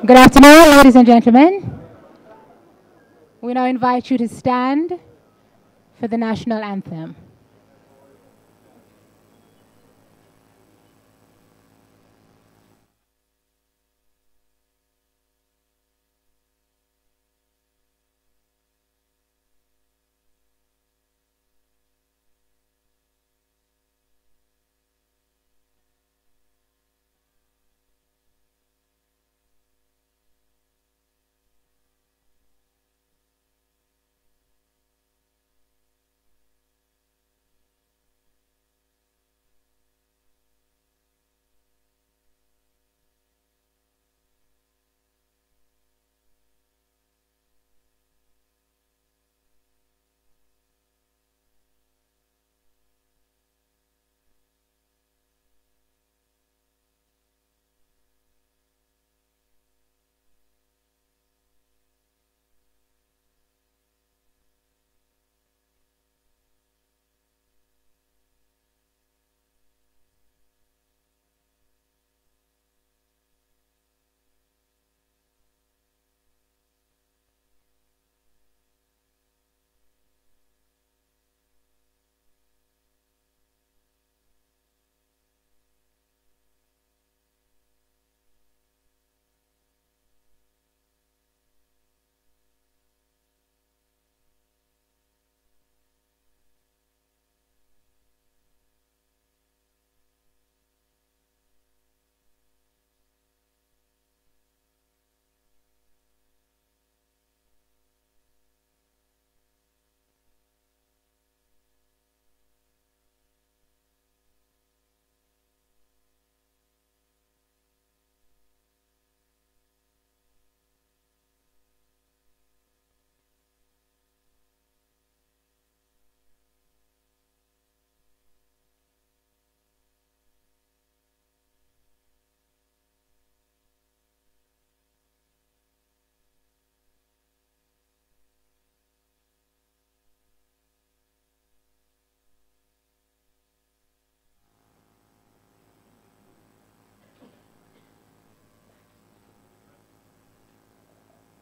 Good afternoon, ladies and gentlemen. We now invite you to stand for the national anthem.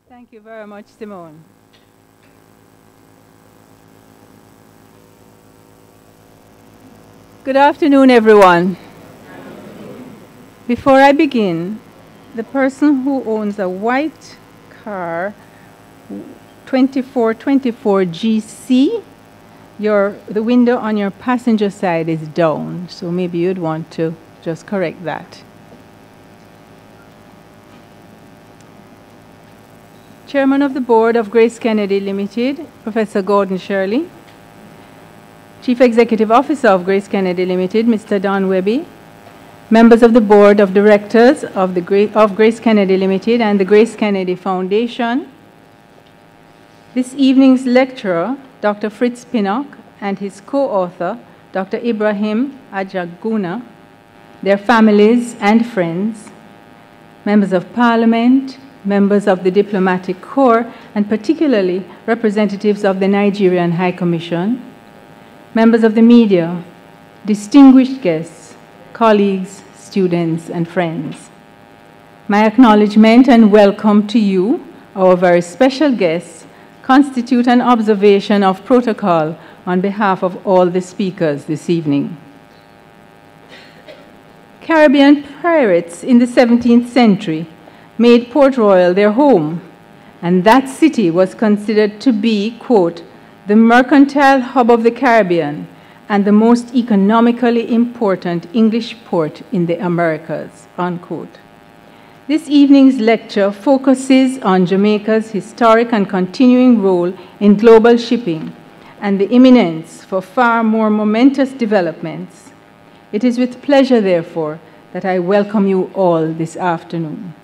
Thank you very much, Simone. Good afternoon, everyone. Before I begin, the person who owns a white car, 2424 GC, the window on your passenger side is down, so maybe you'd want to just correct that. Chairman of the Board of GraceKennedy Limited, Professor Gordon Shirley. Chief Executive Officer of GraceKennedy Limited, Mr. Don Webby. Members of the Board of Directors of GraceKennedy Limited and the GraceKennedy Foundation. This evening's lecturer, Dr. Fritz Pinnock, and his co-author, Dr. Ibrahim Ajaguna, their families and friends, members of Parliament, members of the Diplomatic Corps, and particularly representatives of the Nigerian High Commission, members of the media, distinguished guests, colleagues, students, and friends. My acknowledgement and welcome to you, our very special guests, constitute an observation of protocol on behalf of all the speakers this evening. Caribbean pirates in the 17th century made Port Royal their home, and that city was considered to be, quote, the mercantile hub of the Caribbean and the most economically important English port in the Americas, unquote. This evening's lecture focuses on Jamaica's historic and continuing role in global shipping and the imminence for far more momentous developments. It is with pleasure, therefore, that I welcome you all this afternoon.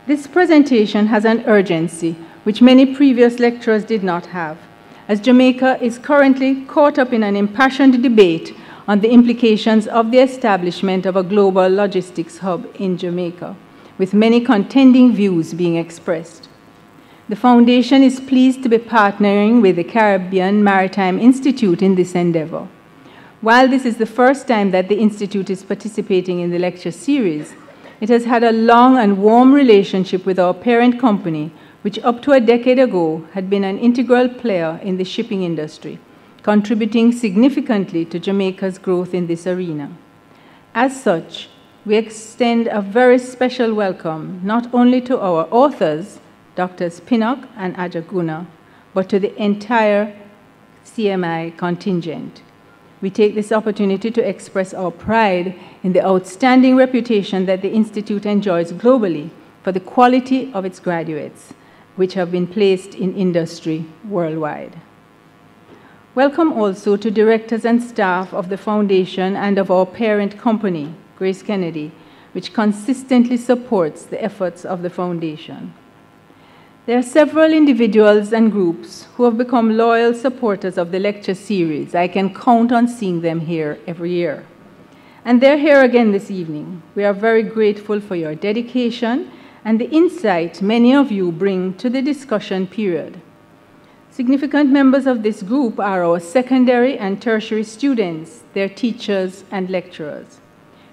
This presentation has an urgency which many previous lecturers did not have, as Jamaica is currently caught up in an impassioned debate on the implications of the establishment of a global logistics hub in Jamaica, with many contending views being expressed. The Foundation is pleased to be partnering with the Caribbean Maritime Institute in this endeavor. While this is the first time that the Institute is participating in the lecture series, It has had a long and warm relationship with our parent company, which up to a decade ago had been an integral player in the shipping industry, contributing significantly to Jamaica's growth in this arena. As such, we extend a very special welcome not only to our authors, Drs. Pinnock and Ajaguna, but to the entire CMI contingent. We take this opportunity to express our pride in the outstanding reputation that the Institute enjoys globally for the quality of its graduates, which have been placed in industry worldwide. Welcome also to directors and staff of the Foundation and of our parent company, GraceKennedy, which consistently supports the efforts of the Foundation. There are several individuals and groups who have become loyal supporters of the lecture series. I can count on seeing them here every year. And they're here again this evening. We are very grateful for your dedication and the insight many of you bring to the discussion period. Significant members of this group are our secondary and tertiary students, their teachers and lecturers.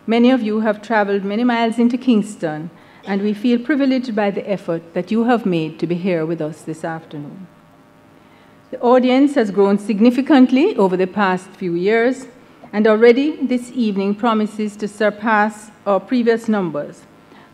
Many of you have traveled many miles into Kingston, and we feel privileged by the effort that you have made to be here with us this afternoon. The audience has grown significantly over the past few years, and already this evening promises to surpass our previous numbers.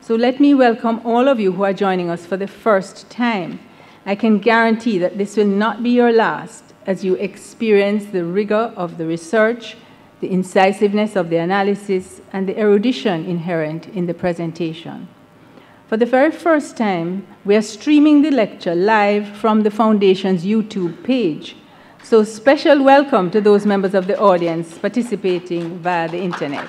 So let me welcome all of you who are joining us for the first time. I can guarantee that this will not be your last as you experience the rigor of the research, the incisiveness of the analysis, and the erudition inherent in the presentation. For the very first time, we are streaming the lecture live from the Foundation's YouTube page. So special welcome to those members of the audience participating via the internet.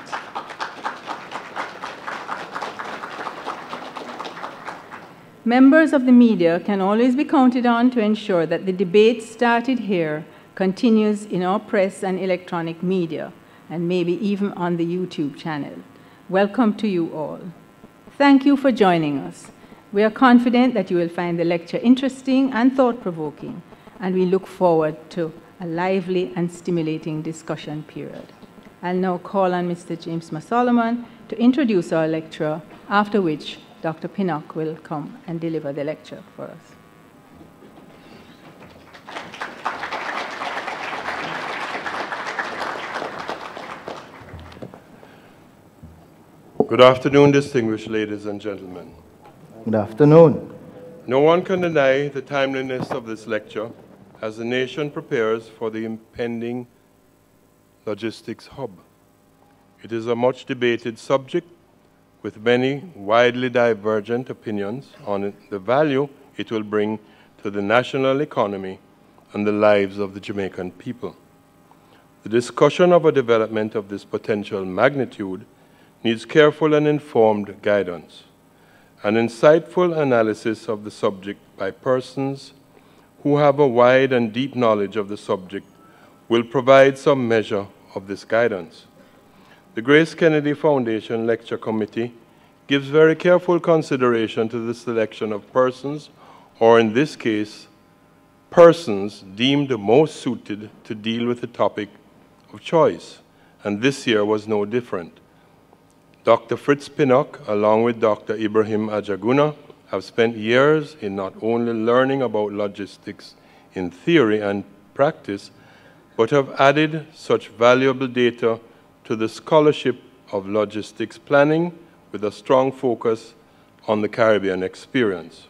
Members of the media can always be counted on to ensure that the debate started here continues in our press and electronic media, and maybe even on the YouTube channel. Welcome to you all. Thank you for joining us. We are confident that you will find the lecture interesting and thought-provoking, and we look forward to a lively and stimulating discussion period. I'll now call on Mr. James Solomon to introduce our lecturer, after which Dr. Pinnock will come and deliver the lecture for us. Good afternoon, distinguished ladies and gentlemen. Good afternoon. No one can deny the timeliness of this lecture as the nation prepares for the impending logistics hub. It is a much debated subject with many widely divergent opinions on the value it will bring to the national economy and the lives of the Jamaican people. The discussion of a development of this potential magnitude needs careful and informed guidance. An insightful analysis of the subject by persons who have a wide and deep knowledge of the subject will provide some measure of this guidance. The GraceKennedy Foundation Lecture Committee gives very careful consideration to the selection of persons, or in this case, persons deemed most suited to deal with the topic of choice, and this year was no different. Dr. Fritz Pinnock, along with Dr. Ibrahim Ajaguna, have spent years in not only learning about logistics in theory and practice, but have added such valuable data to the scholarship of logistics planning with a strong focus on the Caribbean experience.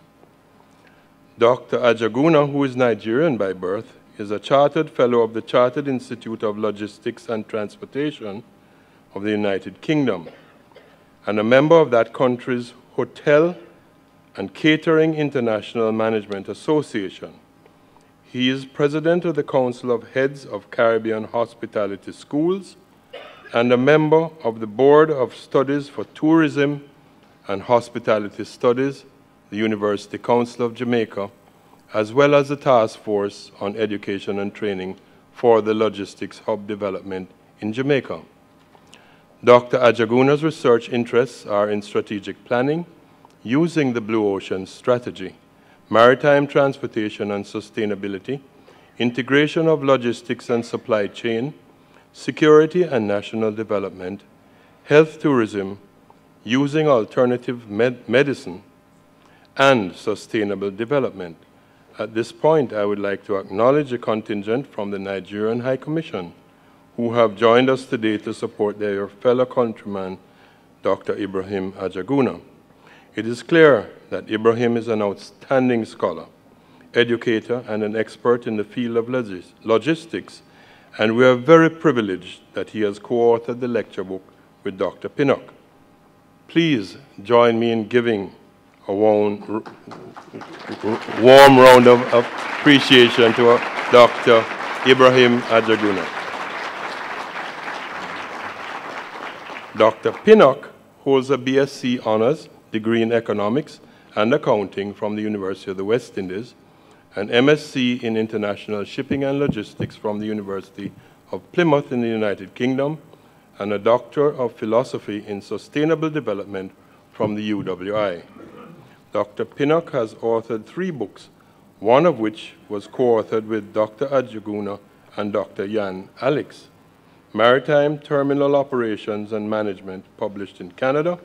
Dr. Ajaguna, who is Nigerian by birth, is a chartered fellow of the Chartered Institute of Logistics and Transportation of the United Kingdom, and a member of that country's Hotel and Catering International Management Association. He is president of the Council of Heads of Caribbean Hospitality Schools and a member of the Board of Studies for Tourism and Hospitality Studies, the University Council of Jamaica, as well as the Task Force on Education and Training for the Logistics Hub Development in Jamaica. Dr. Ajaguna's research interests are in strategic planning, using the Blue Ocean Strategy, maritime transportation and sustainability, integration of logistics and supply chain, security and national development, health tourism, Using Alternative Medicine and Sustainable Development. At this point, I would like to acknowledge a contingent from the Nigerian High Commission who have joined us today to support their fellow countryman, Dr. Ibrahim Ajaguna. It is clear that Ibrahim is an outstanding scholar, educator, and an expert in the field of logistics, and we are very privileged that he has co-authored the lecture book with Dr. Pinnock. Please join me in giving a warm round of appreciation to Dr. Ibrahim Ajaguna. Dr. Pinnock holds a BSc Honors degree in Economics and Accounting from the University of the West Indies, an MSc in International Shipping and Logistics from the University of Plymouth in the United Kingdom, and a Doctor of Philosophy in Sustainable Development from the UWI. Dr. Pinnock has authored 3 books, one of which was co-authored with Dr. Ajaguna and Dr. Jan Alex. Maritime Terminal Operations and Management, published in Canada.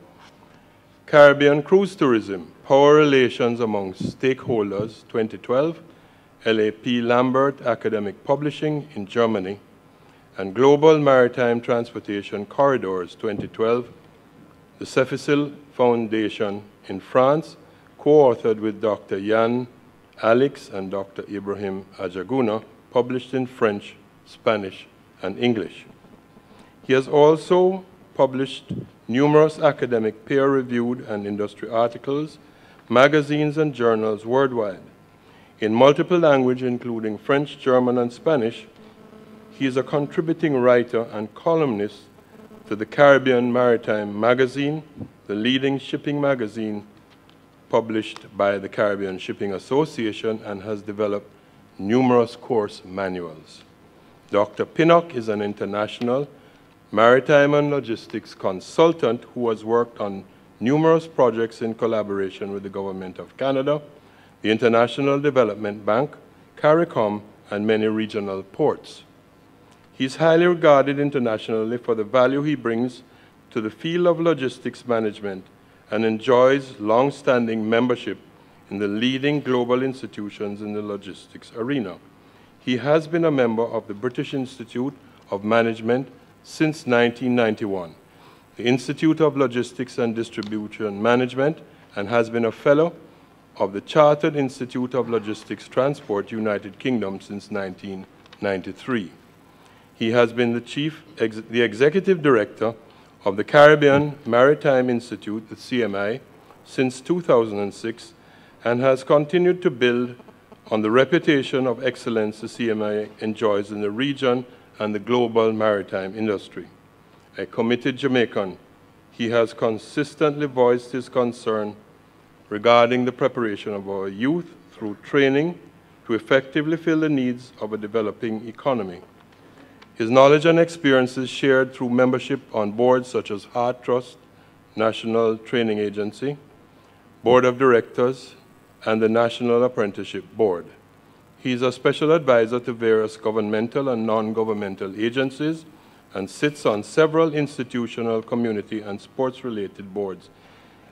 Caribbean Cruise Tourism, Power Relations Among Stakeholders, 2012. LAP Lambert Academic Publishing in Germany. And Global Maritime Transportation Corridors, 2012. The Cefisil Foundation in France, co-authored with Dr. Jan Alex and Dr. Ibrahim Ajaguna, published in French, Spanish, and English. He has also published numerous academic peer-reviewed and industry articles, magazines, and journals worldwide. In multiple languages, including French, German, and Spanish, he is a contributing writer and columnist to the Caribbean Maritime Magazine, the leading shipping magazine published by the Caribbean Shipping Association, and has developed numerous course manuals. Dr. Pinnock is an international maritime and logistics consultant who has worked on numerous projects in collaboration with the Government of Canada, the International Development Bank, CARICOM, and many regional ports. He is highly regarded internationally for the value he brings to the field of logistics management and enjoys long-standing membership in the leading global institutions in the logistics arena. He has been a member of the British Institute of Management since 1991, the Institute of Logistics and Distribution Management, and has been a fellow of the Chartered Institute of Logistics Transport, United Kingdom, since 1993. He has been the Executive Director of the Caribbean Maritime Institute, the CMI, since 2006, and has continued to build on the reputation of excellence the CMI enjoys in the region and the global maritime industry. A committed Jamaican, he has consistently voiced his concern regarding the preparation of our youth through training to effectively fill the needs of a developing economy. His knowledge and experiences shared through membership on boards such as Heart Trust, National Training Agency, Board of Directors, and the National Apprenticeship Board. He is a special advisor to various governmental and non-governmental agencies and sits on several institutional, community, and sports-related boards,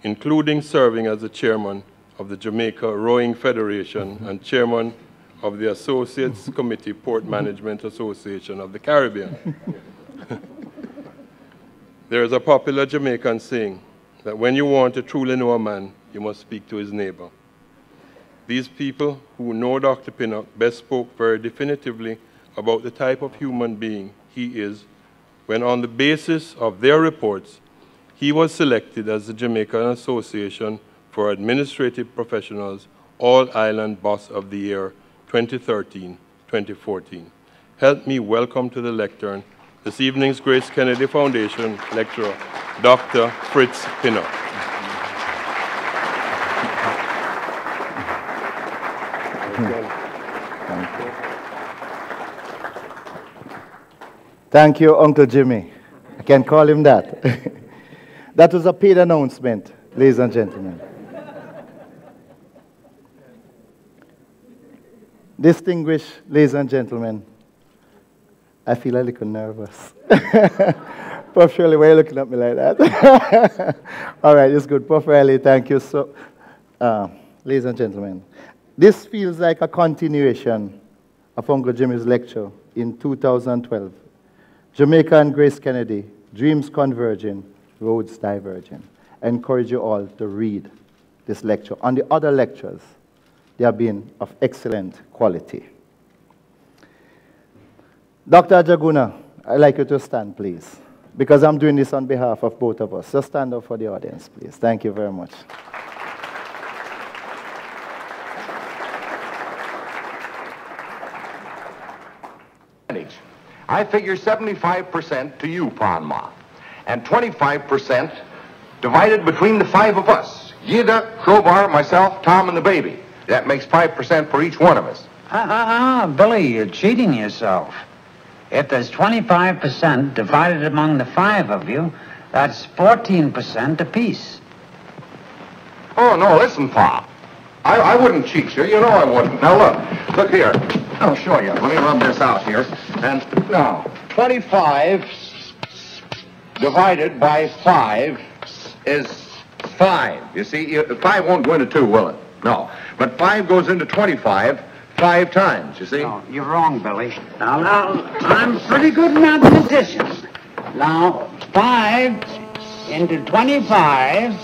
including serving as the chairman of the Jamaica Rowing Federation and chairman of the Associates Committee Port Management Association of the Caribbean. There is a popular Jamaican saying that when you want to truly know a man, you must speak to his neighbor. These people who know Dr. Pinnock best spoke very definitively about the type of human being he is when, on the basis of their reports, he was selected as the Jamaican Association for Administrative Professionals All-Island Boss of the Year 2013-2014. Help me welcome to the lectern this evening's GraceKennedy Foundation lecturer, Dr. Fritz Pinnock. Thank you, Uncle Jimmy. I can call him that. That was a paid announcement, ladies and gentlemen. Distinguished ladies and gentlemen, I feel a little nervous. Prof. Shirley, why are you looking at me like that? All right, it's good. Prof. Riley, thank you. So, ladies and gentlemen, this feels like a continuation of Uncle Jimmy's lecture in 2012. Jamaica and GraceKennedy, Dreams Converging, Roads Diverging. I encourage you all to read this lecture. On the other lectures, they have been of excellent quality. Dr. Jaguna, I'd like you to stand, please, because I'm doing this on behalf of both of us. Just stand up for the audience, please. Thank you very much. I figure 75% to you, Panma, and 25% divided between the 5 of us. Yida, Crowbar, myself, Tom, and the baby. That makes 5% for each one of us. Billy, you're cheating yourself. If there's 25% divided among the 5 of you, that's 14% apiece. Oh, no, listen, Pa. I wouldn't cheat you. You know I wouldn't. Now, look here. I'll show you. Let me rub this out here. And now, 25 divided by 5 is 5. You see, 5 won't go into 2, will it? No. But 5 goes into 25 5 times, you see? No, you're wrong, Billy. Now, I'm pretty good mathematician. Now, 5 into 25,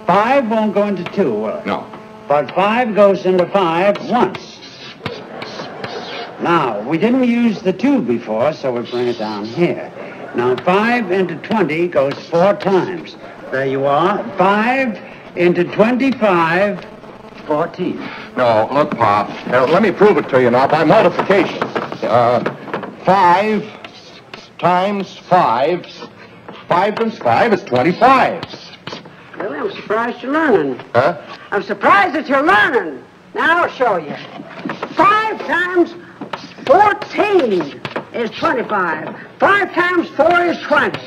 5 won't go into 2, will it? No. But 5 goes into 5 once. Now, we didn't use the 2 before, so we bring it down here. Now, 5 into 20 goes 4 times. There you are. 5 into 25, 14. No, look, Pa. Let me prove it to you now by multiplication. 5 times 5. 5 times 5 is 25. Really, I'm surprised you're learning. Huh? I'm surprised that you're learning. Now I'll show you. 5 times 14 is 25. 5 times 4 is 20.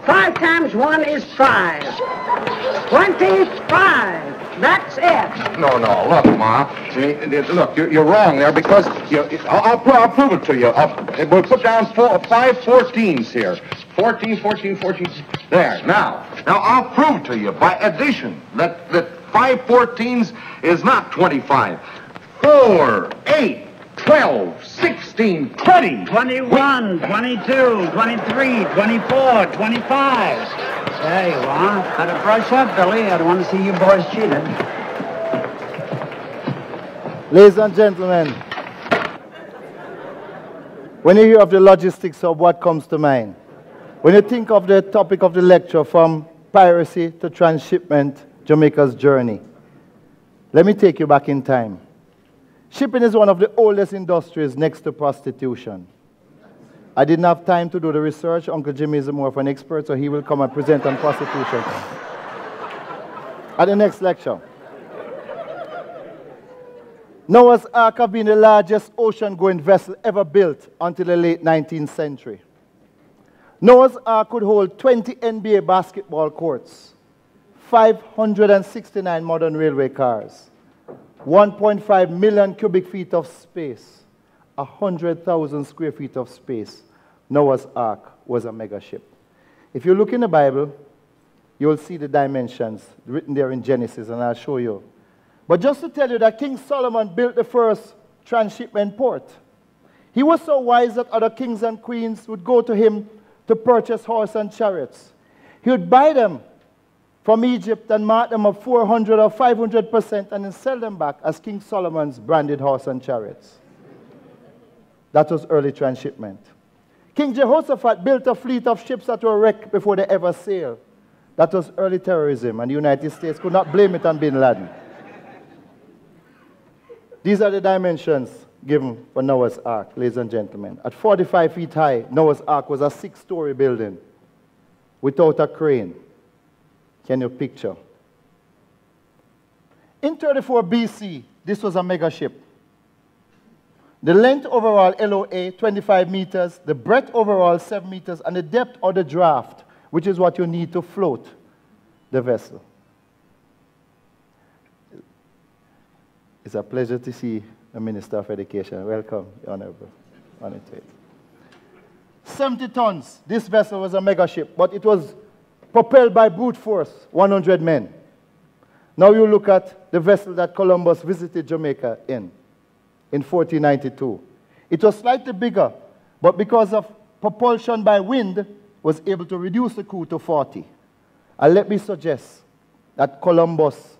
5 times 1 is 5. 25. That's it. No, look, Ma. See, look, you're wrong there because I'll prove it to you. We'll put down 5 14s here. 14, 14, 14. There. Now I'll prove to you by addition that 5 14s is not 25. 4, 8, 12, 16, 20. 21, 22, 23, 24, 25. There you are. Better brush up, Billy. I don't want to see you boys cheated. Ladies and gentlemen, when you hear of the logistics of what comes to mind, when you think of the topic of the lecture from piracy to transshipment, Jamaica's journey, let me take you back in time. Shipping is one of the oldest industries next to prostitution. I didn't have time to do the research. Uncle Jimmy is more of an expert, so he will come and present on prostitution at the next lecture. Noah's Ark have been the largest ocean-going vessel ever built until the late 19th century. Noah's Ark could hold 20 NBA basketball courts, 569 modern railway cars, 1.5 million cubic feet of space, 100,000 square feet of space. Noah's Ark was a mega ship. If you look in the Bible, you will see the dimensions written there in Genesis, and I'll show you. But just to tell you that King Solomon built the first transshipment port. He was so wise that other kings and queens would go to him to purchase horses and chariots. He would buy them from Egypt and mark them up 400 or 500% and then sell them back as King Solomon's branded horse and chariots. That was early transshipment. King Jehoshaphat built a fleet of ships that were wrecked before they ever sailed. That was early terrorism, and the United States could not blame it on bin Laden. These are the dimensions given for Noah's Ark, ladies and gentlemen. At 45 feet high, Noah's Ark was a 6-story building without a crane. Can you picture? In 34 BC, this was a mega ship. The length overall, LOA, 25 meters, the breadth overall, 7 meters, and the depth or the draft, which is what you need to float the vessel. It's a pleasure to see the Minister of Education. Welcome, Honorable. Honored to it. 70 tons. This vessel was a mega ship, but it was propelled by brute force, 100 men. Now you look at the vessel that Columbus visited Jamaica in 1492. It was slightly bigger, but because of propulsion by wind, was able to reduce the crew to 40. And let me suggest that Columbus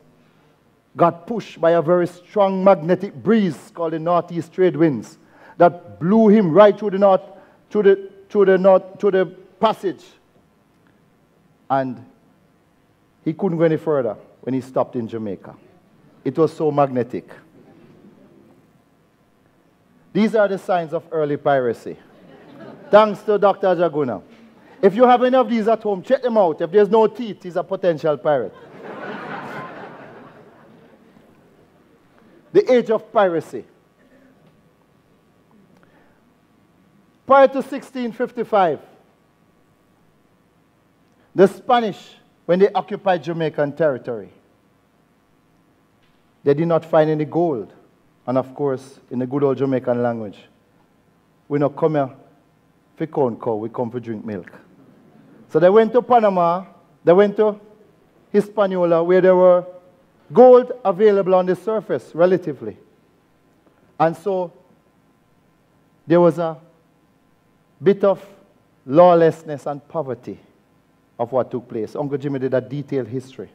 got pushed by a very strong magnetic breeze called the northeast trade winds that blew him right through the passage. And he couldn't go any further when he stopped in Jamaica. It was so magnetic. These are the signs of early piracy. Thanks to Dr. Jaguna. If you have any of these at home, check them out. If there's no teeth, he's a potential pirate. The Age of Piracy. Prior to 1655, the Spanish, when they occupied Jamaican territory, they did not find any gold. And of course, in the good old Jamaican language, we don't come here for corn cow, we come for drink milk. So they went to Panama, they went to Hispaniola, where there were gold available on the surface, relatively. And so there was a bit of lawlessness and poverty of what took place. Uncle Jimmy did a detailed history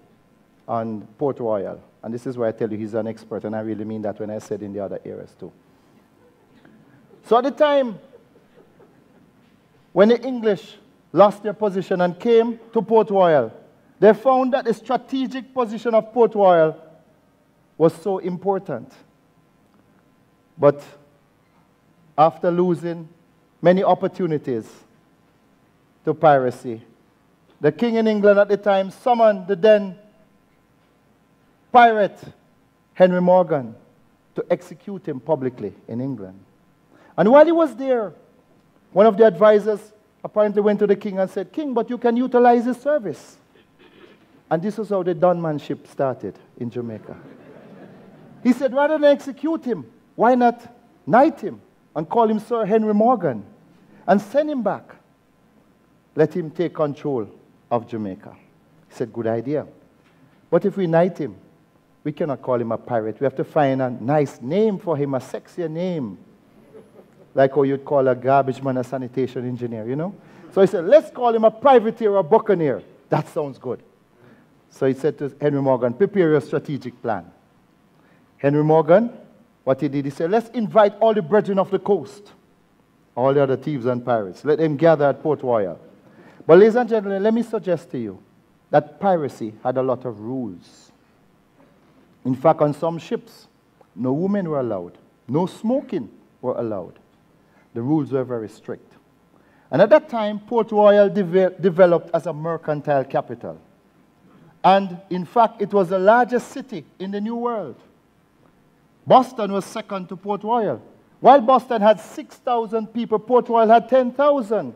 on Port Royal. And this is where I tell you he's an expert, and I really mean that when I said in the other areas too. So at the time when the English lost their position and came to Port Royal, they found that the strategic position of Port Royal was so important. But after losing many opportunities to piracy, the king in England at the time summoned the then pirate Henry Morgan to execute him publicly in England. And while he was there, one of the advisors apparently went to the king and said, "King, but you can utilize his service." And this is how the Donmanship started in Jamaica. He said, rather than execute him, why not knight him and call him Sir Henry Morgan and send him back? Let him take control of Jamaica. He said, good idea. But if we knight him, we cannot call him a pirate. We have to find a nice name for him, a sexier name. Like how you'd call a garbage man a sanitation engineer, you know? So he said, let's call him a privateer or a buccaneer. That sounds good. So he said to Henry Morgan, prepare your strategic plan. Henry Morgan, what he did, he said, let's invite all the brethren of the coast, all the other thieves and pirates. Let them gather at Port Royal. But ladies and gentlemen, let me suggest to you that piracy had a lot of rules. In fact, on some ships, no women were allowed. No smoking were allowed. The rules were very strict. And at that time, Port Royal developed as a mercantile capital. And in fact, it was the largest city in the New World. Boston was second to Port Royal. While Boston had 6,000 people, Port Royal had 10,000.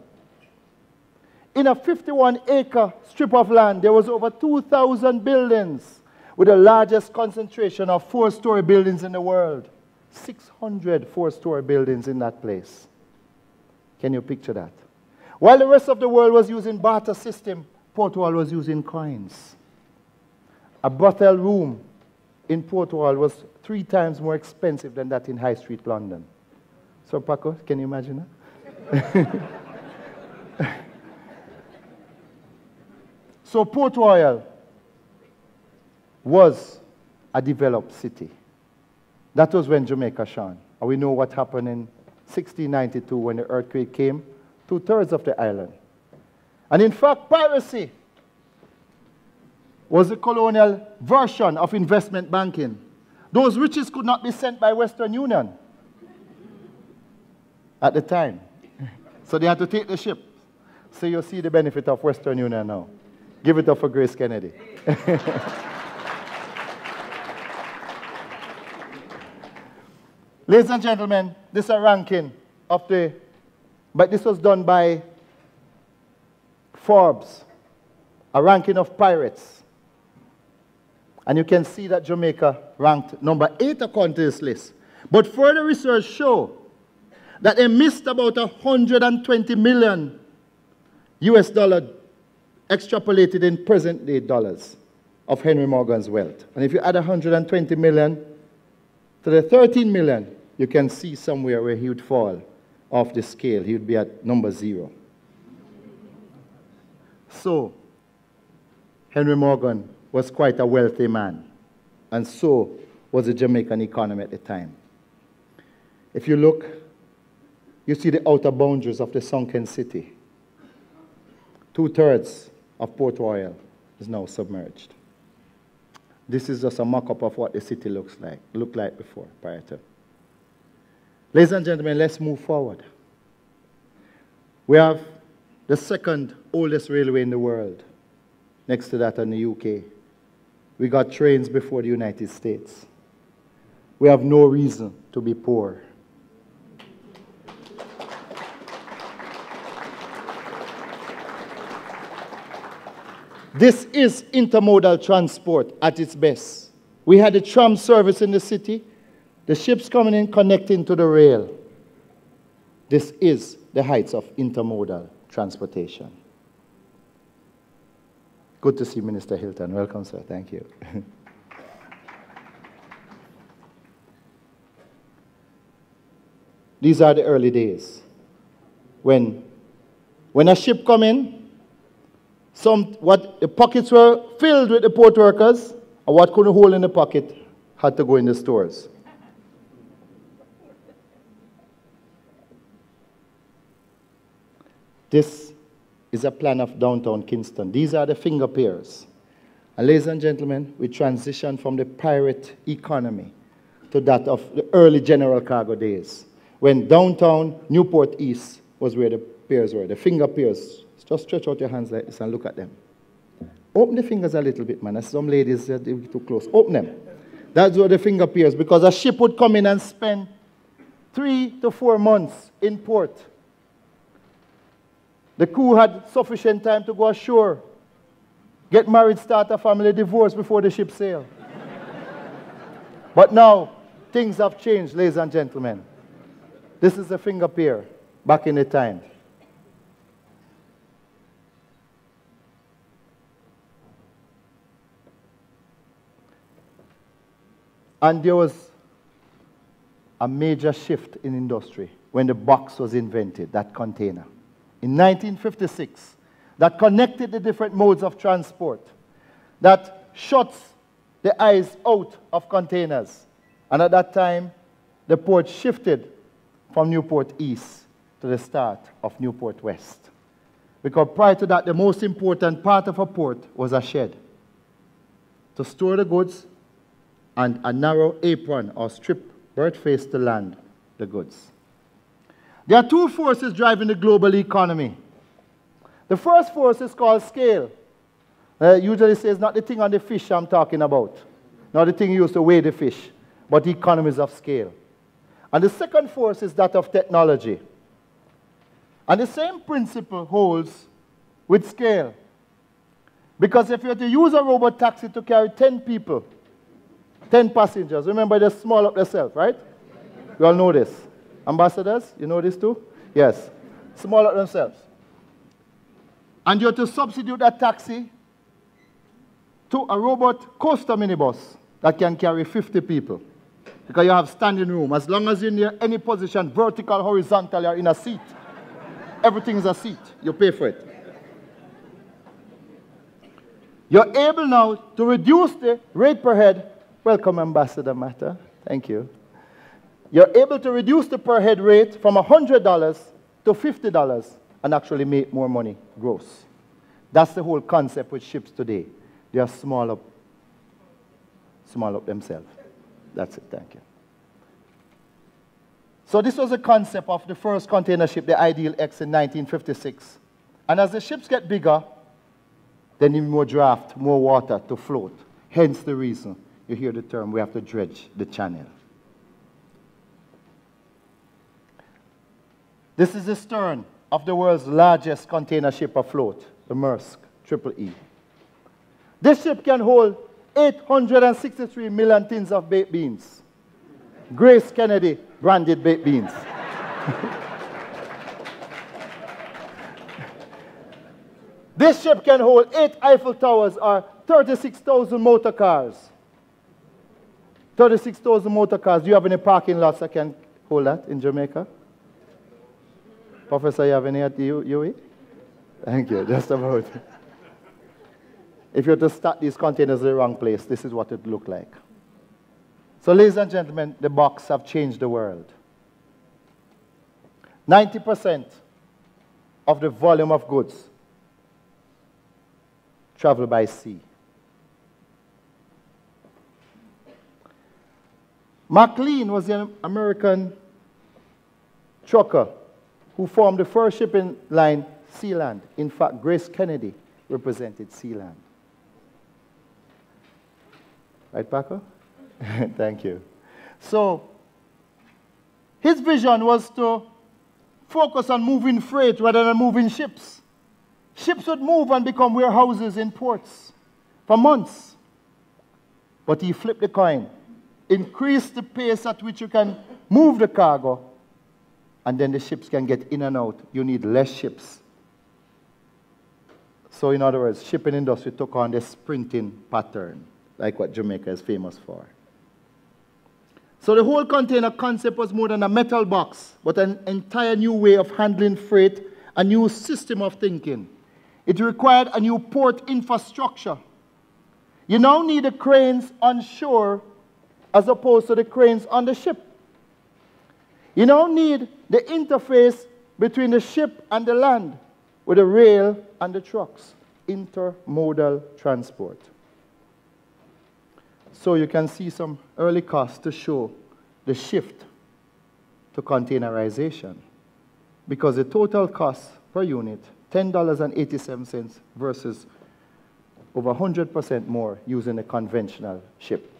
In a 51-acre strip of land, there was over 2,000 buildings, with the largest concentration of 4-story buildings in the world. 600 4-story buildings in that place. Can you picture that? While the rest of the world was using barter system, Port Royal was using coins. A brothel room in Port Royal was 3 times more expensive than that in High Street, London. So, Paco, can you imagine that? So, Port Royal was a developed city. That was when Jamaica shone. And we know what happened in 1692 when the earthquake came, 2/3 of the island. And in fact, piracy was the colonial version of investment banking. Those riches could not be sent by Western Union at the time. So they had to take the ship. So you see the benefit of Western Union now. Give it up for GraceKennedy. Ladies and gentlemen, this is a ranking of but this was done by Forbes, a ranking of pirates. And you can see that Jamaica ranked number 8 according to this list. But further research shows that they missed about 120 million US dollar extrapolated in present day dollars of Henry Morgan's wealth. And if you add 120 million to the 13 million, you can see somewhere where he would fall off the scale. He would be at number 0. So, Henry Morgan was quite a wealthy man, and so was the Jamaican economy at the time. If you look, you see the outer boundaries of the sunken city. 2/3 of Port Royal is now submerged. This is just a mock-up of what the city looked like before, prior to. Ladies and gentlemen, let's move forward. We have the second oldest railway in the world, next to that in the UK. We got trains before the United States. We have no reason to be poor. This is intermodal transport at its best. We had a tram service in the city, the ships coming in, connecting to the rail. This is the heights of intermodal transportation. Good to see Minister Hilton. Welcome, sir. Thank you. These are the early days. When a ship come in, the pockets were filled with the port workers, and what couldn't hold in the pocket had to go in the stores. This is a plan of downtown Kingston. These are the finger piers. And ladies and gentlemen, we transition from the pirate economy to that of the early general cargo days, when downtown Newport East was where the piers were, the finger piers. Just stretch out your hands like this and look at them. Open the fingers a little bit, man. As some ladies are too close. Open them. That's where the finger piers, because a ship would come in and spend 3 to 4 months in port. The crew had sufficient time to go ashore, get married, start a family, divorce before the ship sailed. But now, things have changed, ladies and gentlemen. This is a finger pier back in the time. And there was a major shift in industry when the box was invented, that container. In 1956, that connected the different modes of transport, that shuts the eyes out of containers. And at that time, the port shifted from Newport East to the start of Newport West. Because prior to that, the most important part of a port was a shed to store the goods and a narrow apron or strip bird face to land the goods. There are 2 forces driving the global economy. The first force is called scale. Usually say it's not the thing on the fish I'm talking about, not the thing you use to weigh the fish, but the economies of scale. And the second force is that of technology. And the same principle holds with scale. Because if you were to use a robot taxi to carry 10 people, 10 passengers. Remember, they small up themselves, right? You all know this. Ambassadors, you know this too? Yes. Small up themselves. And you have to substitute that taxi to a robot coaster minibus that can carry 50 people. Because you have standing room. As long as you're in any position, vertical, horizontal, you're in a seat. Everything is a seat. You pay for it. You're able now to reduce the rate per head. Welcome, Ambassador Mata. Thank you. You're able to reduce the per head rate from $100 to $50 and actually make more money gross. That's the whole concept with ships today. They are small up themselves. That's it. Thank you. So this was the concept of the first container ship, the Ideal X, in 1956. And as the ships get bigger, they need more draft, more water to float. Hence the reason you hear the term, we have to dredge the channel. This is the stern of the world's largest container ship afloat, the Maersk EE. This ship can hold 863 million tins of baked beans. GraceKennedy branded baked beans. This ship can hold 8 Eiffel Towers or 36,000 motor cars. 36,000 motor cars. Do you have any parking lots that can hold that in Jamaica? Professor, you have any at the UE? Thank you, just about. If you were to start these containers in the wrong place, this is what it would look like. So, ladies and gentlemen, the box have changed the world. 90% of the volume of goods travel by sea. McLean was an American trucker who formed the first shipping line, Sealand. In fact, GraceKennedy represented Sealand. Right, Paco? Thank you. So, his vision was to focus on moving freight rather than moving ships. Ships would move and become warehouses in ports for months. But he flipped the coin, increased the pace at which you can move the cargo, and then the ships can get in and out. You need less ships. So in other words, shipping industry took on this sprinting pattern, like what Jamaica is famous for. So the whole container concept was more than a metal box, but an entire new way of handling freight, a new system of thinking. It required a new port infrastructure. You now need the cranes on shore as opposed to the cranes on the ship. You now need the interface between the ship and the land with the rail and the trucks, intermodal transport. So you can see some early costs to show the shift to containerization, because the total cost per unit, $10.87 versus over 100% more using a conventional ship.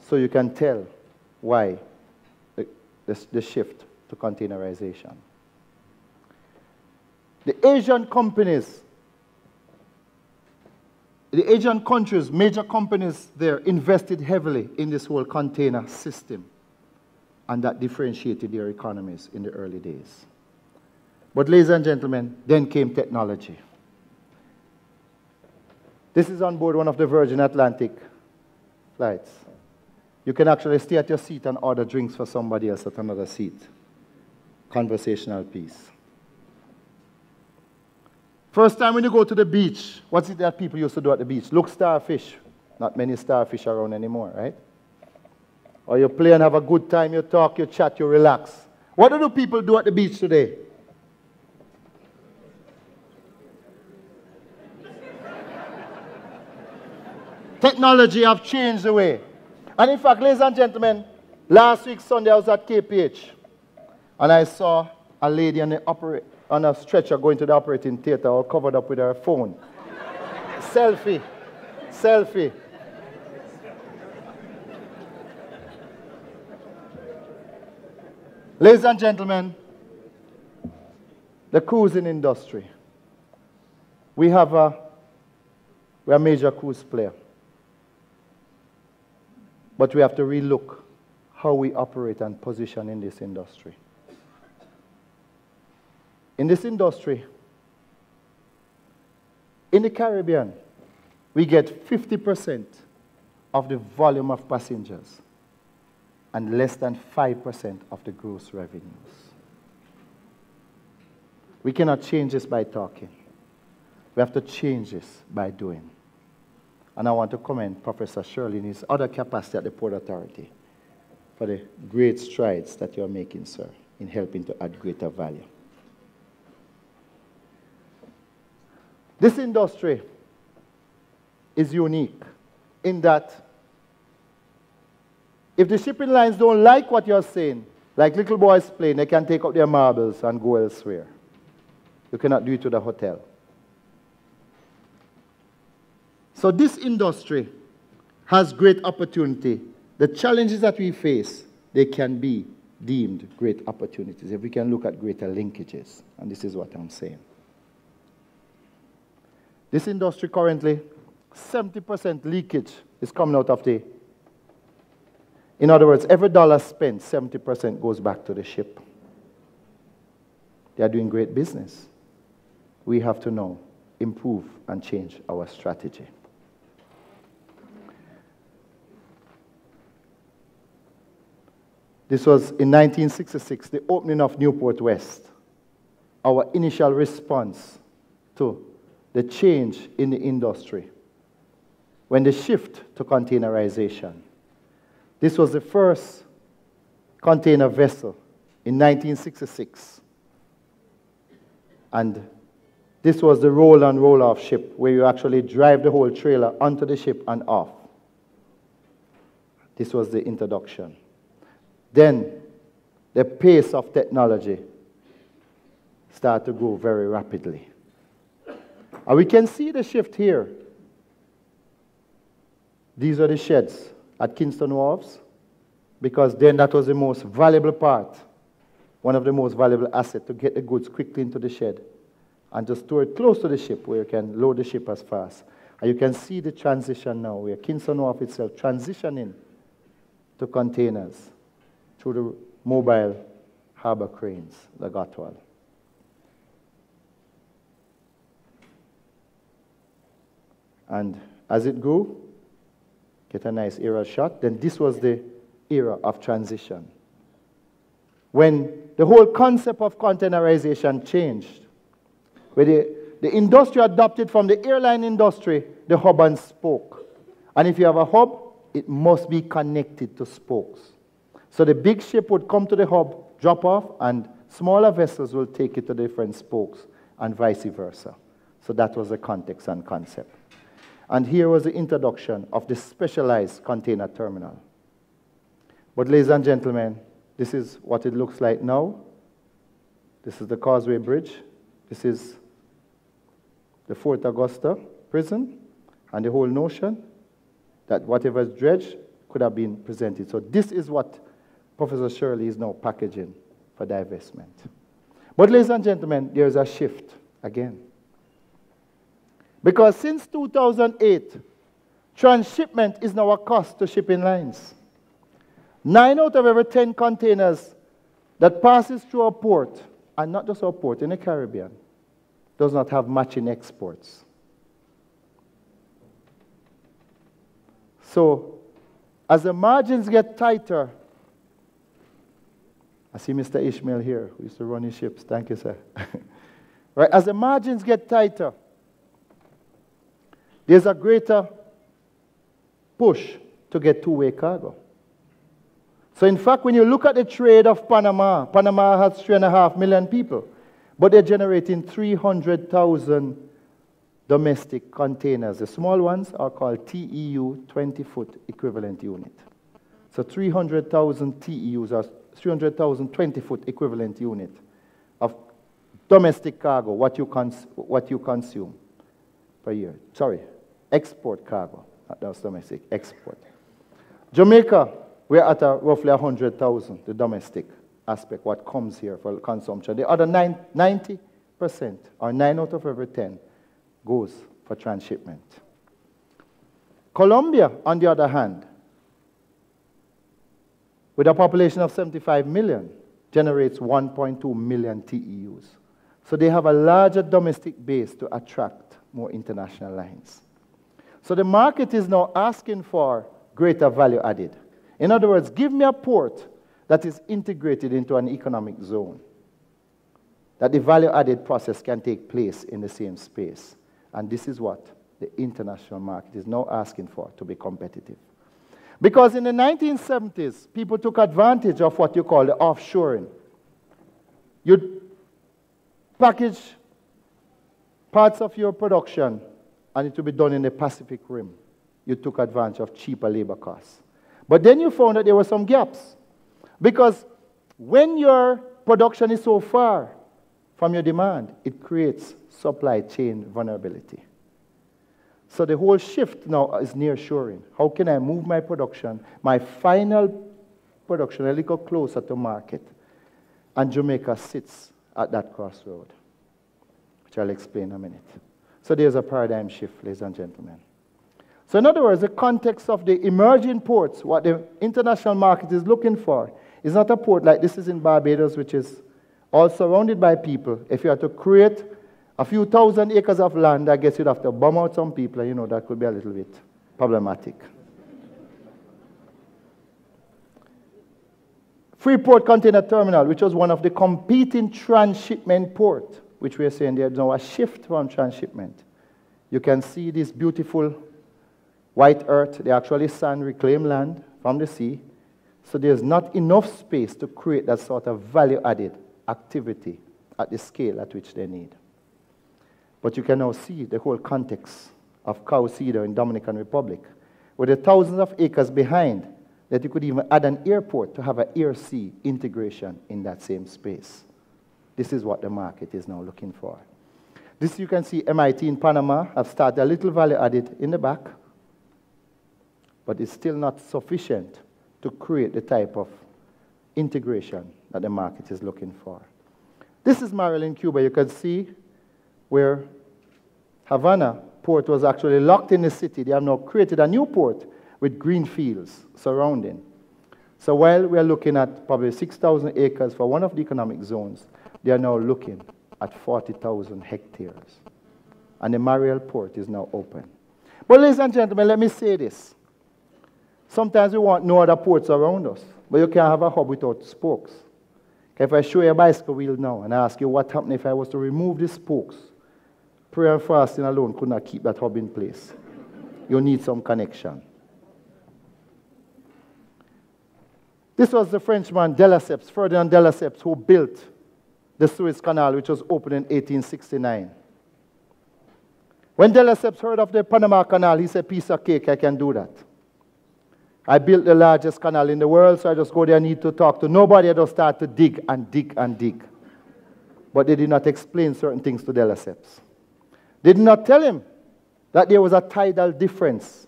So you can tell why the shift to containerization. The Asian companies, the Asian countries, major companies there invested heavily in this whole container system, and that differentiated their economies in the early days. But ladies and gentlemen, then came technology. This is on board one of the Virgin Atlantic flights. You can actually stay at your seat and order drinks for somebody else at another seat. Conversational piece. First time when you go to the beach, what's it that people used to do at the beach? Look starfish. Not many starfish around anymore, right? Or you play and have a good time, you talk, you chat, you relax. What do people do at the beach today? Technology have changed the way. And in fact, ladies and gentlemen, last week Sunday I was at KPH and I saw a lady on a stretcher going to the operating theater, all covered up with her phone. Selfie. Selfie. Ladies and gentlemen, the cruising industry. We're a major cruise player. But we have to relook how we operate and position in this industry. In this industry, in the Caribbean, we get 50% of the volume of passengers and less than 5% of the gross revenues. We cannot change this by talking. We have to change this by doing. And I want to commend Professor Shirley in his other capacity at the Port Authority for the great strides that you're making, sir, in helping to add greater value. This industry is unique in that if the shipping lines don't like what you're saying, like little boys playing, they can take up their marbles and go elsewhere. You cannot do it to the hotel. So this industry has great opportunity. The challenges that we face, they can be deemed great opportunities if we can look at greater linkages. And this is what I'm saying. This industry currently, 70% leakage is coming out of the... In other words, every dollar spent, 70% goes back to the ship. They are doing great business. We have to now improve and change our strategy. This was in 1966, the opening of Newport West. Our initial response to the change in the industry when the shift to containerization. This was the first container vessel in 1966. And this was the roll and roll off ship where you actually drive the whole trailer onto the ship and off. This was the introduction. Then the pace of technology started to grow very rapidly. And we can see the shift here. These are the sheds at Kingston Wharves, because then that was the most valuable part, one of the most valuable assets, to get the goods quickly into the shed and to store it close to the ship where you can load the ship as fast. And you can see the transition now, where Kingston Wharf itself transitioning to containers through the mobile harbor cranes, the Gotwal. And as it grew, get a nice aerial shot, then this was the era of transition, when the whole concept of containerization changed, where the industry adopted from the airline industry the hub and spoke. And if you have a hub, it must be connected to spokes. So the big ship would come to the hub, drop off, and smaller vessels will take it to different spokes, and vice versa. So that was the context and concept. And here was the introduction of the specialized container terminal. But ladies and gentlemen, this is what it looks like now. This is the Causeway Bridge. This is the Fort Augusta prison, and the whole notion that whatever is dredged could have been presented. So this is what Professor Shirley is now packaging for divestment. But ladies and gentlemen, there is a shift again. Because since 2008, transshipment is now a cost to shipping lines. 9 out of every 10 containers that passes through a port, and not just our port, in the Caribbean, does not have matching exports. So, as the margins get tighter, I see Mr. Ishmael here, who used to run his ships. Thank you, sir. Right, as the margins get tighter, there's a greater push to get two-way cargo. So in fact, when you look at the trade of Panama, Panama has 3.5 million people, but they're generating 300,000 domestic containers. The small ones are called TEU, 20-foot equivalent unit. So 300,000 TEUs are 300,000 20-foot equivalent unit of domestic cargo, what you consume per year. Sorry, export cargo, not that's domestic, export. Jamaica, we're at roughly 100,000, the domestic aspect, what comes here for consumption. The other 90%, or 9 out of every 10, goes for transshipment. Colombia, on the other hand, with a population of 75 million, generates 1.2 million TEUs. So they have a larger domestic base to attract more international lines. So the market is now asking for greater value added. In other words, give me a port that is integrated into an economic zone, that the value added process can take place in the same space. And this is what the international market is now asking for to be competitive. Because in the 1970s, people took advantage of what you call the offshoring. You'd package parts of your production, and it would be done in the Pacific Rim. You took advantage of cheaper labor costs. But then you found that there were some gaps. Because when your production is so far from your demand, it creates supply chain vulnerability. So the whole shift now is nearshoring. How can I move my production, my final production, a little closer to market? And Jamaica sits at that crossroad, which I'll explain in a minute. So there's a paradigm shift, ladies and gentlemen. So in other words, the context of the emerging ports, what the international market is looking for, is not a port like this is in Barbados, which is all surrounded by people. If you had to create a few thousand acres of land, I guess you'd have to bomb out some people, and you know that could be a little bit problematic. Freeport Container Terminal, which was one of the competing transshipment ports, which we are saying there's now a shift from transshipment. You can see this beautiful white earth, they actually sand reclaimed land from the sea. So there's not enough space to create that sort of value-added activity at the scale at which they need. But you can now see the whole context of Cow Cedar in Dominican Republic, with the thousands of acres behind that you could even add an airport to have an air-sea integration in that same space. This is what the market is now looking for. This you can see MIT in Panama have started a little value added in the back, but it's still not sufficient to create the type of integration that the market is looking for. This is Maryland, Cuba. You can see where Havana port was actually locked in the city. They have now created a new port with green fields surrounding. So while we are looking at probably 6,000 acres for one of the economic zones, they are now looking at 40,000 hectares. And the Mariel port is now open. But ladies and gentlemen, let me say this. Sometimes we want no other ports around us, but you can't have a hub without spokes. If I show you a bicycle wheel now and I ask you what happened if I was to remove the spokes, prayer and fasting alone could not keep that hub in place. You need some connection. This was the Frenchman de Lesseps, Ferdinand de Lesseps, who built the Suez Canal, which was opened in 1869. When de Lesseps heard of the Panama Canal, he said, piece of cake, I can do that. I built the largest canal in the world, so I just go there and need to talk to nobody. I just start to dig and dig and dig. But they did not explain certain things to de Lesseps. They did not tell him that there was a tidal difference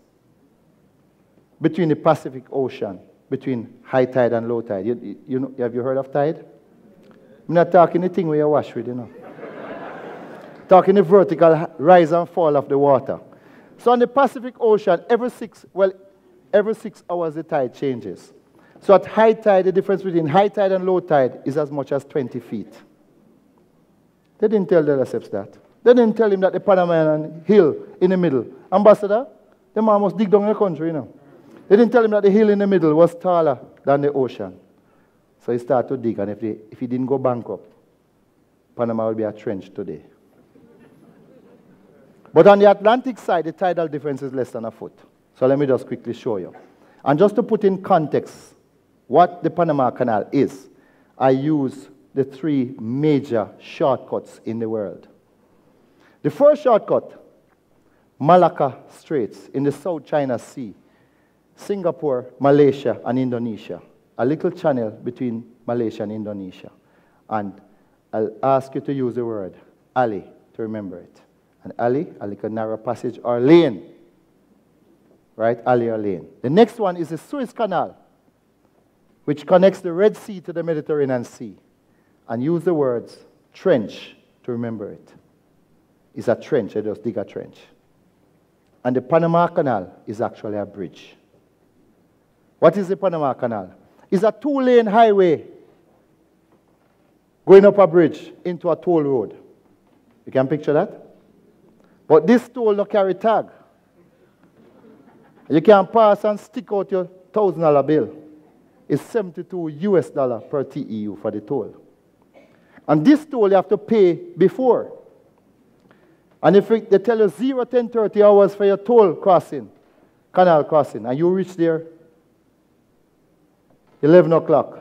between the Pacific Ocean, between high tide and low tide. Have you heard of tide? I'm not talking the thing where you wash with, you know. Talking the vertical rise and fall of the water. So on the Pacific Ocean, every 6 hours the tide changes. So at high tide, the difference between high tide and low tide is as much as 20 feet. They didn't tell de Lesseps that. They didn't tell him that the Panamanian hill in the middle, Ambassador, the man must dig down the country, you know. They didn't tell him that the hill in the middle was taller than the ocean. So he started to dig, and if he didn't go bankrupt, Panama would be a trench today. But on the Atlantic side, the tidal difference is less than a foot. So let me just quickly show you. And just to put in context what the Panama Canal is, I use the 3 major shortcuts in the world. The first shortcut, Malacca Straits in the South China Sea, Singapore, Malaysia, and Indonesia. A little channel between Malaysia and Indonesia. And I'll ask you to use the word alley to remember it. An alley, a little narrow passage, or lane. Right? Alley or lane. The next one is the Suez Canal, which connects the Red Sea to the Mediterranean Sea. And use the words trench to remember it. It's a trench, I just dig a trench. And the Panama Canal is actually a bridge. What is the Panama Canal? It's a 2-lane highway going up a bridge into a toll road. You can picture that? But this toll don't carry tag. You can pass and stick out your $1,000 bill. It's $72 US per TEU for the toll. And this toll you have to pay before. And if they tell you 0, 10, 30 hours for your toll crossing, canal crossing, and you reach there 11 o'clock,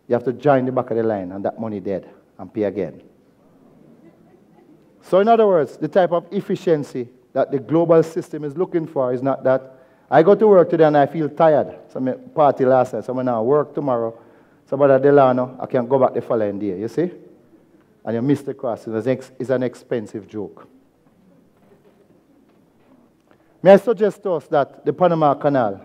you have to join the back of the line, and that money dead, and pay again. So in other words, the type of efficiency that the global system is looking for is not that I go to work today and I feel tired. So I party last night, so I now work tomorrow. So by Delano, I can go back the following day, you see? And you miss the crossing. It's an expensive joke. May I suggest to us that the Panama Canal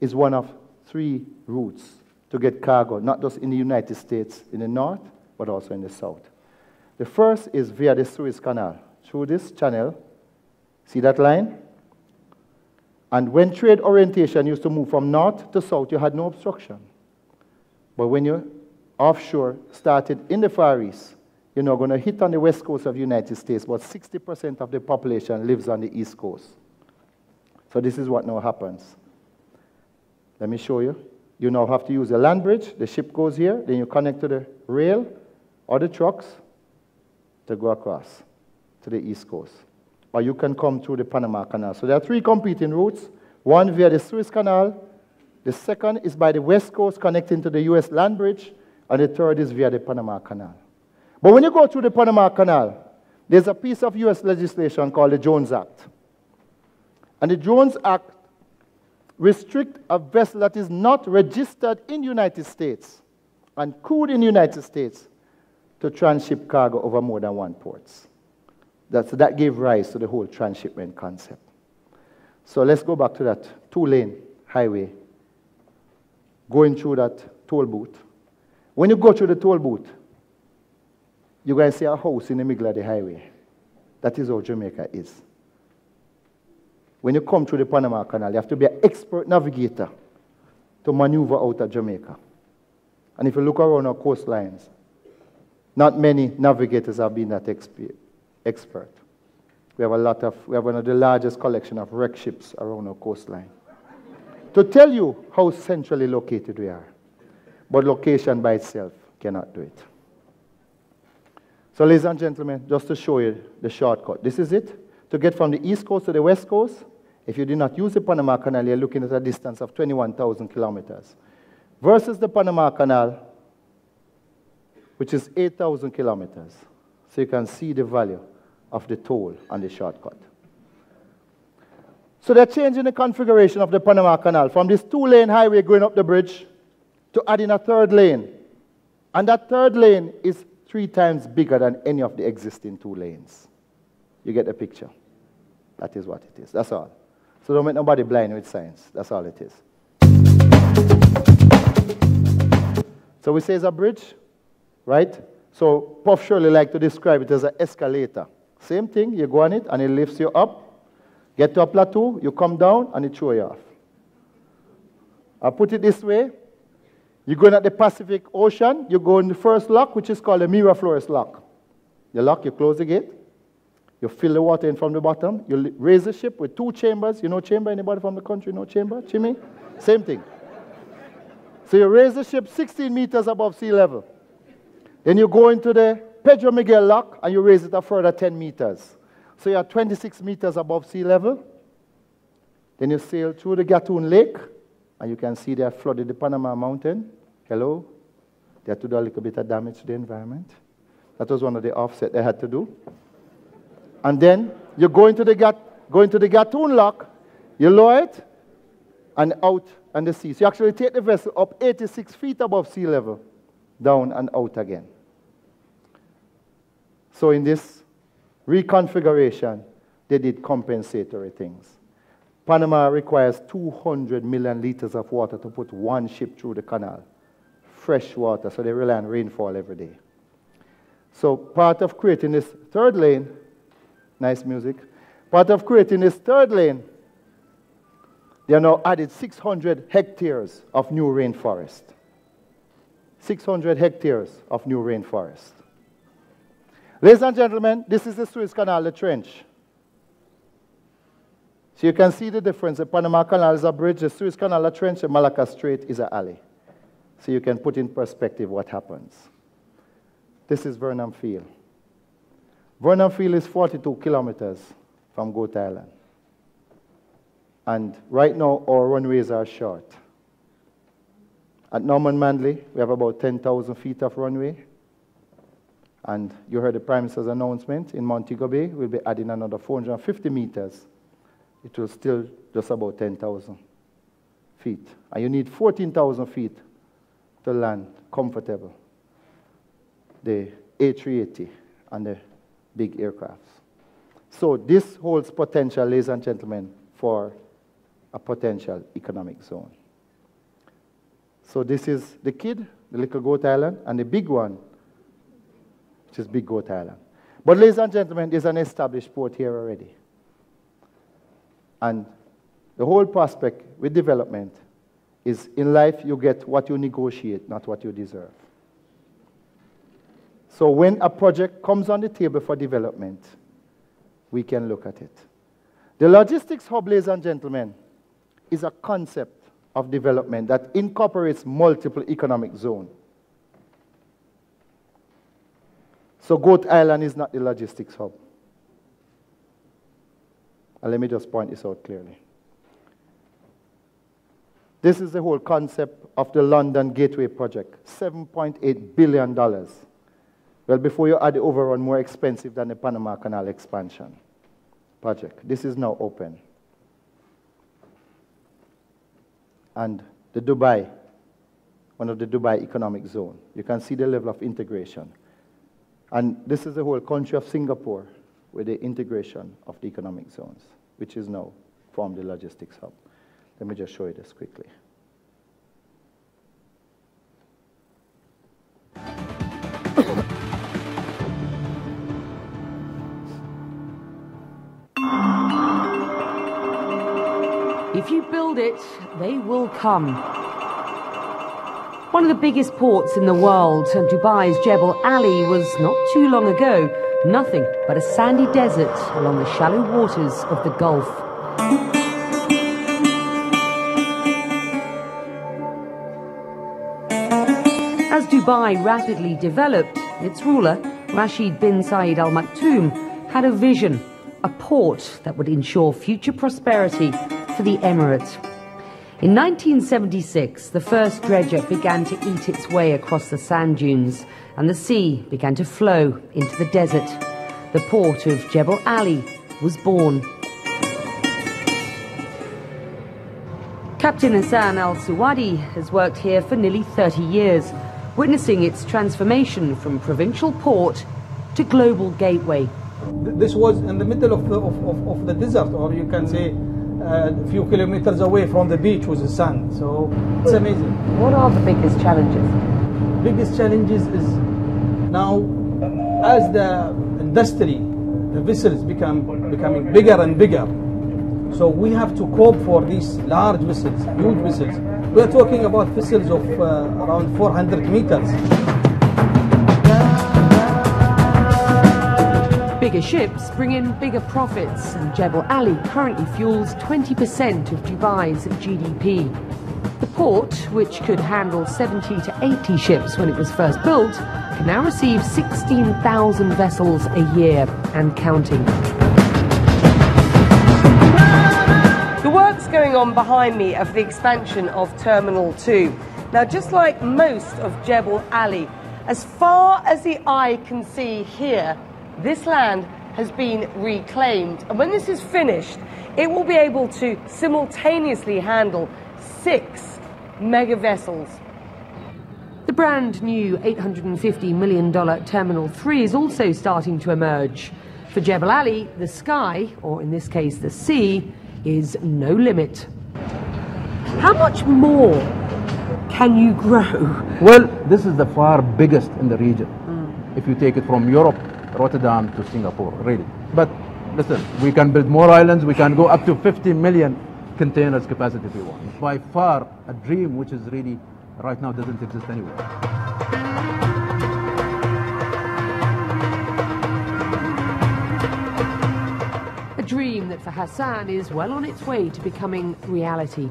is one of 3 routes to get cargo, not just in the United States in the north, but also in the south. The first is via the Suez Canal, through this channel. See that line? And when trade orientation used to move from north to south, you had no obstruction. But when you offshore started in the Far East. You're now going to hit on the west coast of the United States, but 60% of the population lives on the east coast. So this is what now happens. Let me show you. You now have to use a land bridge. The ship goes here, then you connect to the rail or the trucks to go across to the east coast. Or you can come through the Panama Canal. So there are three competing routes. One via the Suez Canal. The second is by the west coast connecting to the U.S. land bridge. And the third is via the Panama Canal. But when you go through the Panama Canal, there's a piece of U.S. legislation called the Jones Act. And the Jones Act restricts a vessel that is not registered in the United States and crewed in the United States to transship cargo over more than one port. That gave rise to the whole transshipment concept. So let's go back to that two-lane highway, going through that toll booth. When you go through the toll booth, you're going to see a house in the middle of the highway. That is how Jamaica is. When you come through the Panama Canal, you have to be an expert navigator to maneuver out of Jamaica. And if you look around our coastlines, not many navigators have been that expert. We have one of the largest collection of wreck ships around our coastline. To tell you how centrally located we are. But location by itself cannot do it. So ladies and gentlemen, just to show you the shortcut. This is it. To get from the east coast to the west coast, if you did not use the Panama Canal, you're looking at a distance of 21,000 kilometers. Versus the Panama Canal, which is 8,000 kilometers. So you can see the value of the toll and the shortcut. So they're changing the configuration of the Panama Canal from this two-lane highway going up the bridge to adding a third lane. And that third lane is 3 times bigger than any of the existing 2 lanes. You get the picture. That is what it is. That's all. So don't make nobody blind with science. That's all it is. So we say it's a bridge, right? So Puff Shirley like to describe it as an escalator. Same thing, you go on it and it lifts you up. Get to a plateau, you come down and it throws you off. I'll put it this way. You go in at the Pacific Ocean, you go in the first lock, which is called the Miraflores lock. You lock, you close the gate. You fill the water in from the bottom. You raise the ship with 2 chambers. You know chamber? Anybody from the country know chamber? Chimney? Same thing. So you raise the ship 16 meters above sea level. Then you go into the Pedro Miguel lock and you raise it a further 10 meters. So you're 26 meters above sea level. Then you sail through the Gatun Lake and you can see they have flooded the Panama Mountain. Hello? They had to do a little bit of damage to the environment. That was one of the offsets they had to do. And then you go into the Gatun lock, you lower it, and out on the sea. So you actually take the vessel up 86 feet above sea level, down and out again. So in this reconfiguration, they did compensatory things. Panama requires 200 million liters of water to put one ship through the canal. Fresh water, so they rely on rainfall every day. So part of creating this third lane, nice music, part of creating this third lane, they are now added 600 hectares of new rainforest. 600 hectares of new rainforest. Ladies and gentlemen, this is the Suez Canal, the trench. So you can see the difference. The Panama Canal is a bridge, the Suez Canal a trench, the Malacca Strait is an alley. So you can put in perspective what happens. This is Vernon Field. Vernon Field is 42 kilometers from Goat Island. And right now, our runways are short. At Norman Manley, we have about 10,000 feet of runway. And you heard the Prime Minister's announcement. In Montego Bay, we'll be adding another 450 meters. It will still just about 10,000 feet. And you need 14,000 feet to land comfortable. The A380 and the big aircrafts. So this holds potential, ladies and gentlemen, for a potential economic zone. So this is the kid, the little Goat Island, and the big one, which is Big Goat Island. But ladies and gentlemen, there's an established port here already. And the whole prospect with development is in life you get what you negotiate, not what you deserve. So when a project comes on the table for development, we can look at it. The logistics hub, ladies and gentlemen, is a concept of development that incorporates multiple economic zones. So Goat Island is not the logistics hub. And let me just point this out clearly. This is the whole concept of the London Gateway project, $7.8 billion. Well, before you add the overrun, more expensive than the Panama Canal expansion project. This is now open. And the Dubai, one of the Dubai economic zone. You can see the level of integration. And this is the whole country of Singapore with the integration of the economic zones, which is now formed the logistics hub. Let me just show you this quickly. If you build it, they will come. One of the biggest ports in the world, and Dubai's Jebel Ali was not too long ago nothing but a sandy desert along the shallow waters of the Gulf. As Dubai rapidly developed, its ruler, Rashid bin Zayed Al Maktoum, had a vision, a port that would ensure future prosperity for the emirate. In 1976, the first dredger began to eat its way across the sand dunes, and the sea began to flow into the desert. The port of Jebel Ali was born. Captain Hassan Al-Suwadi has worked here for nearly 30 years, witnessing its transformation from provincial port to global gateway. This was in the middle of the desert, or you can say a few kilometers away from the beach with the sand. So it's amazing. What are the biggest challenges? Biggest challenges is now, as the industry, the vessels becoming bigger and bigger. So we have to cope for these large vessels, huge vessels. We are talking about vessels of around 400 meters. Bigger ships bring in bigger profits, and Jebel Ali currently fuels 20% of Dubai's GDP. The port, which could handle 70 to 80 ships when it was first built, can now receive 16,000 vessels a year and counting. The work's going on behind me of the expansion of Terminal 2. Now, just like most of Jebel Ali, as far as the eye can see here, this land has been reclaimed. And when this is finished, it will be able to simultaneously handle 6 mega vessels. The brand new $850 million Terminal 3 is also starting to emerge. For Jebel Ali, the sky, or in this case the sea, is no limit. How much more can you grow? Well, this is the far biggest in the region. If you take it from Europe, Rotterdam to Singapore, really. But listen, we can build more islands, we can go up to 50 million containers capacity if we want. By far, a dream which is really, right now, doesn't exist anywhere. A dream that for Hassan is well on its way to becoming reality.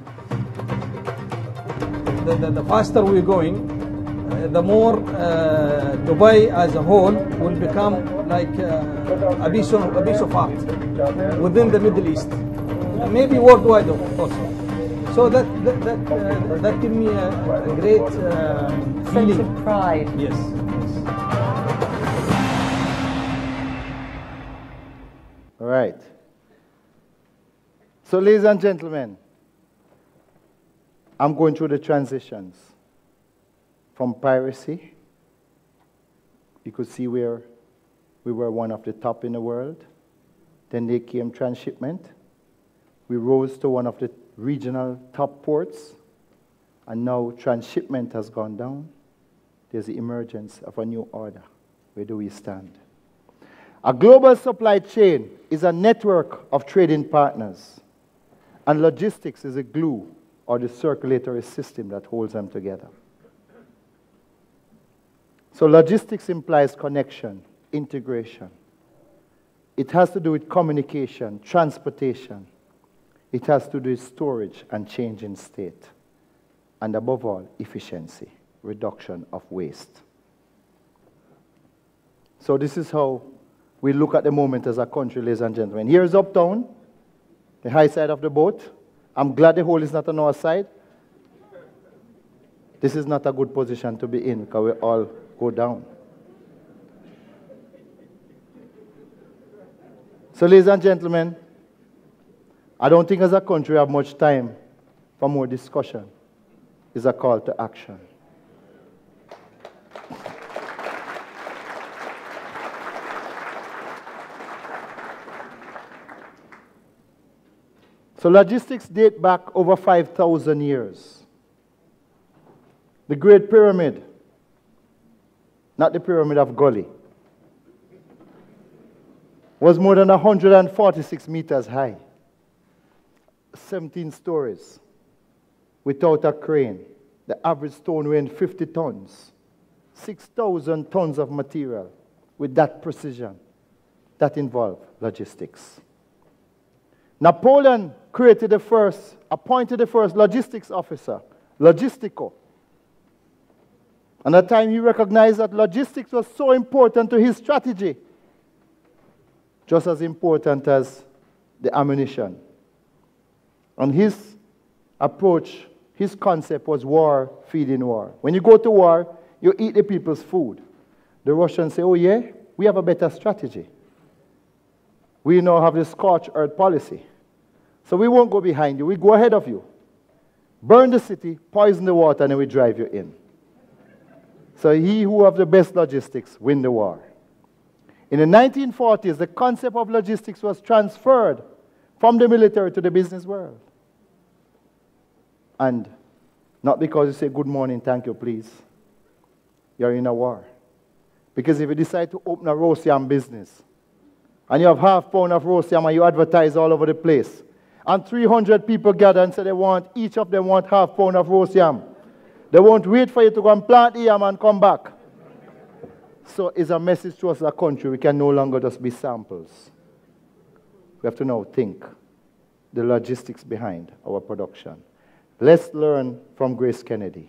The faster we're going, the more Dubai as a whole will become like a piece of art within the Middle East, maybe worldwide also. So that gives me a great feeling. Sense of pride. Yes. All right. So, ladies and gentlemen, I'm going through the transitions from piracy. You could see where we were one of the top in the world. Then they came transshipment. We rose to one of the regional top ports. And now transshipment has gone down. There's the emergence of a new order. Where do we stand? A global supply chain is a network of trading partners. And logistics is a glue or the circulatory system that holds them together. So logistics implies connection, integration. It has to do with communication, transportation. It has to do with storage and change in state. And above all, efficiency, reduction of waste. So this is how we look at the moment as a country, ladies and gentlemen. Here is Uptown, the high side of the boat. I'm glad the hole is not on our side. This is not a good position to be in because we all go down. So, ladies and gentlemen, I don't think as a country we have much time for more discussion. It's a call to action. So logistics date back over 5,000 years. The Great Pyramid, not the Pyramid of Gully, was more than 146 meters high, 17 stories, without a crane. The average stone weighing 50 tons, 6,000 tons of material with that precision. That involved logistics. Napoleon appointed the first logistics officer, Logistico. And at the time he recognized that logistics was so important to his strategy, just as important as the ammunition. And his approach, his concept was war feeding war. When you go to war, you eat the people's food. The Russians say, oh yeah, we have a better strategy. We now have the scorched earth policy. So we won't go behind you, we go ahead of you. Burn the city, poison the water, and then we drive you in. So he who have the best logistics win the war. In the 1940s, the concept of logistics was transferred from the military to the business world. And not because you say good morning, thank you, please. You're in a war. Because if you decide to open a roast yam business, and you have half pound of roast yam and you advertise all over the place, and 300 people gather and say each of them want half pound of roast yam. They won't wait for you to go and plant the yam and come back. So it's a message to us as a country. We can no longer just be samples. We have to now think the logistics behind our production. Let's learn from GraceKennedy,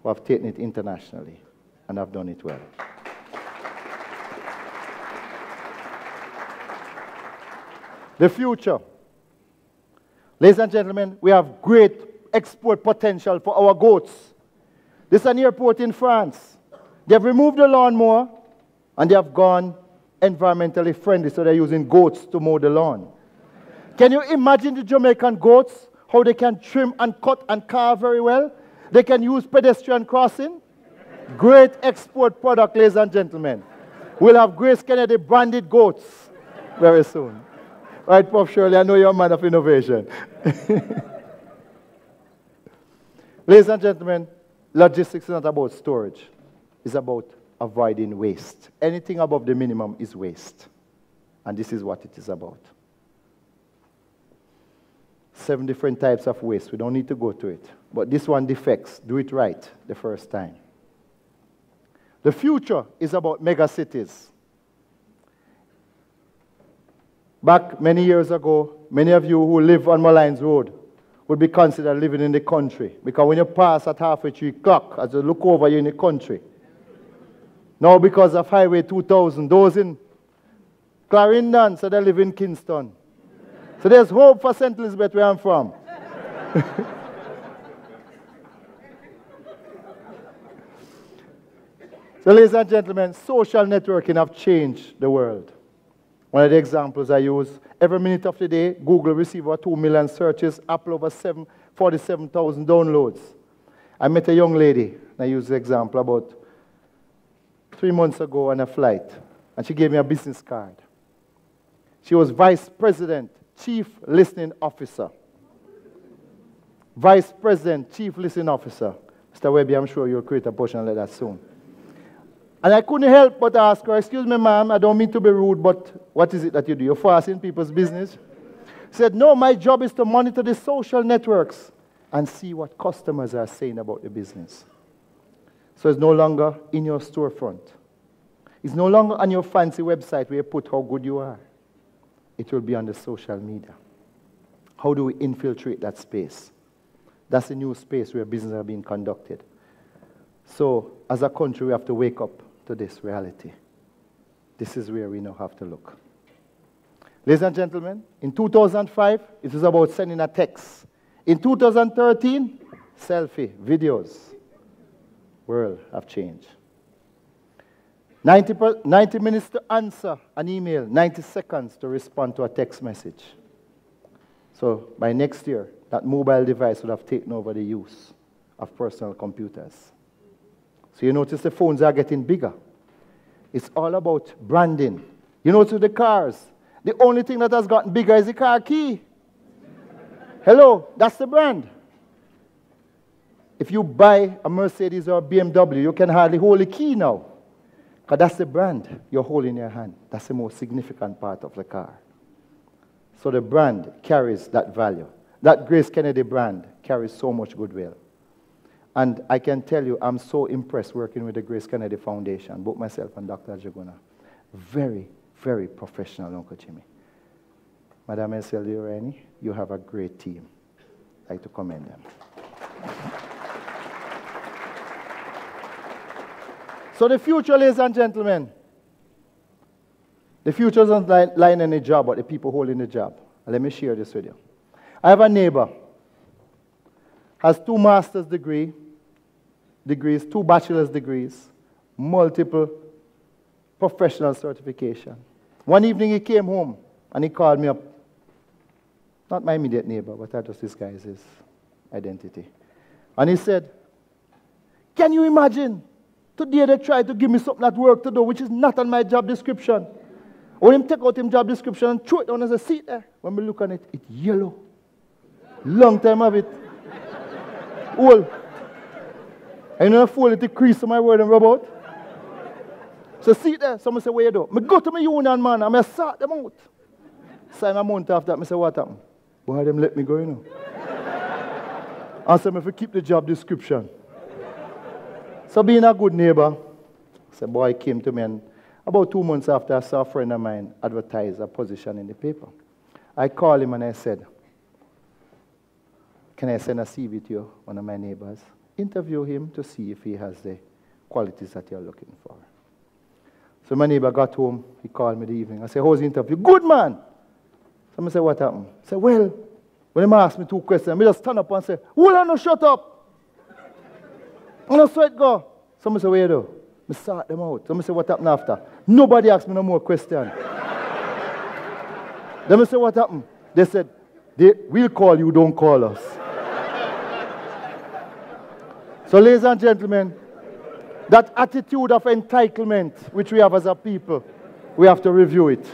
who have taken it internationally and have done it well. The future. Ladies and gentlemen, we have great export potential for our goats. This is an airport in France. They have removed the lawnmower and they have gone environmentally friendly, so they're using goats to mow the lawn. Can you imagine the Jamaican goats, how they can trim and cut and carve very well? They can use pedestrian crossing. Great export product, ladies and gentlemen. We'll have GraceKennedy branded goats very soon. Right, Prof. Shirley, I know you're a man of innovation. Ladies and gentlemen, logistics is not about storage. It's about avoiding waste. Anything above the minimum is waste. And this is what it is about. 7 different types of waste. We don't need to go to it. But this one defects. Do it right the first time. The future is about mega cities. Back many years ago, many of you who live on Malines Road would be considered living in the country. Because when you pass at halfway 3 o'clock, as you look over, you're in the country. Now, because of Highway 2000, those in Clarendon, so they live in Kingston. So there's hope for St. Elizabeth, where I'm from. So, ladies and gentlemen, social networking have changed the world. One of the examples I use, every minute of the day, Google receives over 2 million searches, Apple over 47,000 downloads. I met a young lady, and I use the example, about 3 months ago on a flight, and she gave me a business card. She was Vice President, Chief Listening Officer. Vice President, Chief Listening Officer. Mr. Webby, I'm sure you'll create a position like that soon. And I couldn't help but ask her, excuse me, ma'am, I don't mean to be rude, but what is it that you do? You're fast in people's business? She said, no, my job is to monitor the social networks and see what customers are saying about the business. So it's no longer in your storefront. It's no longer on your fancy website where you put how good you are. It will be on the social media. How do we infiltrate that space? That's a new space where business are being conducted. So as a country, we have to wake up to this reality. This is where we now have to look. Ladies and gentlemen, in 2005, it was about sending a text. In 2013, selfie, videos. World have changed. 90 minutes to answer an email, 90 seconds to respond to a text message. So by next year, that mobile device would have taken over the use of personal computers. So you notice the phones are getting bigger. It's all about branding. You notice the cars. The only thing that has gotten bigger is the car key. Hello, that's the brand. If you buy a Mercedes or a BMW, you can hardly hold the key now. Because that's the brand you're holding in your hand. That's the most significant part of the car. So the brand carries that value. That GraceKennedy brand carries so much goodwill. And I can tell you, I'm so impressed working with the GraceKennedy Foundation, both myself and Dr. Jaguna. Very, very professional, Uncle Jimmy. Madam Elsie, you have a great team. I'd like to commend them. So the future, ladies and gentlemen, the future doesn't lie in the job, but the people holding the job. Let me share this with you. I have a neighbor, has 2 master's degrees, 2 bachelor's degrees, multiple professional certification. One evening he came home and he called me up. Not my immediate neighbor, but I just disguised his identity. And he said, can you imagine? Today they tried to give me something at work to do, which is not on my job description. When him take out his job description and throw it on as a seat there, when we look on it, it's yellow. Long time of it. Old. I know fool it crease to my word and rub out. So see there, someone say, where you do? I go to my union man and I sort them out. Sign a month after that, I say, what happened? Why them let me go, you know? I said, if I keep the job description. So being a good neighbor, the boy came to me, and about 2 months after, I saw a friend of mine advertise a position in the paper. I called him and I said, can I send a CV to you, one of my neighbors? Interview him to see if he has the qualities that you're looking for. So my neighbor got home, he called me the evening. I said, how's the interview? Good, man. So I said, what happened? I said, well, when he asked me 2 questions, I just stand up and say, hold on, no, shut up. I don't saw it go. Someone said, where you do? I sort them out. Someone said, what happened after? Nobody asked me no more questions. Then I said, what happened? They said, we'll call you, don't call us. So ladies and gentlemen, that attitude of entitlement which we have as a people, we have to review it.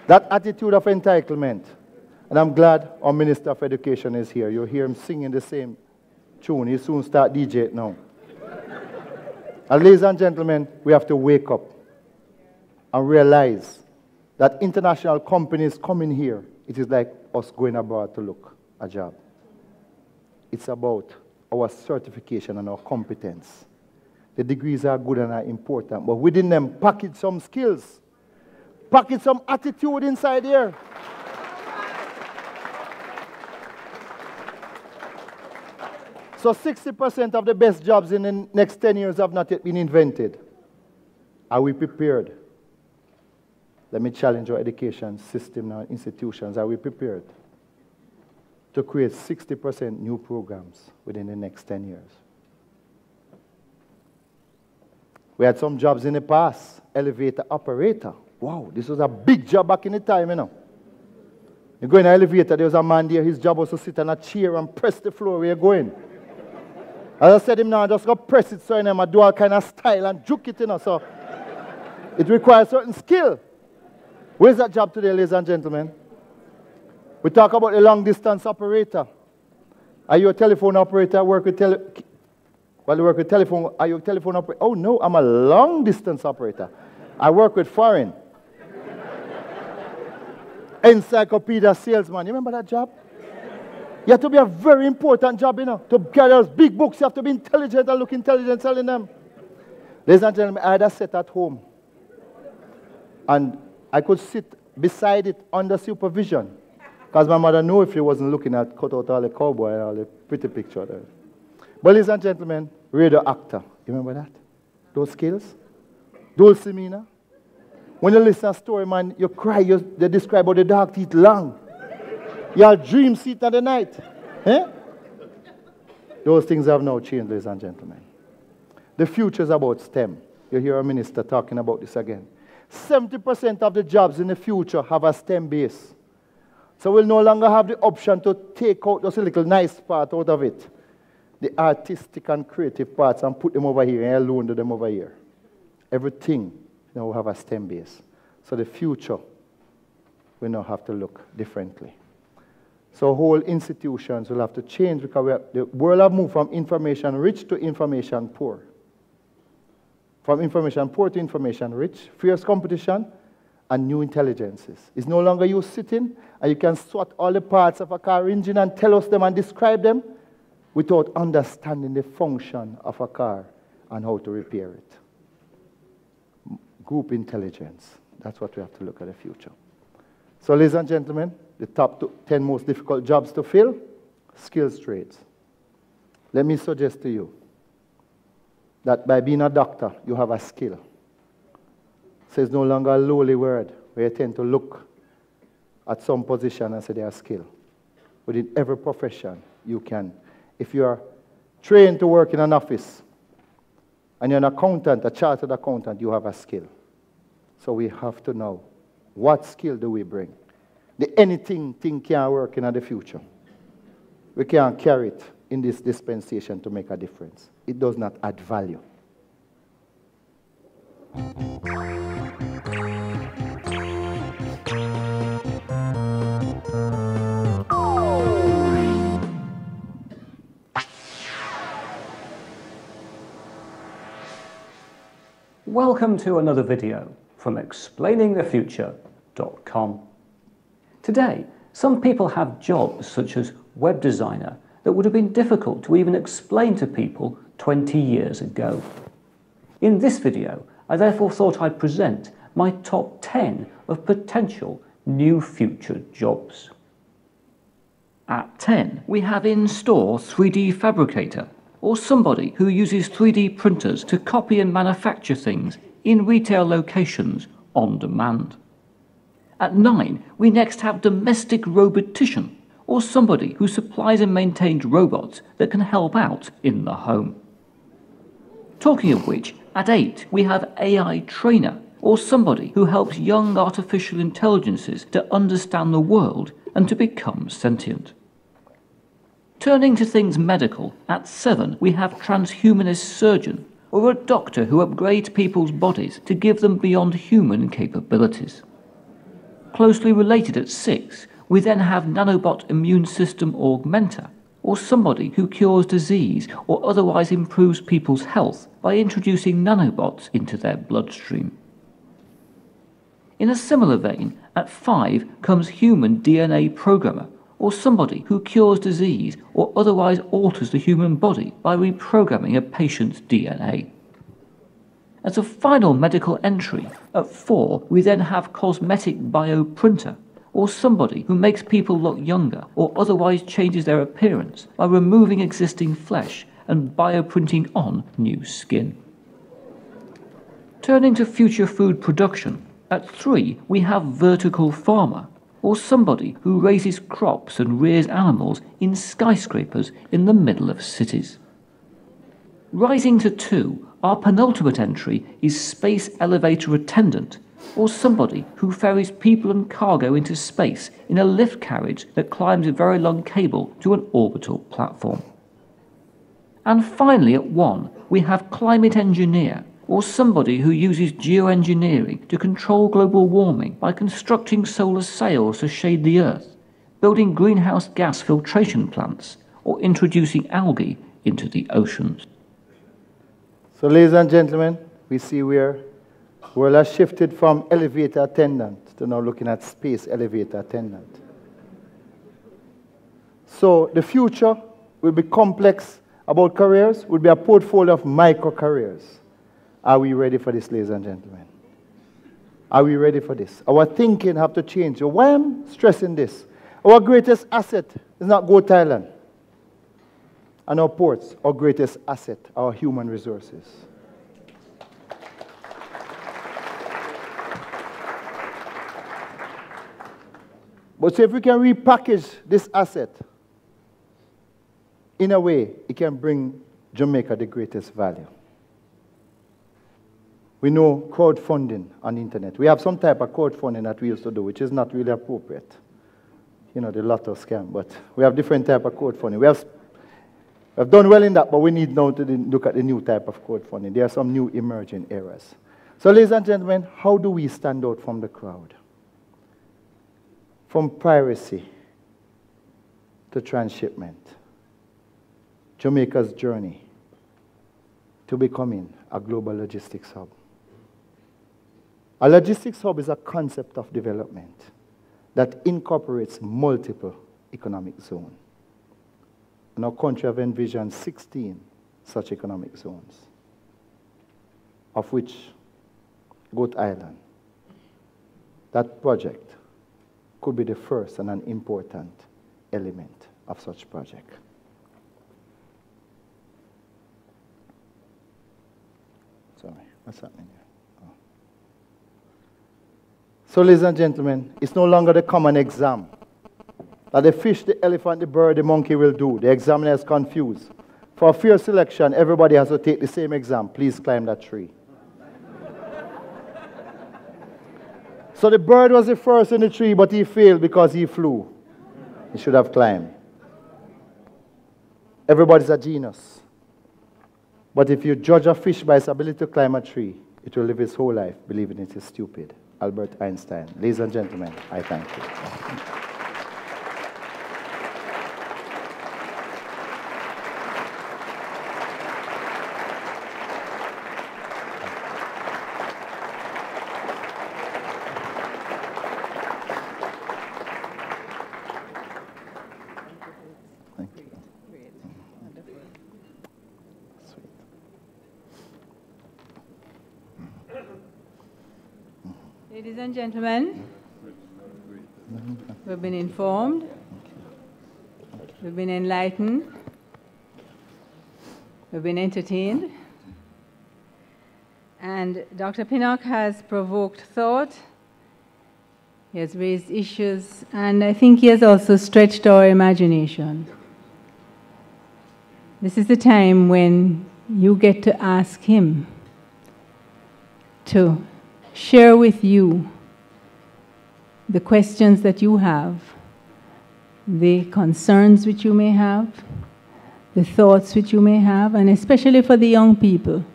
That attitude of entitlement, and I'm glad our Minister of Education is here. You'll hear him singing the same tune. He'll soon start DJ now. And ladies and gentlemen, we have to wake up and realize that international companies coming here, it is like us going abroad to look a job. It's about our certification and our competence. The degrees are good and are important, but within them, package some skills. Package some attitude inside here. So 60% of the best jobs in the next 10 years have not yet been invented. Are we prepared? Let me challenge our education system and institutions. Are we prepared to create 60% new programs within the next 10 years? We had some jobs in the past, elevator operator. Wow, this was a big job back in the time, you know. You go in an elevator, there was a man there, his job was to sit on a chair and press the floor where you're going. As I said him now, just go press it so you know, I do all kind of style and juke it, you know, so it requires certain skill. Where's that job today, ladies and gentlemen? We talk about a long distance operator. Are you a telephone operator? Work with you work with telephone, are you a telephone operator? Oh no, I'm a long distance operator. I work with foreign. encyclopedia salesman. You remember that job? You have to be a very important job, you know. To carry those big books, you have to be intelligent and look intelligent selling them. Ladies and gentlemen, I had a set at home. And I could sit beside it under supervision. Because my mother knew if she wasn't looking at cut out all the cowboy and all the pretty picture there. But ladies and gentlemen, radio actor. You remember that? Those skills? Dulcimina. When you listen to a story, man, you cry. They describe how the dog teeth long. Your dream seat at the night. Eh? Those things have now changed, ladies and gentlemen. The future is about STEM. You hear a minister talking about this again. 70% of the jobs in the future have a STEM base. So we'll no longer have the option to take out those little nice part out of it. The artistic and creative parts and put them over here and alone do them over here. Everything now will have a STEM base. So the future will now have to look differently. So whole institutions will have to change because the world has moved from information rich to information poor. From information poor to information rich, fierce competition, and new intelligences. It's no longer you sitting and you can sort all the parts of a car engine and tell us them and describe them without understanding the function of a car and how to repair it. Group intelligence. That's what we have to look at the future. So, ladies and gentlemen, the top 10 most difficult jobs to fill, skills trades. Let me suggest to you that by being a doctor, you have a skill. So it's no longer a lowly word where you tend to look at some position and say they are skill. Within every profession, you can. If you are trained to work in an office and you're an accountant, a chartered accountant, you have a skill. So we have to know, what skill do we bring? The anything thing can't work in the future. We can't carry it in this dispensation to make a difference. It does not add value. Welcome to another video from explainingthefuture.com. Today, some people have jobs such as web designer that would have been difficult to even explain to people 20 years ago. In this video, I therefore thought I'd present my top 10 of potential new future jobs. At 10, we have in-store 3D fabricator, or somebody who uses 3D printers to copy and manufacture things in retail locations on demand. At 9, we next have domestic robotician, or somebody who supplies and maintains robots that can help out in the home. Talking of which, at 8, we have AI trainer, or somebody who helps young artificial intelligences to understand the world and to become sentient. Turning to things medical, at 7 we have transhumanist surgeon, or a doctor who upgrades people's bodies to give them beyond human capabilities. Closely related at 6, we then have nanobot immune system augmenter, or somebody who cures disease or otherwise improves people's health by introducing nanobots into their bloodstream. In a similar vein, at 5 comes human DNA programmer, or somebody who cures disease or otherwise alters the human body by reprogramming a patient's DNA. As a final medical entry, at 4 we then have cosmetic bioprinter, or somebody who makes people look younger or otherwise changes their appearance by removing existing flesh and bioprinting on new skin. Turning to future food production, at 3 we have vertical farmer, or somebody who raises crops and rears animals in skyscrapers in the middle of cities. Rising to 2, our penultimate entry is space elevator attendant, or somebody who ferries people and cargo into space in a lift carriage that climbs a very long cable to an orbital platform. And finally at 1, we have climate engineer, or somebody who uses geoengineering to control global warming by constructing solar sails to shade the Earth, building greenhouse gas filtration plants, or introducing algae into the oceans. So, ladies and gentlemen, we see where World has shifted from elevator attendant to now looking at space elevator attendant. So the future will be complex about careers, will be a portfolio of micro careers. Are we ready for this, ladies and gentlemen? Are we ready for this? Our thinking have to change. So why I'm stressing this? Our greatest asset is not Go Thailand and our ports. Our greatest asset, our human resources. But so if we can repackage this asset in a way, it can bring Jamaica the greatest value. We know crowdfunding on the internet. We have some type of crowdfunding that we used to do, which is not really appropriate. You know, the lotto scam, but we have different type of crowdfunding. We have done well in that, but we need now to look at the new type of crowdfunding. There are some new emerging areas. So, ladies and gentlemen, how do we stand out from the crowd? From piracy to transshipment, Jamaica's journey to becoming a global logistics hub. A logistics hub is a concept of development that incorporates multiple economic zones. And our country have envisioned 16 such economic zones, of which Goat Island, that project could be the first and an important element of such project. Sorry, what's happening here? Oh. So, ladies and gentlemen, it's no longer the common exam that the fish, the elephant, the bird, the monkey will do. The examiner is confused. For fair selection, everybody has to take the same exam. Please climb that tree. So the bird was the first in the tree, but he failed because he flew. He should have climbed. Everybody's a genius. But if you judge a fish by its ability to climb a tree, it will live its whole life believing it is stupid. Albert Einstein. Ladies and gentlemen, I thank you. Ladies and gentlemen, we've been informed, we've been enlightened, we've been entertained, and Dr. Pinnock has provoked thought, he has raised issues, and I think he has also stretched our imagination. This is the time when you get to ask him to share with you the questions that you have, the concerns which you may have, the thoughts which you may have, and especially for the young people,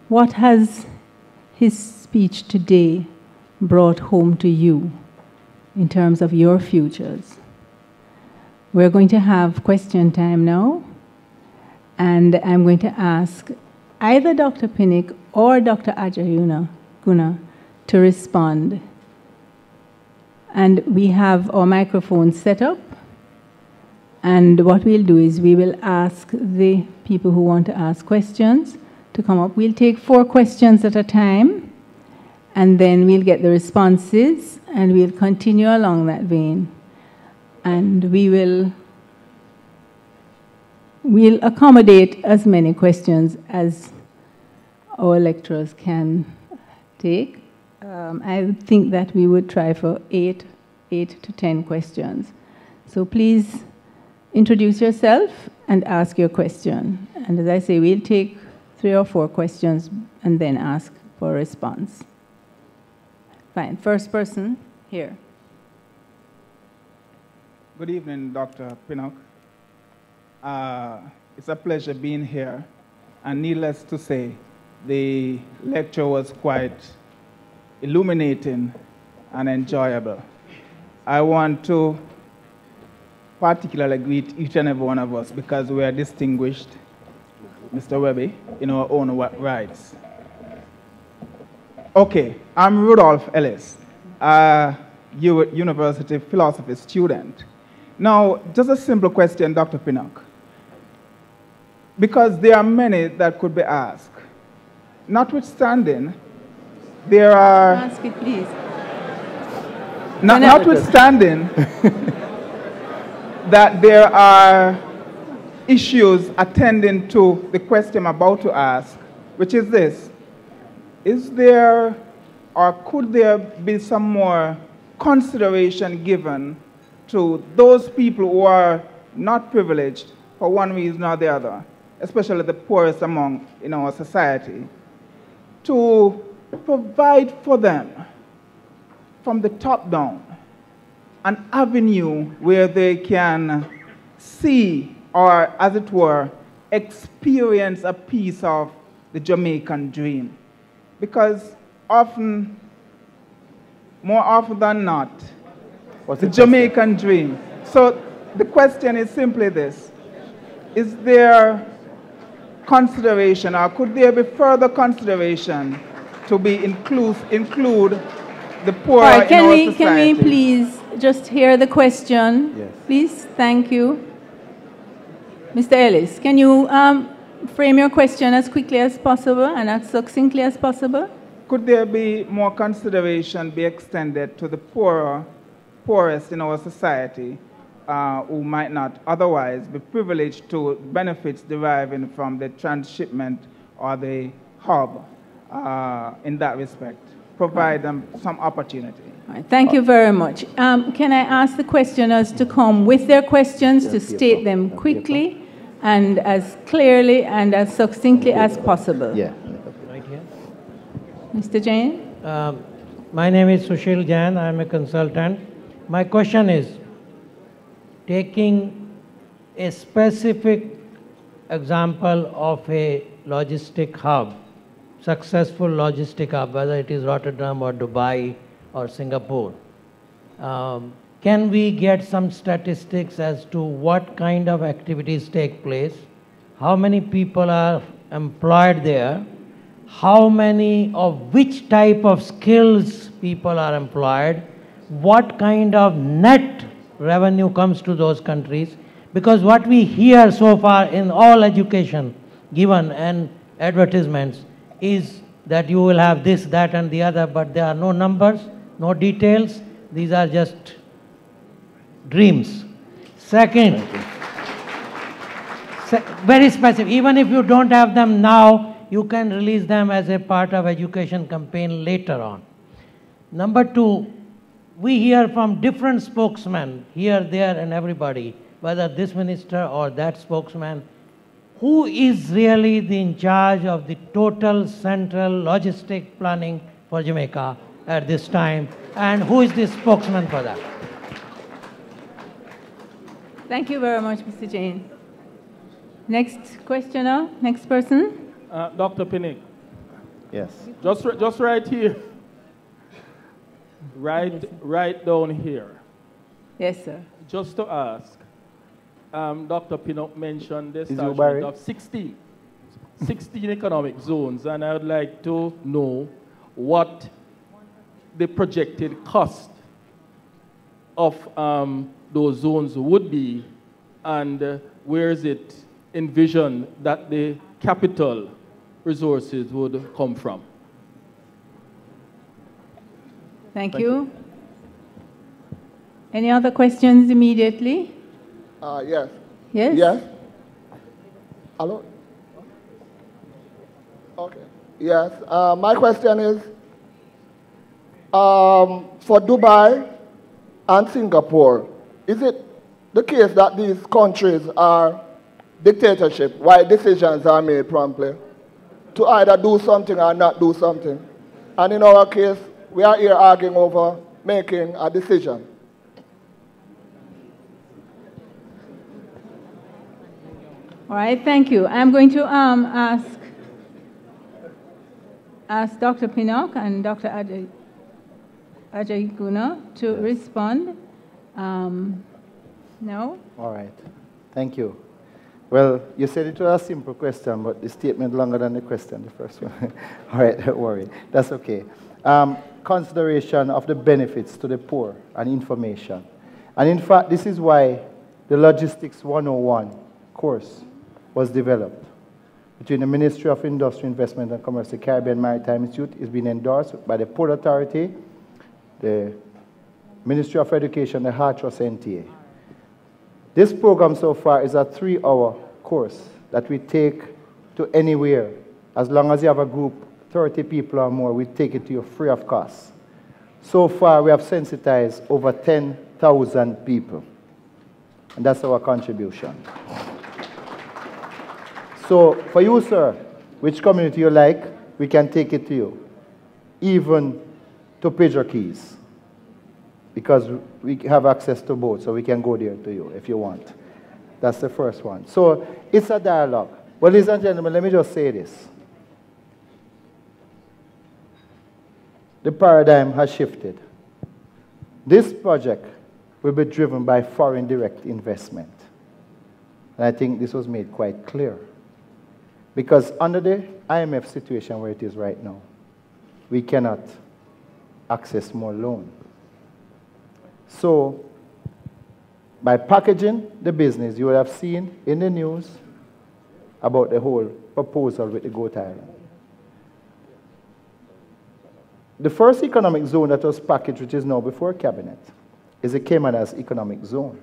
what has his speech today brought home to you in terms of your futures? We're going to have question time now, and I'm going to ask either Dr. Pinnock or Dr. Ajayuna Guna to respond. And we have our microphones set up, and what we'll do is we will ask the people who want to ask questions to come up. We'll take 4 questions at a time, and then we'll get the responses, and we'll continue along that vein. And we'll accommodate as many questions as our lecturers can take. I think that we would try for 8 to 10 questions. So please introduce yourself and ask your question. And as I say, we'll take 3 or 4 questions and then ask for a response. Fine. First person here. Good evening, Dr. Pinnock. It's a pleasure being here. And needless to say, the lecture was quite illuminating and enjoyable. I want to particularly greet each and every one of us because we are distinguished, Mr. Webby, in our own rights. Okay, I'm Rudolph Ellis, university philosophy student. Now, just a simple question, Dr. Pinnock. Because there are many that could be asked. Notwithstanding, there are... Ask it, please. Notwithstanding that there are issues attending to the question I'm about to ask, which is this. Is there or could there be some more consideration given to those people who are not privileged for one reason or the other, especially the poorest among in our society, to provide for them from the top down an avenue where they can see or, as it were, experience a piece of the Jamaican dream? Because more often than not, the Jamaican dream. So the question is simply this. Is there consideration, or could there be further consideration to be include the poor in our society? Can we please just hear the question? Yes. Please, thank you. Mr. Ellis, can you frame your question as quickly as possible and as succinctly as possible? Could there be more consideration be extended to the poorest in our society who might not otherwise be privileged to benefits deriving from the transshipment or the hub in that respect? Provide them some opportunity. All right, thank you very much. Can I ask the questioners to come with their questions to state them quickly and as clearly and as succinctly as possible? Yeah. Right here. Mr. Jain? My name is Sushil Jain. I am a consultant. My question is, taking a specific example of a logistic hub, successful logistic hub, whether it is Rotterdam or Dubai or Singapore, can we get some statistics as to what kind of activities take place, how many people are employed there, how many of which type of skills people are employed, what kind of net revenue comes to those countries? Because what we hear so far in all education given and advertisements is that you will have this, that and the other, but there are no numbers, no details. These are just dreams. Second, very specific. Even if you don't have them now, you can release them as a part of education campaign later on. Number two, we hear from different spokesmen, here, there, and everybody, whether this minister or that spokesman, who is really in charge of the total central logistic planning for Jamaica at this time, and who is the spokesman for that? Thank you very much, Mr. Jain. Next questioner, next person. Dr. Pinnock. Yes. Just right here. Right down here. Yes, sir. Just to ask, Dr. Pinnock mentioned the establishment of 16 economic zones, and I would like to know what the projected cost of those zones would be, and where is it envisioned that the capital resources would come from. Thank you. Any other questions immediately? Yes. Yes? Yes. Hello? Okay. Yes. My question is, for Dubai and Singapore, is it the case that these countries are dictatorship, why decisions are made promptly to either do something or not do something? And in our case, we are here arguing over making a decision. All right, thank you. I'm going to ask Dr. Pinnock and Dr. Ajay Guna to respond. No? All right. Thank you. Well, you said it was a simple question, but the statement longer than the question, the first one. All right, don't worry. That's okay. Consideration of the benefits to the poor and information. And in fact, this is why the Logistics 101 course was developed between the Ministry of Industry, Investment and Commerce, the Caribbean Maritime Institute. It's been endorsed by the Port Authority, the Ministry of Education, the Heart Trust NTA. This program so far is a 3-hour course that we take to anywhere. As long as you have a group, 30 people or more, we take it to you free of cost. So far, we have sensitized over 10,000 people. And that's our contribution. So for you, sir, which community you like, we can take it to you. Even to Pedro Keys. Because we have access to both, so we can go there to you if you want. That's the first one. So it's a dialogue. Well, ladies and gentlemen, let me just say this. The paradigm has shifted. This project will be driven by foreign direct investment. And I think this was made quite clear. Because under the IMF situation where it is right now, we cannot access more loan. So, by packaging the business, you would have seen in the news about the whole proposal with the Goat Island. The first economic zone that was packaged, which is now before Cabinet, is the Caymanas Economic Zone,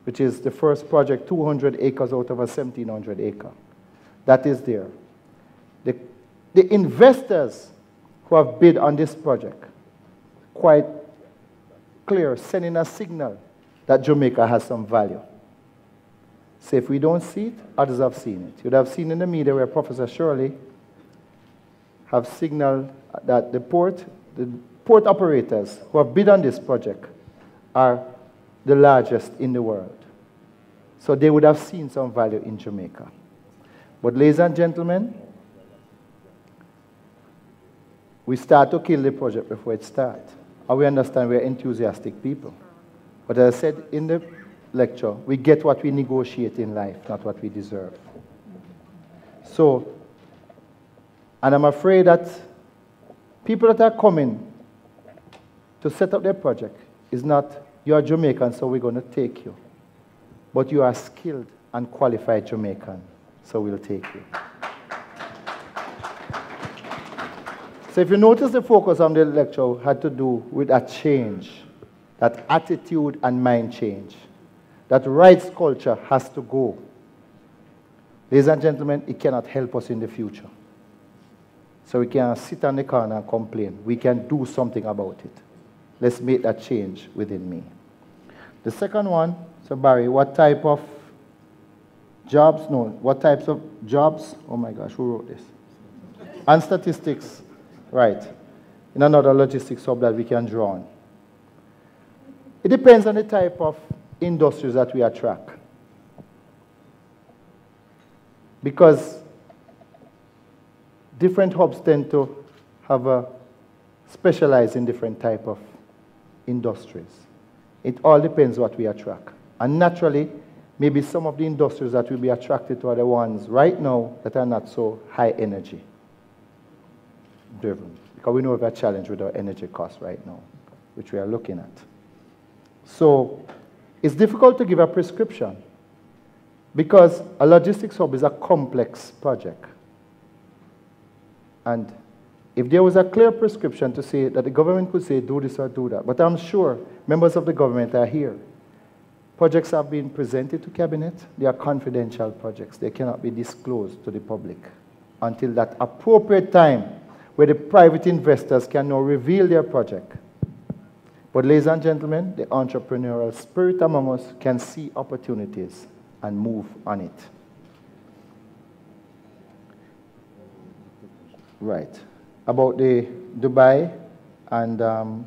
which is the first project, 200 acres out of a 1,700 acre. That is there. The investors who have bid on this project, quite clear, sending a signal that Jamaica has some value. So if we don't see it, others have seen it. You'd have seen in the media where Professor Shirley have signaled that the port operators who have bid on this project are the largest in the world. So they would have seen some value in Jamaica. But ladies and gentlemen, we start to kill the project before it starts. And we understand we're enthusiastic people. But as I said in the lecture, we get what we negotiate in life, not what we deserve. So, and I'm afraid that people that are coming to set up their project is not, you're Jamaican, so we're going to take you. But you are skilled and qualified Jamaican, so we'll take you. So if you notice, the focus on the lecture had to do with that change, that attitude and mind change. That rights culture has to go. Ladies and gentlemen, it cannot help us in the future. So we can't sit on the corner and complain. We can do something about it. Let's make that change within me. The second one, so Barry, what type of jobs? No, what types of jobs? Oh my gosh, who wrote this? And statistics. Right, in another logistics hub that we can draw on. It depends on the type of industries that we attract. Because different hubs tend to have a specialize in different type of industries. It all depends what we attract. And naturally, maybe some of the industries that will be attracted to are the ones right now that are not so high energy driven, because we know we have a challenge with our energy costs right now, which we are looking at. So it's difficult to give a prescription because a logistics hub is a complex project. And if there was a clear prescription to say that the government could say do this or do that, but I'm sure members of the government are here. Projects have been presented to Cabinet. They are confidential projects. They cannot be disclosed to the public until that appropriate time where the private investors can now reveal their project. But ladies and gentlemen, the entrepreneurial spirit among us can see opportunities and move on it. Right. About the Dubai and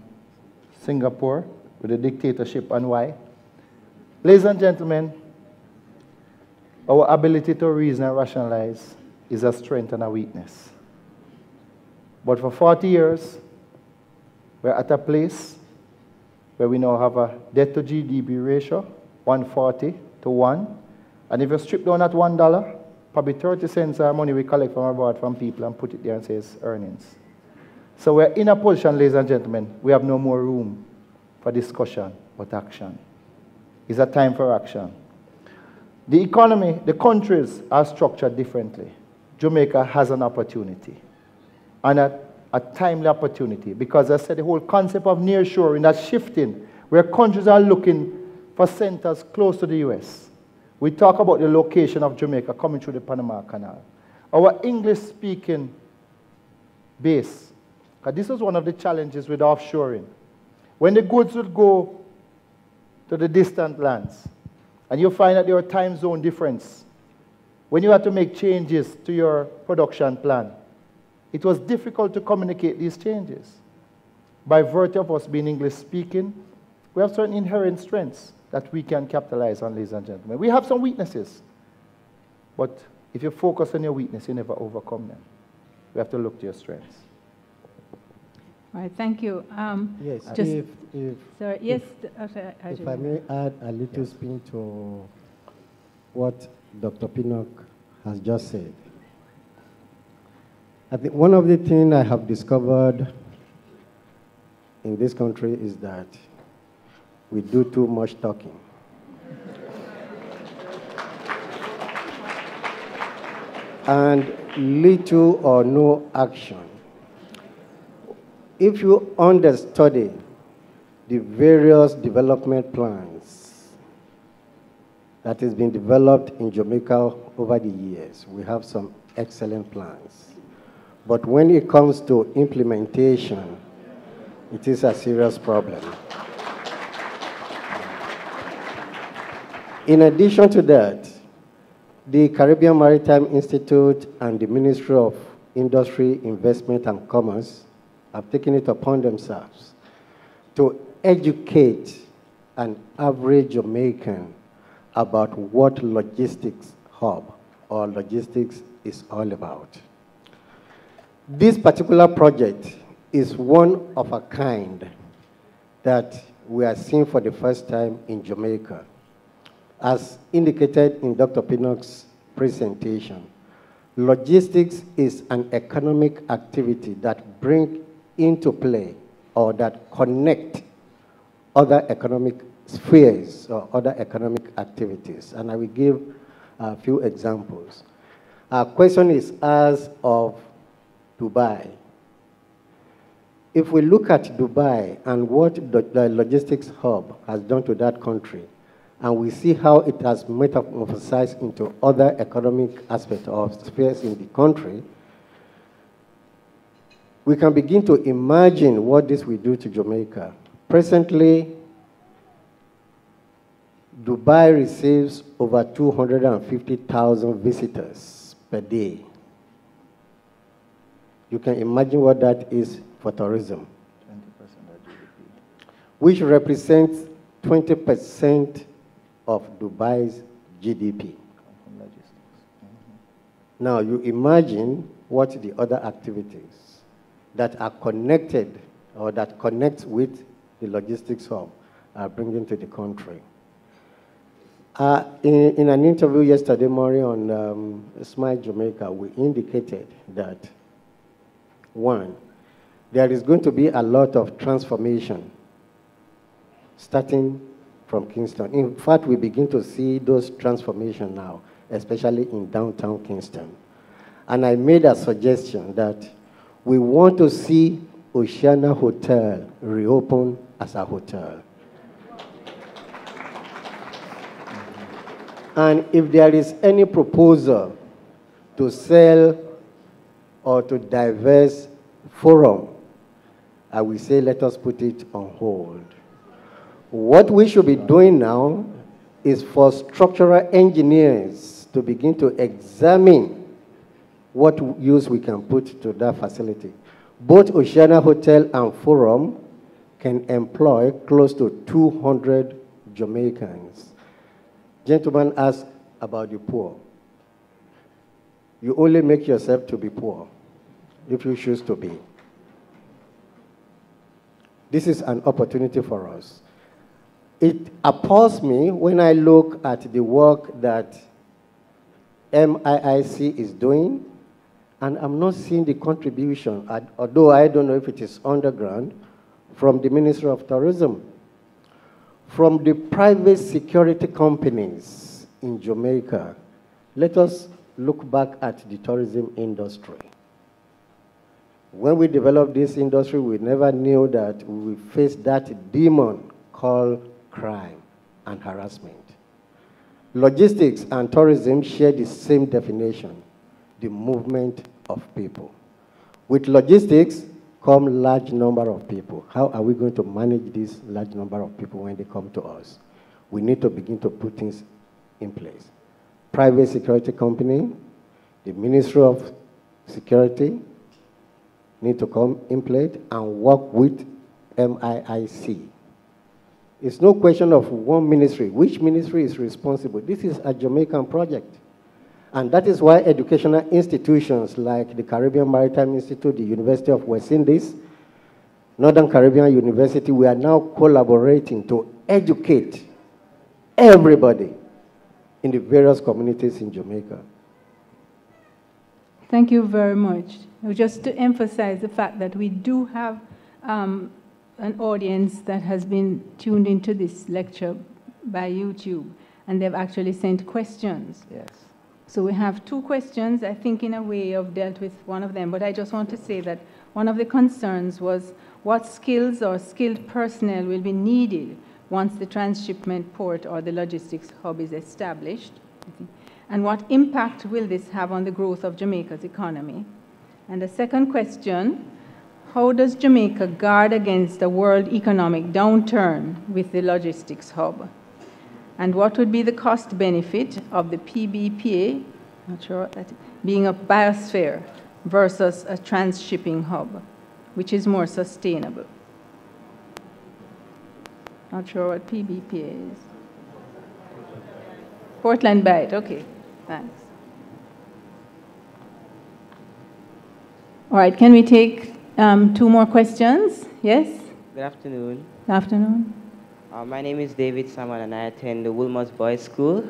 Singapore with the dictatorship and why. Ladies and gentlemen, our ability to reason and rationalize is a strength and a weakness. But for 40 years, we're at a place where we now have a debt to GDP ratio, 140 to 1, And if you strip down at $1, probably 30 cents are money we collect from abroad from people and put it there and say it's earnings. So we're in a position, ladies and gentlemen, we have no more room for discussion, but action. It's a time for action. The economy, the countries are structured differently. Jamaica has an opportunity, and a timely opportunity, because I said the whole concept of nearshoring, that shifting, where countries are looking for centers close to the US. We talk about the location of Jamaica coming through the Panama Canal. Our English-speaking base, because this was one of the challenges with offshoring. When the goods would go to the distant lands, and you find that there are time zone difference, when you had to make changes to your production plan, it was difficult to communicate these changes. By virtue of us being English-speaking, we have certain inherent strengths that we can capitalize on, ladies and gentlemen. We have some weaknesses, but if you focus on your weakness, you never overcome them. We have to look to your strengths. All right, thank you. Yes, sorry, yes. If I may add a little spin to what Dr. Pinnock has just said. I think one of the things I have discovered in this country is that we do too much talking. And little or no action. If you understudy the various development plans that has been developed in Jamaica over the years, we have some excellent plans. But when it comes to implementation, it is a serious problem. In addition to that, the Caribbean Maritime Institute and the Ministry of Industry, Investment and Commerce have taken it upon themselves to educate an average Jamaican about what logistics hub or logistics is all about. This particular project is one of a kind that we are seeing for the first time in Jamaica. As indicated in Dr. Pinnock's presentation, logistics is an economic activity that brings into play or that connect other economic spheres or other economic activities. And I will give a few examples. Our question is asked of Dubai. If we look at Dubai and what the logistics hub has done to that country, and we see how it has metamorphosized into other economic aspects of spheres in the country, we can begin to imagine what this will do to Jamaica. Presently, Dubai receives over 250,000 visitors per day. You can imagine what that is for tourism, 20% of GDP, which represents 20% of Dubai's GDP. Now, you imagine what the other activities that are connected or that connect with the logistics hub are bringing to the country. In an interview yesterday morning on Smile Jamaica, we indicated that, one, there is going to be a lot of transformation starting from Kingston. In fact, we begin to see those transformations now, especially in downtown Kingston. And I made a suggestion that we want to see Oceana Hotel reopen as a hotel. And if there is any proposal to sell or to divest Frım, I will say let us put it on hold. What we should be doing now is for structural engineers to begin to examine what use we can put to that facility. Both Oceana Hotel and Frım can employ close to 200 Jamaicans. Gentlemen asked about the poor. You only make yourself to be poor if you choose to be. This is an opportunity for us. It appalls me when I look at the work that MIIC is doing, and I'm not seeing the contribution, although I don't know if it is underground, from the Ministry of Tourism, from the private security companies in Jamaica. Let us look back at the tourism industry. When we developed this industry, we never knew that we would face that demon called crime and harassment. Logistics and tourism share the same definition, the movement of people. With logistics come large number of people. How are we going to manage this large number of people when they come to us? We need to begin to put things in place. Private security company, the Ministry of Security need to come in place and work with MIIC. It's no question of one ministry. Which ministry is responsible? This is a Jamaican project. And that is why educational institutions like the Caribbean Maritime Institute, the University of West Indies, Northern Caribbean University, we are now collaborating to educate everybody in the various communities in Jamaica. Thank you very much. Just to emphasize the fact that we do have an audience that has been tuned into this lecture by YouTube, and they've actually sent questions. Yes. So we have 2 questions. I think in a way I've dealt with one of them, but I just want to say that one of the concerns was what skills or skilled personnel will be needed once the transshipment port or the logistics hub is established, and what impact will this have on the growth of Jamaica's economy? And the second question, how does Jamaica guard against a world economic downturn with the logistics hub? And what would be the cost benefit of the PBPA, not sure what that is, being a biosphere versus a transshipping hub, which is more sustainable? Not sure what PBPA is. Portland Bight, okay, thanks. All right, can we take 2 more questions? Yes? Good afternoon. Good afternoon. My name is David Samuel and I attend the Wilmot's Boys School.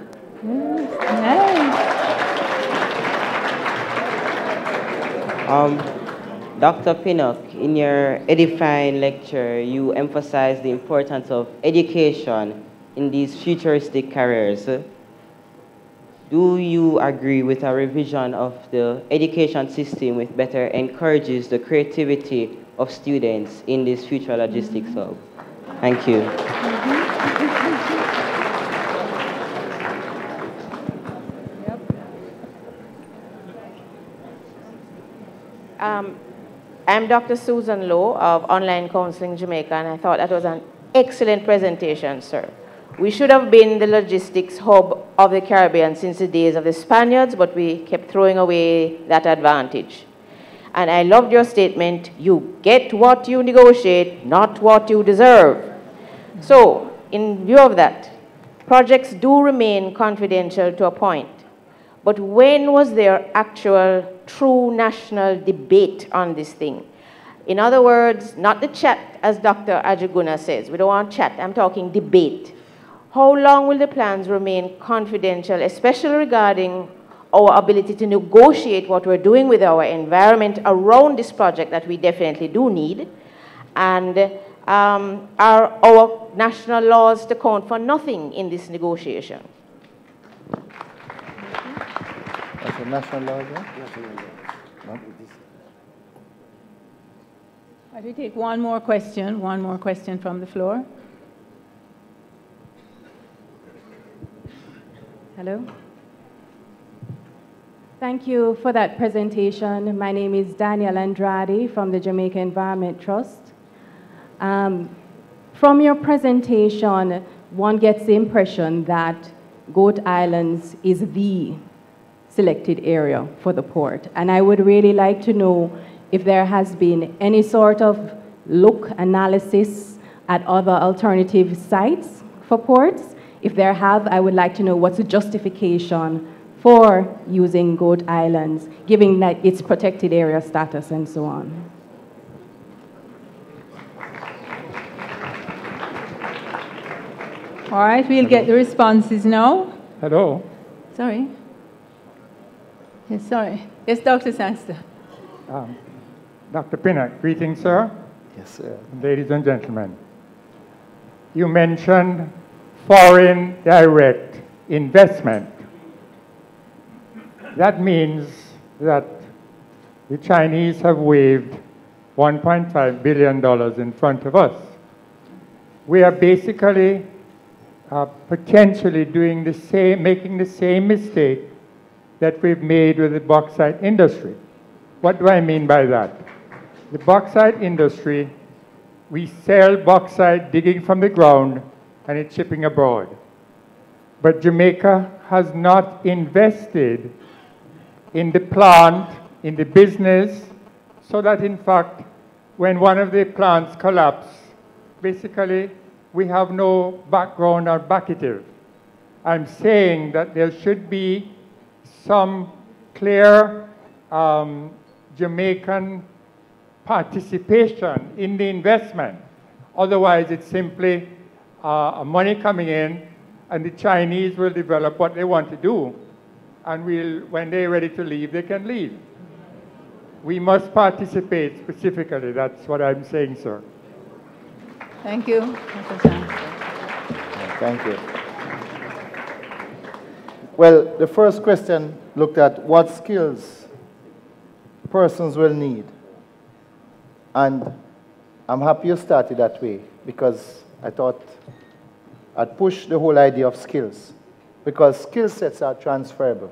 Dr. Pinnock, in your edifying lecture, you emphasized the importance of education in these futuristic careers. Do you agree with a revision of the education system which better encourages the creativity of students in this future logistics hub? Thank you. I'm Dr. Susan Lowe of Online Counseling Jamaica, and I thought that was an excellent presentation, sir. We should have been the logistics hub of the Caribbean since the days of the Spaniards, but we kept throwing away that advantage. And I loved your statement, you get what you negotiate, not what you deserve. So, in view of that, projects do remain confidential to a point. But when was there actual true national debate on this thing? In other words, not the chat, as Dr. Ajaguna says. We don't want chat, I'm talking debate. How long will the plans remain confidential, especially regarding our ability to negotiate what we're doing with our environment around this project that we definitely do need? And are our national laws to count for nothing in this negotiation? That's a national law, yeah? I will take one more question from the floor. Hello? Thank you for that presentation. My name is Daniel Andrade from the Jamaica Environment Trust. From your presentation, one gets the impression that Goat Islands is the selected area for the port. And I would really like to know if there has been any sort of look analysis at other alternative sites for ports. If there have, I would like to know what's the justification for using Goat Islands, given that its protected area status and so on. All right, we'll get the responses now. Hello. Sorry. Yes, sorry. Yes, Dr. Sangster. Dr. Pinnock, greetings, sir. Yes, sir. Ladies and gentlemen. You mentioned foreign direct investment. That means that the Chinese have waved $1.5 billion in front of us. We are basically potentially doing the same, making the same mistake that we've made with the bauxite industry. What do I mean by that? The bauxite industry, we sell bauxite digging from the ground and it's shipping abroad. But Jamaica has not invested in the plant, in the business, so that in fact, when one of the plants collapses, basically we have no background or backative. I'm saying that there should be some clear Jamaican participation in the investment. Otherwise, it's simply money coming in, and the Chinese will develop what they want to do. And when they're ready to leave, they can leave. We must participate specifically. That's what I'm saying, sir. Thank you. Thank you. Well, the first question looked at what skills persons will need. And I'm happy you started that way, because I thought I'd push the whole idea of skills, because skill sets are transferable.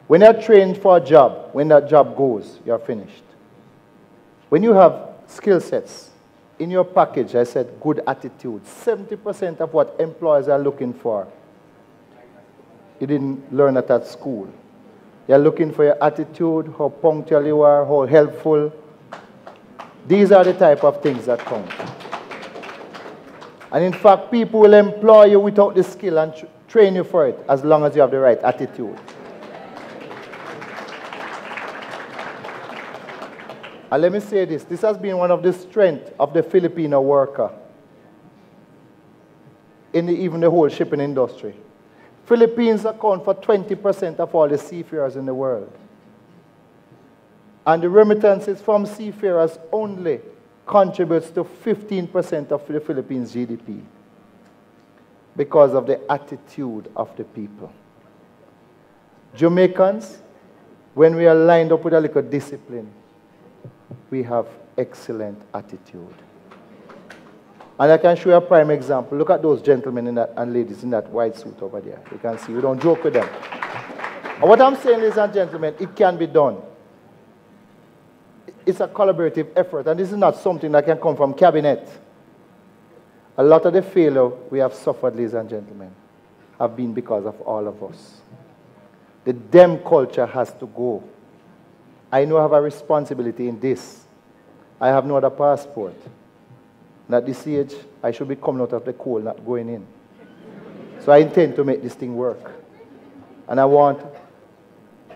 When you're trained for a job, when that job goes, you're finished. When you have skill sets in your package, I said good attitude. 70% of what employers are looking for, you didn't learn it at school. They're looking for your attitude, how punctual you are, how helpful. These are the type of things that count. And in fact, people will employ you without the skill and train you for it, as long as you have the right attitude. And let me say this, this has been one of the strengths of the Filipino worker in even the whole shipping industry. Philippines account for 20% of all the seafarers in the world. And the remittances from seafarers only contributes to 15% of the Philippines' GDP because of the attitude of the people. Jamaicans, when we are lined up with a little discipline, we have excellent attitude. And I can show you a prime example. Look at those gentlemen and ladies in that white suit over there. You can see, we don't joke with them. And what I'm saying, ladies and gentlemen, it can be done. It's a collaborative effort, and this is not something that can come from cabinet. A lot of the failure we have suffered, ladies and gentlemen, have been because of all of us. The them culture has to go. I know I have a responsibility in this. I have no other passport. And at this age, I should be coming out of the cold, not going in. So I intend to make this thing work. And I want,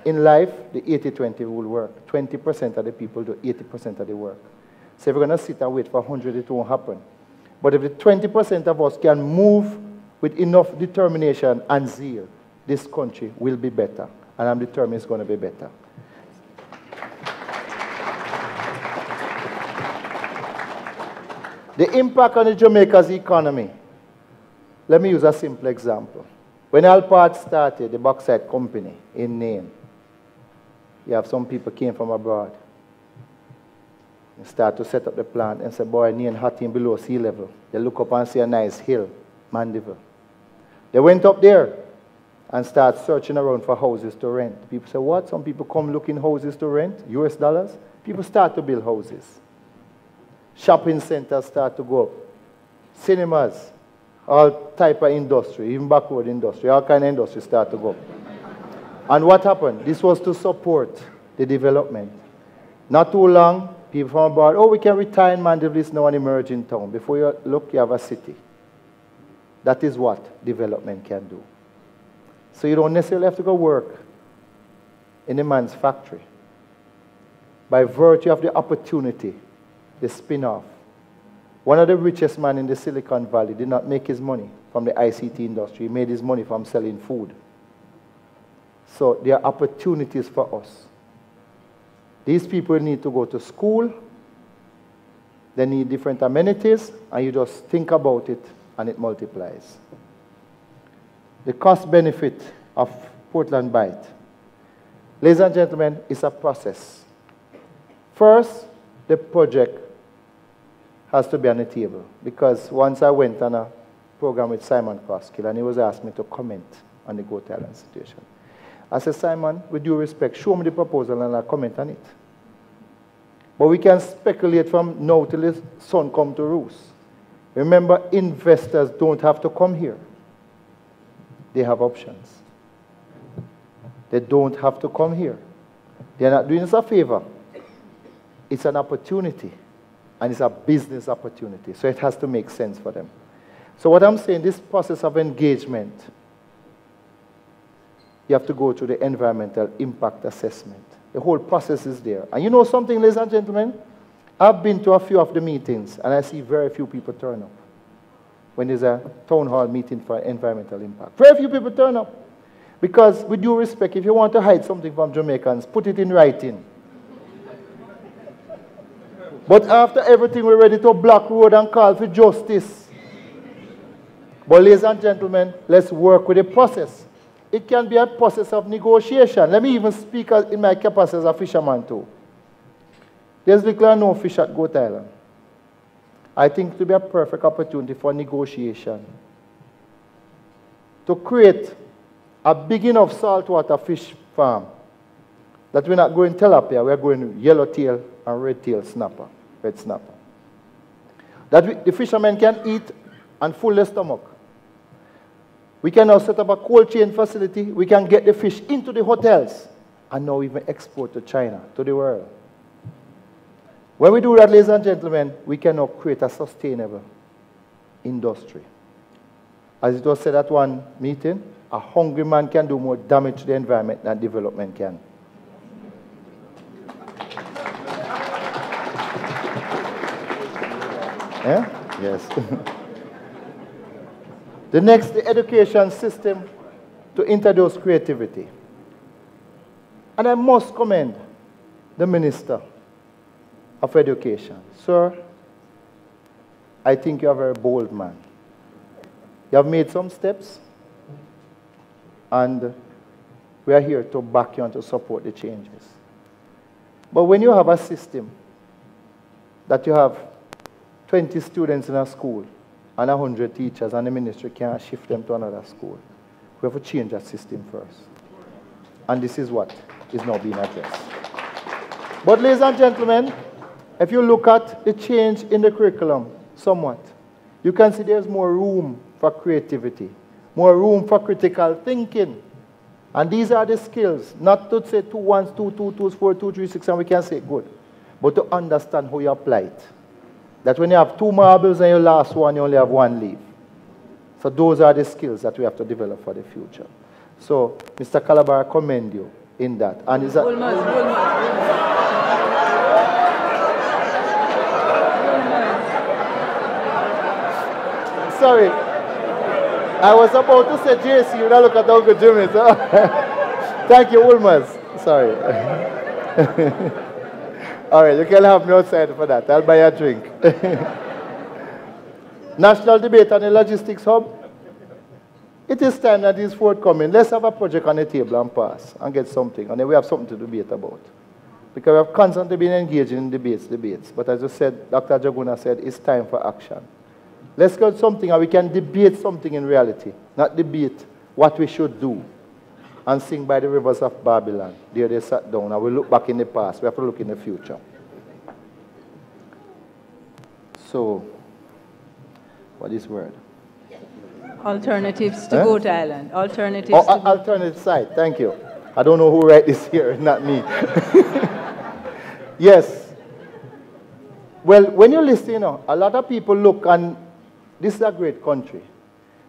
in life, the 80-20 rule work. 20% of the people do 80% of the work. So if we're going to sit and wait for 100, it won't happen. But if the 20% of us can move with enough determination and zeal, this country will be better. And I'm determined it's going to be better. The impact on the Jamaica's economy. Let me use a simple example. When Alpart started the bauxite company in Nain, you have some people came from abroad. They start to set up the plant and say, boy, Nain hot in below sea level. They look up and see a nice hill, Mandeville. They went up there and start searching around for houses to rent. People say, what? Some people come looking houses to rent, US dollars. People start to build houses. Shopping centers start to go up. Cinemas, all type of industry, even backward industry, all kind of industry start to go up. And what happened? This was to support the development. Not too long, people from abroad, oh, we can retire in Mandeville, it's now an emerging town. Before you look, you have a city. That is what development can do. So you don't necessarily have to go work in a man's factory. By virtue of the opportunity, the spin-off. One of the richest men in the Silicon Valley did not make his money from the ICT industry. He made his money from selling food. So there are opportunities for us. These people need to go to school. They need different amenities, and you just think about it, and it multiplies. The cost benefit of Portland Bight. Ladies and gentlemen, it's a process. First, the project has to be on the table, because once I went on a program with Simon Koskill, and he was asking me to comment on the Goat Island situation. I said, Simon, with due respect, show me the proposal and I'll comment on it. But we can speculate from now till the sun comes to roost. Remember, investors don't have to come here. They have options. They don't have to come here. They're not doing us a favor. It's an opportunity, and it's a business opportunity, so it has to make sense for them. So what I'm saying, this process of engagement, you have to go through the environmental impact assessment. The whole process is there. And you know something, ladies and gentlemen? I've been to a few of the meetings, and I see very few people turn up when there's a town hall meeting for environmental impact. Very few people turn up. Because, with due respect, if you want to hide something from Jamaicans, put it in writing. But after everything, we're ready to block road and call for justice. But, ladies and gentlemen, let's work with the process. It can be a process of negotiation. Let me even speak in my capacity as a fisherman too. There's little or no fish at Goat Island. I think it will be a perfect opportunity for negotiation. To create a big enough saltwater fish farm that we're not going tilapia, we're going yellowtail and red-tail snapper, red snapper. That the fishermen can eat and full their stomach. We can now set up a cold chain facility. We can get the fish into the hotels and now even export to China, to the world. When we do that, ladies and gentlemen, we can now create a sustainable industry. As it was said at one meeting, a hungry man can do more damage to the environment than development can. Yeah? Yes. The next, the education system to introduce creativity. And I must commend the Minister of Education. Sir, I think you're a very bold man. You have made some steps, and we are here to back you and to support the changes. But when you have a system that you have 20 students in a school, and 100 teachers, and the ministry can't shift them to another school. We have to change that system first. And this is what is now being addressed. But ladies and gentlemen, if you look at the change in the curriculum somewhat, you can see there's more room for creativity, more room for critical thinking. And these are the skills, not to say 2 1s, 2 2 2s, 4 2 3 6, and we can say good, but to understand how you apply it. That when you have 2 marbles and your last one, you only have 1 leaf. So those are the skills that we have to develop for the future. So, Mr. Calabar, I commend you in that. And is that Sorry. I was about to say JC, you now look at Uncle Jimmy. So. Thank you, Ulmers. Sorry. All right, you can have me outside for that. I'll buy you a drink. National debate on the logistics hub. It is time that is forthcoming. Let's have a project on the table and pass and get something. And then we have something to debate about. Because we have constantly been engaging in debates. But as I said, Dr. Jaguna said, it's time for action. Let's get something and we can debate something in reality. Not debate what we should do. And sing by the rivers of Babylon. There they sat down, and we look back in the past. We have to look in the future. So, what is word? Alternatives to Goat Island. Alternatives to alternative site, thank you. I don't know who wrote this here, not me. Yes. Well, when you listen, you know, a lot of people look, and this is a great country.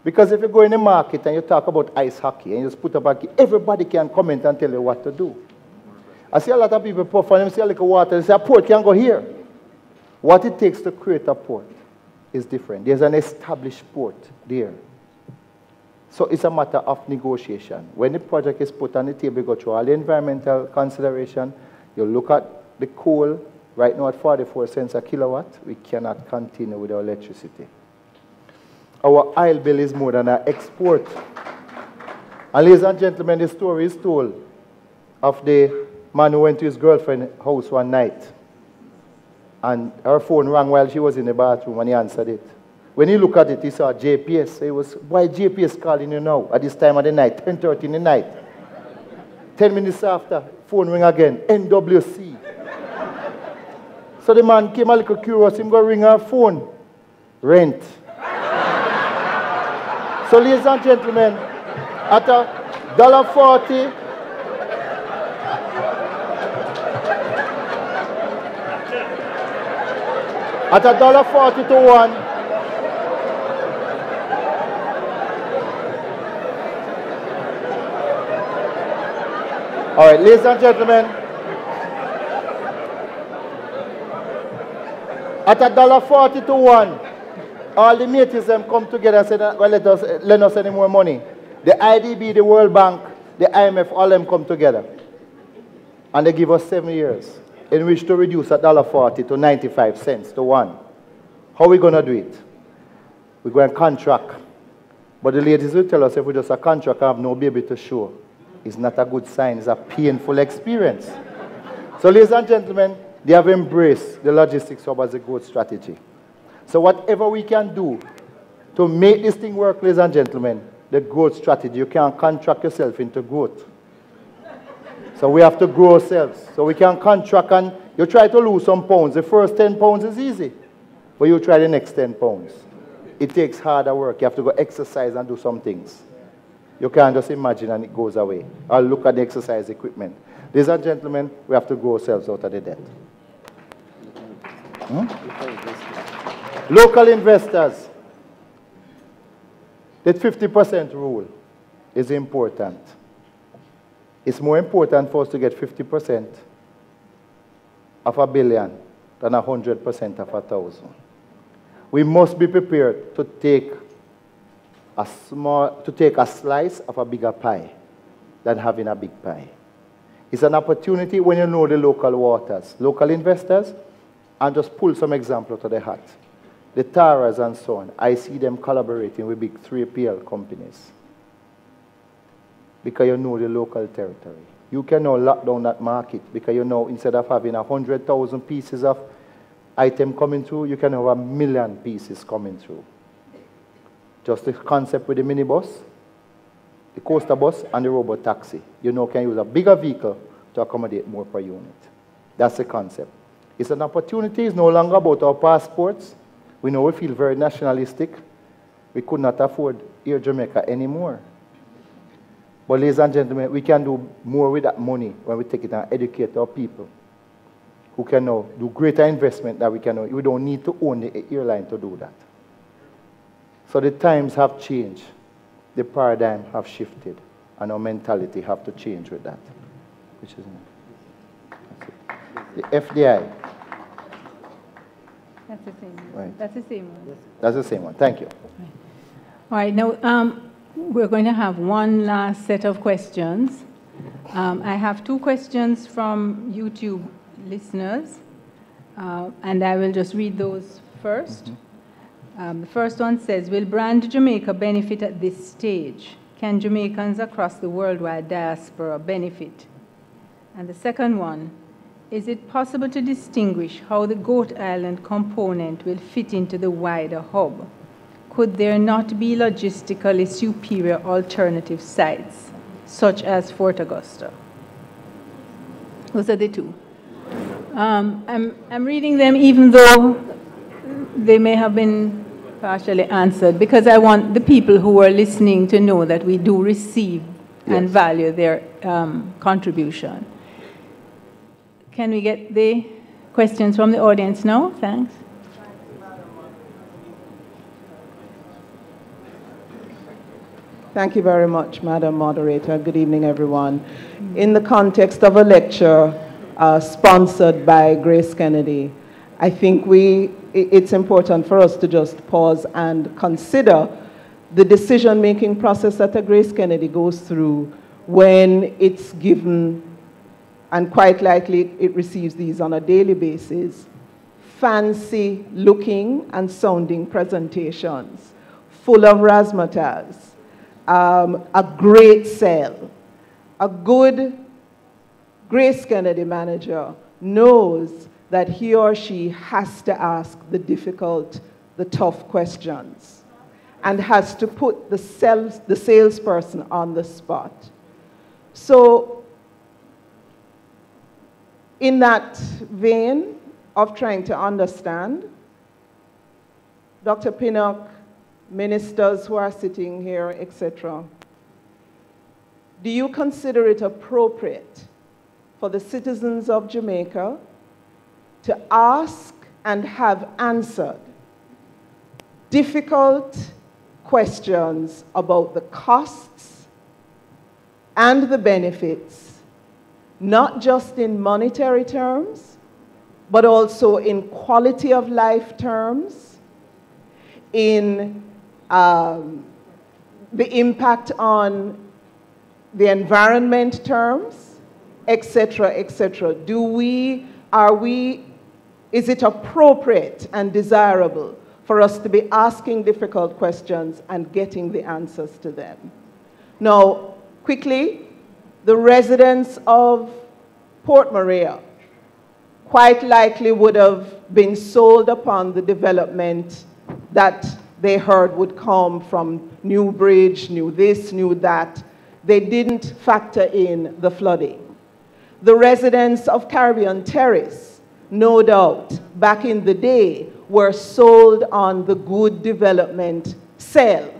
Because if you go in the market and you talk about ice hockey and you just put up a key, everybody can comment and tell you what to do. I see a lot of people perform, them see a little water, they say a port can go here. What it takes to create a port is different. There's an established port there. So it's a matter of negotiation. When the project is put on the table, you go through all the environmental consideration, you look at the coal, right now at 44 cents a kilowatt, we cannot continue with our electricity. Our oil bill is more than our export. And ladies and gentlemen, the story is told of the man who went to his girlfriend's house one night, and her phone rang while she was in the bathroom, and he answered it. When he looked at it, he saw JPS. He was, why JPS calling you now at this time of the night, 10:30 in the night? 10 minutes after, phone ring again, NWC. So the man came a little curious, him go ring her phone. Rent. So ladies and gentlemen, at $1.40, at $1.40 to 1, all right, ladies and gentlemen, at $1.40 to 1, all the mateys them come together and say, well, lend us any more money. The IDB, the World Bank, the IMF, all them come together. And they give us 7 years in which to reduce $1.40 to 95 cents to 1. How are we going to do it? We're going to contract. But the ladies will tell us if we just a contract and have no baby to show, it's not a good sign. It's a painful experience. So ladies and gentlemen, they have embraced the logistics hub as a growth strategy. So whatever we can do to make this thing work, ladies and gentlemen, the growth strategy, you can't contract yourself into growth. So we have to grow ourselves. So we can contract, and you try to lose some pounds. The first 10 pounds is easy, but you try the next 10 pounds. It takes harder work. You have to go exercise and do some things. You can't just imagine and it goes away. Or look at the exercise equipment. Ladies and gentlemen, we have to grow ourselves out of the debt. Local investors. That 50% rule is important. It's more important for us to get 50% of $1 billion than 100% of 1,000. We must be prepared to take a slice of a bigger pie than having a big pie. It's an opportunity when you know the local waters, local investors, and just pull some example to the hat. The Taras and so on, I see them collaborating with big 3PL companies because you know the local territory. You can now lock down that market because you know instead of having 100,000 pieces of item coming through, you can have 1 million pieces coming through. Just the concept with the minibus, the coaster bus, and the robot taxi. You know, can use a bigger vehicle to accommodate more per unit. That's the concept. It's an opportunity. It's no longer about our passports. We know we feel very nationalistic. We could not afford Air Jamaica anymore. But ladies and gentlemen, we can do more with that money when we take it and educate our people who can now do greater investment that we can now. We don't need to own the airline to do that. So the times have changed. The paradigm have shifted. And our mentality have to change with that. Which is the FDI. That's the same one. Right. That's the same one. That's the same one. Thank you. Right. All right. Now, we're going to have one last set of questions. I have 2 questions from YouTube listeners, and I will just read those first. The first one says, will Brand Jamaica benefit at this stage? Can Jamaicans across the worldwide diaspora benefit? And the second one, is it possible to distinguish how the Goat Island component will fit into the wider hub? Could there not be logistically superior alternative sites, such as Fort Augusta? Those are the 2. I'm reading them even though they may have been partially answered, because I want the people who are listening to know that we do receive and value their contribution. Can we get the questions from the audience now? Thanks. Thank you very much, Madam Moderator. Good evening, everyone. In the context of a lecture sponsored by GraceKennedy, I think it's important for us to just pause and consider the decision-making process that a GraceKennedy goes through when it's given, and quite likely it receives these on a daily basis, fancy looking and sounding presentations, full of razzmatazz, a great sell. A good GraceKennedy manager knows that he or she has to ask the difficult, the tough questions, and has to put the salesperson on the spot. So in that vein of trying to understand, Dr. Pinnock, ministers who are sitting here, etc., do you consider it appropriate for the citizens of Jamaica to ask and have answered difficult questions about the costs and the benefits, not just in monetary terms, but also in quality of life terms, in the impact on the environment terms, etc., etc. Is it appropriate and desirable for us to be asking difficult questions and getting the answers to them? Now, quickly, the residents of Port Maria quite likely would have been sold upon the development that they heard would come from New Bridge, new this, new that. They didn't factor in the flooding. The residents of Caribbean Terrace, no doubt, back in the day, were sold on the good development sale.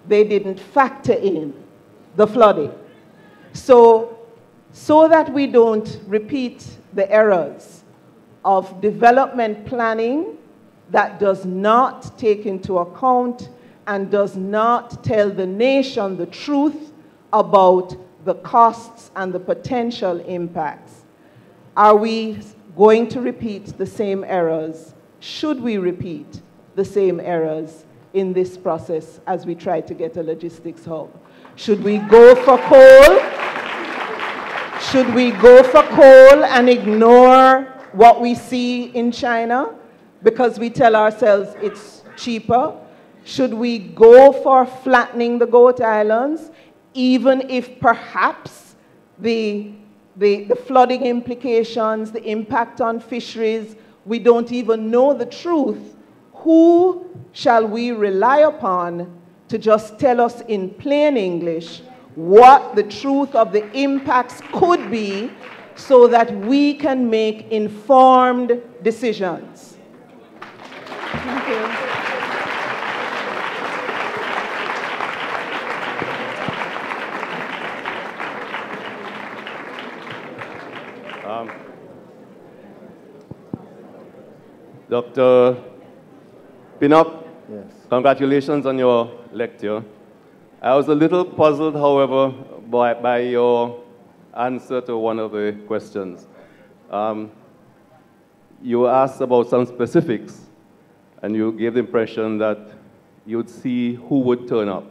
They didn't factor in the flooding. So that we don't repeat the errors of development planning that does not take into account and does not tell the nation the truth about the costs and the potential impacts. Are we going to repeat the same errors? Should we repeat the same errors in this process as we try to get a logistics hub? Should we go for coal? Should we go for coal and ignore what we see in China because we tell ourselves it's cheaper? Should we go for flattening the Goat Islands, even if perhaps the flooding implications, the impact on fisheries, we don't even know the truth? Who shall we rely upon to just tell us in plain English what the truth of the impacts could be so that we can make informed decisions? Thank you. Dr. Pinnock, yes. Congratulations on your lecture. I was a little puzzled, however, by your answer to one of the questions. You asked about some specifics, and you gave the impression that you'd see who would turn up.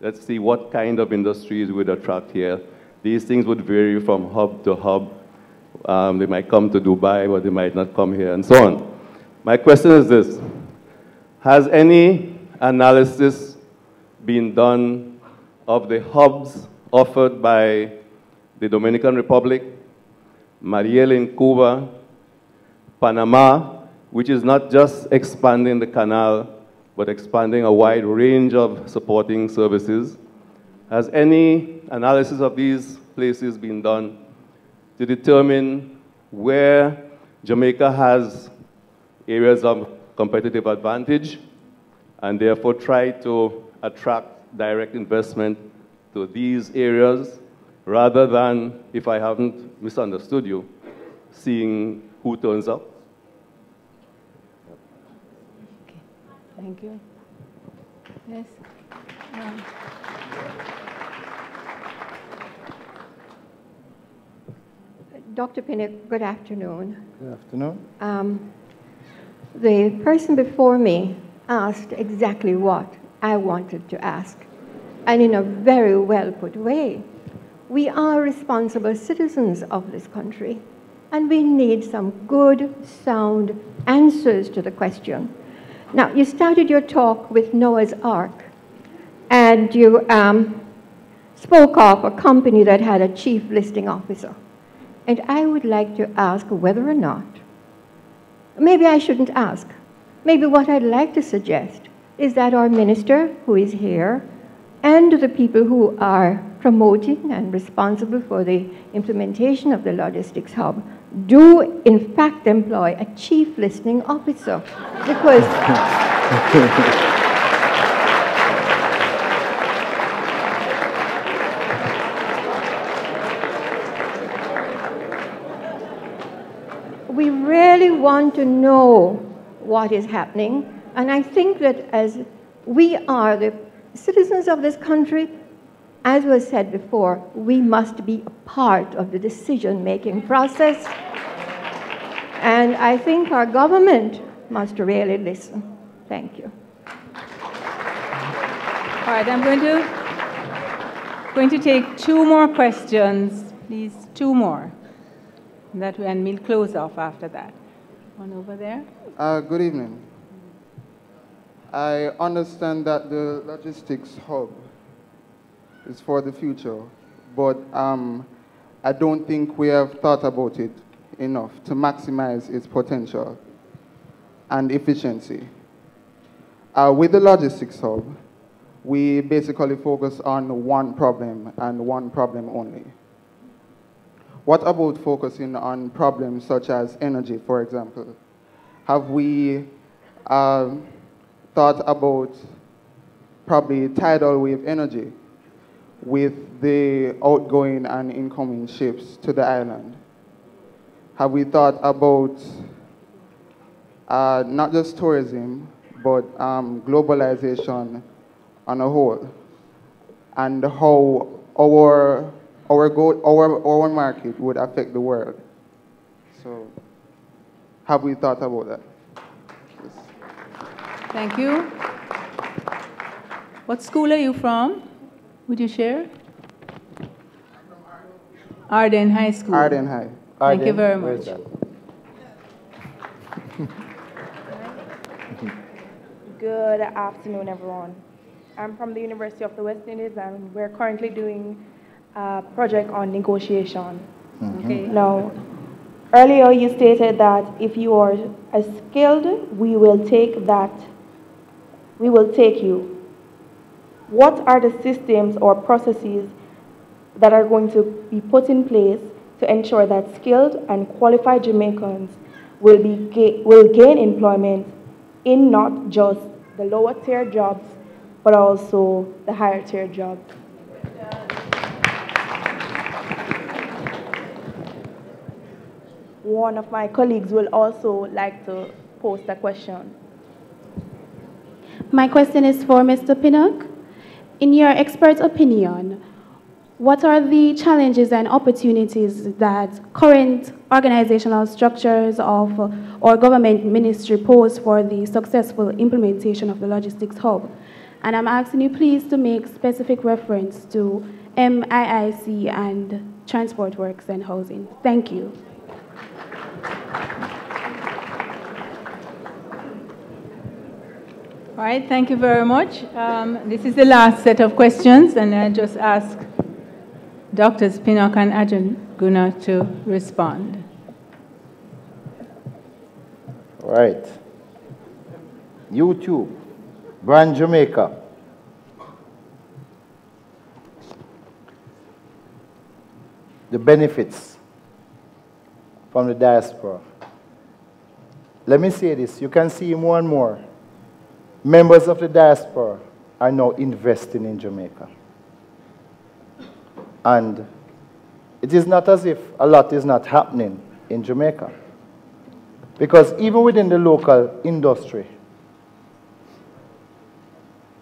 Let's see what kind of industries would attract here. These things would vary from hub to hub. They might come to Dubai, but they might not come here, and so on. My question is this: has any analysis been done of the hubs offered by the Dominican Republic, Mariel in Cuba, Panama, which is not just expanding the canal, but expanding a wide range of supporting services? Has any analysis of these places been done to determine where Jamaica has areas of competitive advantage and therefore try to attract direct investment to these areas rather than, if I haven't misunderstood you, seeing who turns up? Okay. Thank you. Yes. Dr. Pinnock, good afternoon. Good afternoon. The person before me asked exactly what I wanted to ask, and in a very well put way. We are responsible citizens of this country, and we need some good, sound answers to the question. Now, you started your talk with Noah's Ark, and you spoke of a company that had a chief listing officer. And I would like to ask whether or not, maybe I shouldn't ask, maybe what I'd like to suggest is that our minister, who is here, and the people who are promoting and responsible for the implementation of the logistics hub do in fact employ a chief listing officer, because we really want to know what is happening, and I think that as we are the citizens of this country, as was said before, we must be a part of the decision-making process. And I think our government must really listen. Thank you. All right, I'm going to take 2 more questions, please, 2 more. And we'll close off after that. One over there. Good evening. I understand that the logistics hub is for the future, but I don't think we have thought about it enough to maximize its potential and efficiency. With the logistics hub, we basically focus on one problem and one problem only. What about focusing on problems such as energy, for example? Have we thought about probably tidal wave energy with the outgoing and incoming ships to the island? Have we thought about not just tourism, but globalization on a whole, and how our market would affect the world? So, have we thought about that? Yes. Thank you. What school are you from? Would you share? Arden High School. Arden High. Thank you very much. Good afternoon, everyone. I'm from the University of the West Indies, and we're currently doing a project on negotiation. Okay. Now, earlier you stated that if you are skilled, we will take you. What are the systems or processes that are going to be put in place to ensure that skilled and qualified Jamaicans will gain employment in not just the lower tier jobs, but also the higher tier jobs? One of my colleagues will also like to post a question. My question is for Mr. Pinnock. In your expert opinion, what are the challenges and opportunities that current organizational structures of our government ministry pose for the successful implementation of the logistics hub? And I'm asking you please to make specific reference to MIIC and Transport Works and Housing. Thank you. All right, thank you very much. This is the last set of questions, and I just ask Drs. Pinnock and Ajanguna to respond. All right. YouTube, Brand Jamaica. The benefits from the diaspora. Let me say this, you can see more and more members of the diaspora are now investing in Jamaica. And it is not as if a lot is not happening in Jamaica. Because even within the local industry,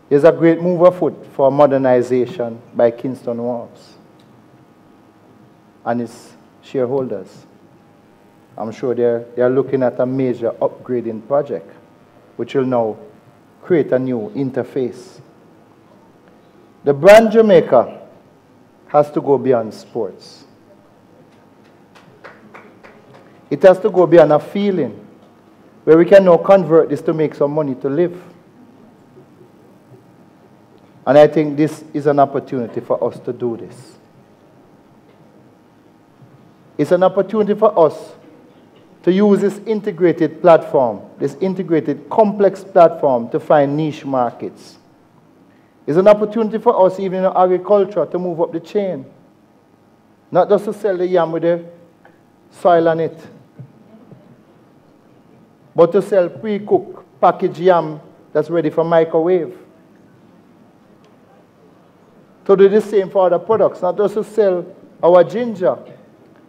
there's a great move afoot for modernization by Kingston Wharves and its shareholders. I'm sure they're looking at a major upgrading project, which will now create a new interface The brand Jamaica has to go beyond sports. It has to go beyond a feeling where we can now convert this to make some money to live. And I think this is an opportunity for us to do this. It's an opportunity for us to use this integrated platform, this integrated complex platform to find niche markets. It's an opportunity for us, even in agriculture, to move up the chain. Not just to sell the yam with the soil on it, but to sell pre-cooked packaged yam that's ready for microwave. To do the same for other products, not just to sell our ginger,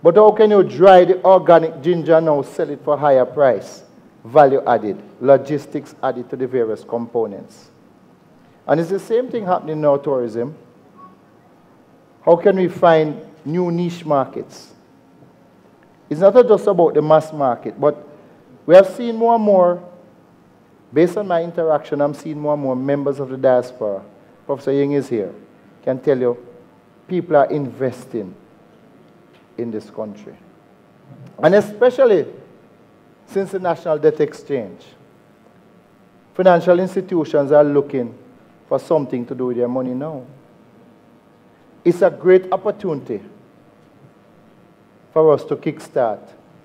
but how can you dry the organic ginger now, sell it for higher price, value added, logistics added to the various components. And it's the same thing happening in our tourism. How can we find new niche markets? It's not just about the mass market, but we have seen more and more, based on my interaction, I'm seeing more and more members of the diaspora. Professor Ying is here, can tell you, people are investing in this country. And especially since the National Debt Exchange, financial institutions are looking for something to do with their money now. It's a great opportunity for us to kickstart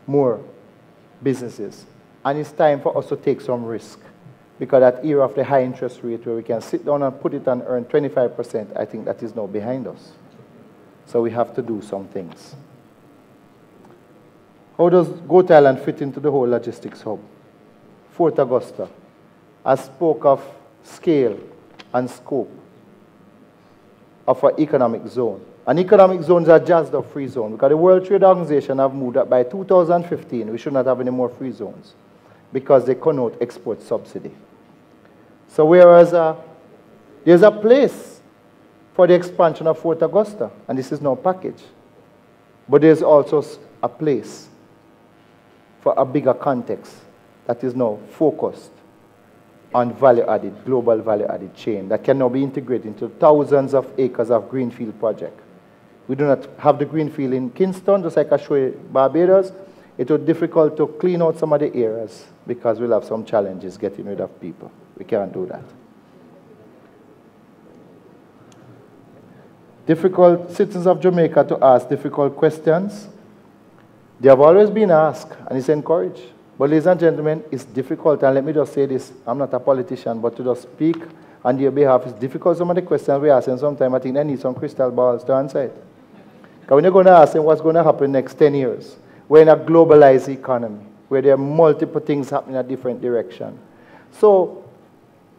more businesses. And it's time for us to take some risk. Because that era of the high interest rate where we can sit down and put it and earn 25%, I think that is now behind us. So we have to do some things. How does Goat Island fit into the whole logistics hub? Fort Augusta. I spoke of scale and scope of an economic zone. An economic zone is a jazzed-up free zone because the World Trade Organization have moved up by 2015. We should not have any more free zones because they connote export subsidy. So whereas there's a place for the expansion of Fort Augusta, and this is no package, but there's also a place for a bigger context that is now focused on value-added, global value-added chain that can now be integrated into thousands of acres of greenfield project. We do not have the greenfield in Kingston, just like I showed you Barbados. It was difficult to clean out some of the areas because we'll have some challenges getting rid of people. We can't do that. Difficult citizens of Jamaica to ask difficult questions. They have always been asked, and it's encouraged. But ladies and gentlemen, it's difficult, and let me just say this, I'm not a politician, but to just speak on their behalf, it's difficult. Some of the questions we ask, and sometimes I think they need some crystal balls to answer it. Because when you're going to ask them what's going to happen next 10 years, we're in a globalized economy, where there are multiple things happening in a different direction. So,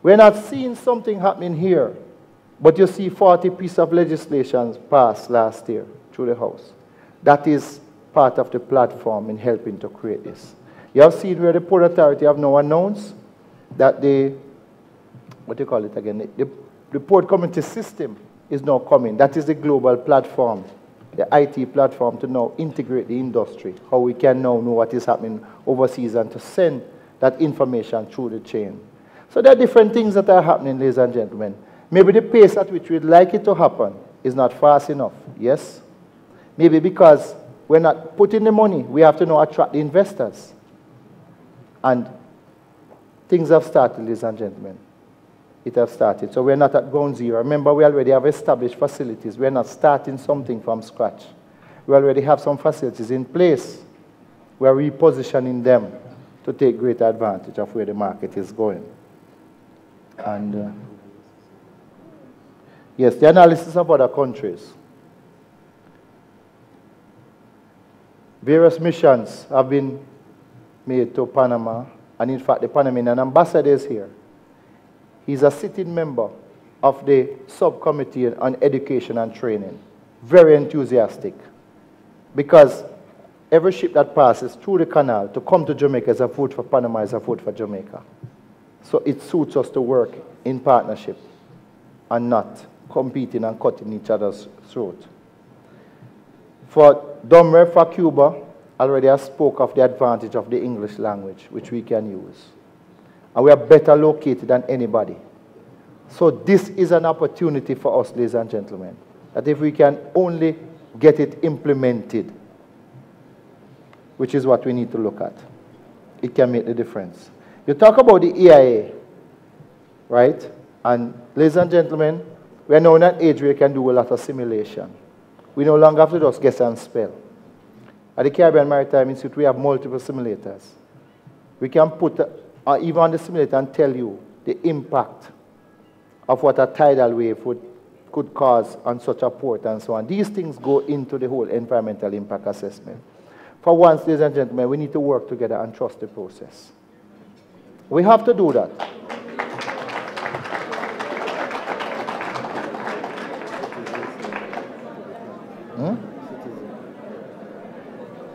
we're not seeing something happening here, but you see 40 pieces of legislation passed last year through the House. That is part of the platform in helping to create this. You have seen where the Port Authority have now announced that the port community system is now coming. That is the global platform, the IT platform to now integrate the industry, how we can now know what is happening overseas and to send that information through the chain. So there are different things that are happening, ladies and gentlemen. Maybe the pace at which we'd like it to happen is not fast enough, yes? Maybe because we're not putting the money, we have to now attract the investors. And things have started, ladies and gentlemen. It has started. So we're not at ground zero. Remember, we already have established facilities. We're not starting something from scratch. We already have some facilities in place. We're repositioning them to take greater advantage of where the market is going. And yes, the analysis of other countries. Various missions have been made to Panama, and in fact the Panamanian ambassador is here. He's a sitting member of the subcommittee on education and training. Very enthusiastic, because every ship that passes through the canal to come to Jamaica is a vote for Panama, is a vote for Jamaica. So it suits us to work in partnership and not competing and cutting each other's throat. For Domre, for Cuba, already I spoke of the advantage of the English language, which we can use. And we are better located than anybody. So this is an opportunity for us, ladies and gentlemen, that if we can only get it implemented, which is what we need to look at, it can make the difference. You talk about the EIA, right? And ladies and gentlemen, we are now in an age where we can do a lot of simulation. We no longer have to just guess and spell. At the Caribbean Maritime Institute, we have multiple simulators. We can put even on the simulator and tell you the impact of what a tidal wave could cause on such a port and so on. These things go into the whole environmental impact assessment. For once, ladies and gentlemen, we need to work together and trust the process. We have to do that.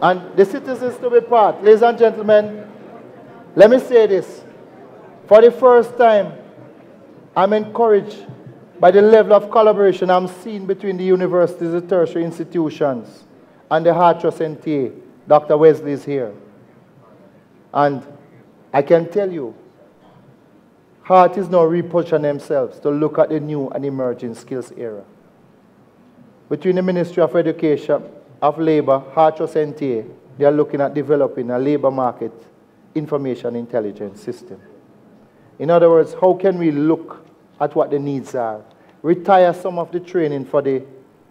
And the citizens to be part. Ladies and gentlemen, let me say this. For the first time, I'm encouraged by the level of collaboration I'm seeing between the universities, the tertiary institutions, and the Heart Trust NTA. Dr. Wesley is here. And I can tell you, Heart is now repositioning themselves to look at the new and emerging skills era. Between the Ministry of Education, of Labor, Heart Trust NTA, they are looking at developing a labor market information intelligence system. In other words, how can we look at what the needs are? Retire some of the training for the,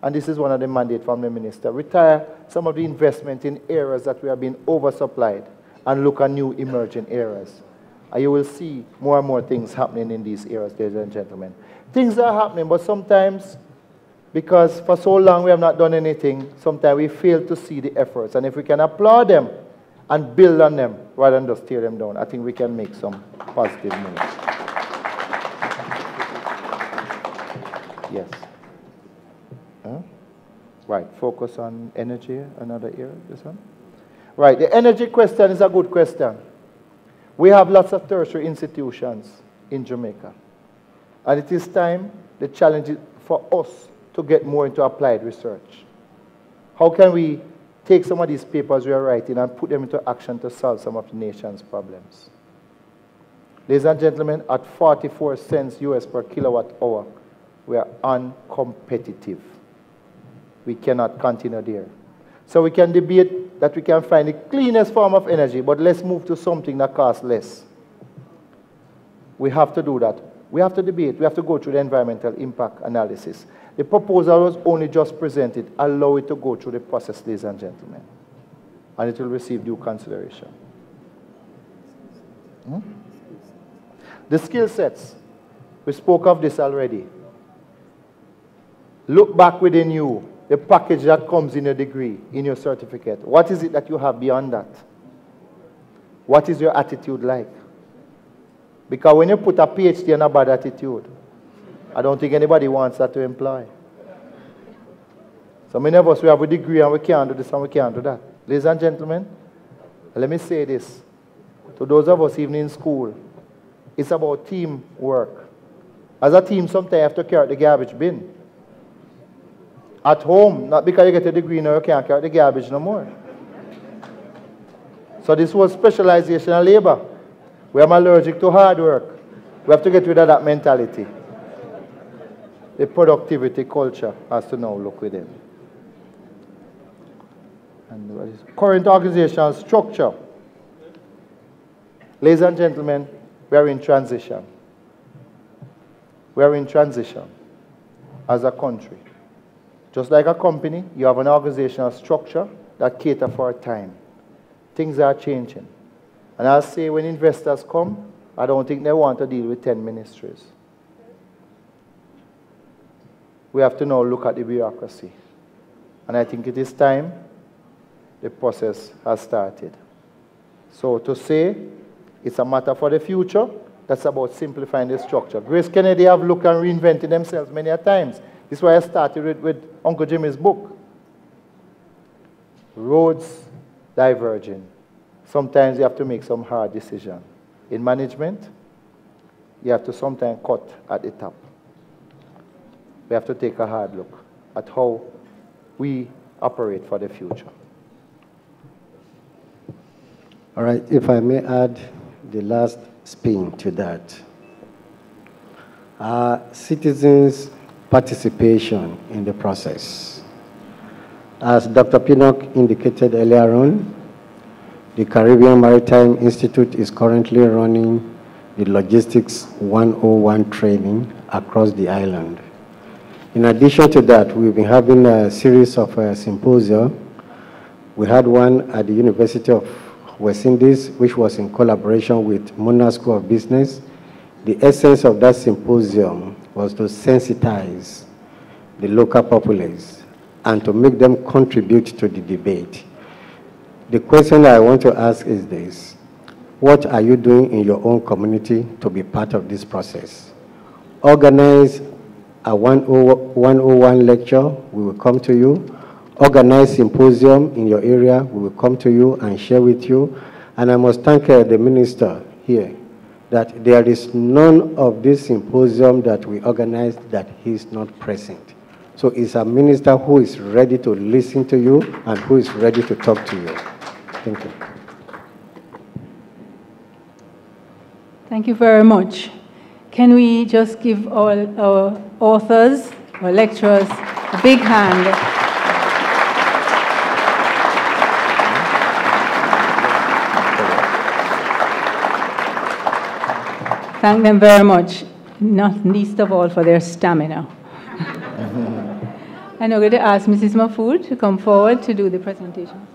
and this is one of the mandates from the minister, retire some of the investment in areas that we have been oversupplied and look at new emerging areas. And you will see more and more things happening in these areas, ladies and gentlemen. Things are happening, but sometimes, because for so long we have not done anything, sometimes we fail to see the efforts. And if we can applaud them and build on them rather than just tear them down, I think we can make some positive moves. Yes. Right, focus on energy, another area, this one. Right, the energy question is a good question. We have lots of tertiary institutions in Jamaica. And it is time, the challenge is for us to get more into applied research. How can we take some of these papers we are writing and put them into action to solve some of the nation's problems? Ladies and gentlemen, at 44 cents US per kilowatt hour, we are uncompetitive. We cannot continue there. So we can debate that we can find the cleanest form of energy, but let's move to something that costs less. We have to do that. We have to debate. We have to go through the environmental impact analysis. The proposal was only just presented. Allow it to go through the process, ladies and gentlemen, and it will receive due consideration. The skill sets. We spoke of this already. Look back within you, the package that comes in your degree, in your certificate. What is it that you have beyond that? What is your attitude like? Because when you put a PhD in a bad attitude, I don't think anybody wants that to employ. So many of us, we have a degree and we can't do this and we can't do that. Ladies and gentlemen, let me say this. To those of us even in school, it's about teamwork. As a team, sometimes you have to carry the garbage bin. At home, not because you get a degree now, you can't carry the garbage no more. So this was specialization in labor. We are allergic to hard work. We have to get rid of that mentality. The productivity culture has to now look within. And what is current organizational structure? Ladies and gentlemen, we are in transition. We are in transition as a country. Just like a company, you have an organizational structure that caters for a time. Things are changing. And I'll say when investors come, I don't think they want to deal with 10 ministries. We have to now look at the bureaucracy. And I think it is time the process has started. So to say it's a matter for the future, that's about simplifying the structure. GraceKennedy have looked and reinvented themselves many a times. This is why I started with Uncle Jimmy's book. Roads diverging. Sometimes you have to make some hard decisions. In management, you have to sometimes cut at the top. We have to take a hard look at how we operate for the future. All right, if I may add the last spin to that. citizens' participation in the process. As Dr. Pinnock indicated earlier on, the Caribbean Maritime Institute is currently running the Logistics 101 training across the island. In addition to that, we've been having a series of symposia. We had one at the University of West Indies, which was in collaboration with Mona School of Business. The essence of that symposium was to sensitize the local populace and to make them contribute to the debate. The question I want to ask is this: what are you doing in your own community to be part of this process? Organize a 101 lecture, we will come to you. Organize symposium in your area, we will come to you and share with you. And I must thank the minister here that there is none of this symposium that we organized that he's not present. So it's a minister who is ready to listen to you and who is ready to talk to you. Thank you. Thank you very much. Can we just give all our authors, our lecturers, a big hand? Thank them very much, not least of all for their stamina. And I'm going to ask Mrs. Mahfood to come forward to do the presentation.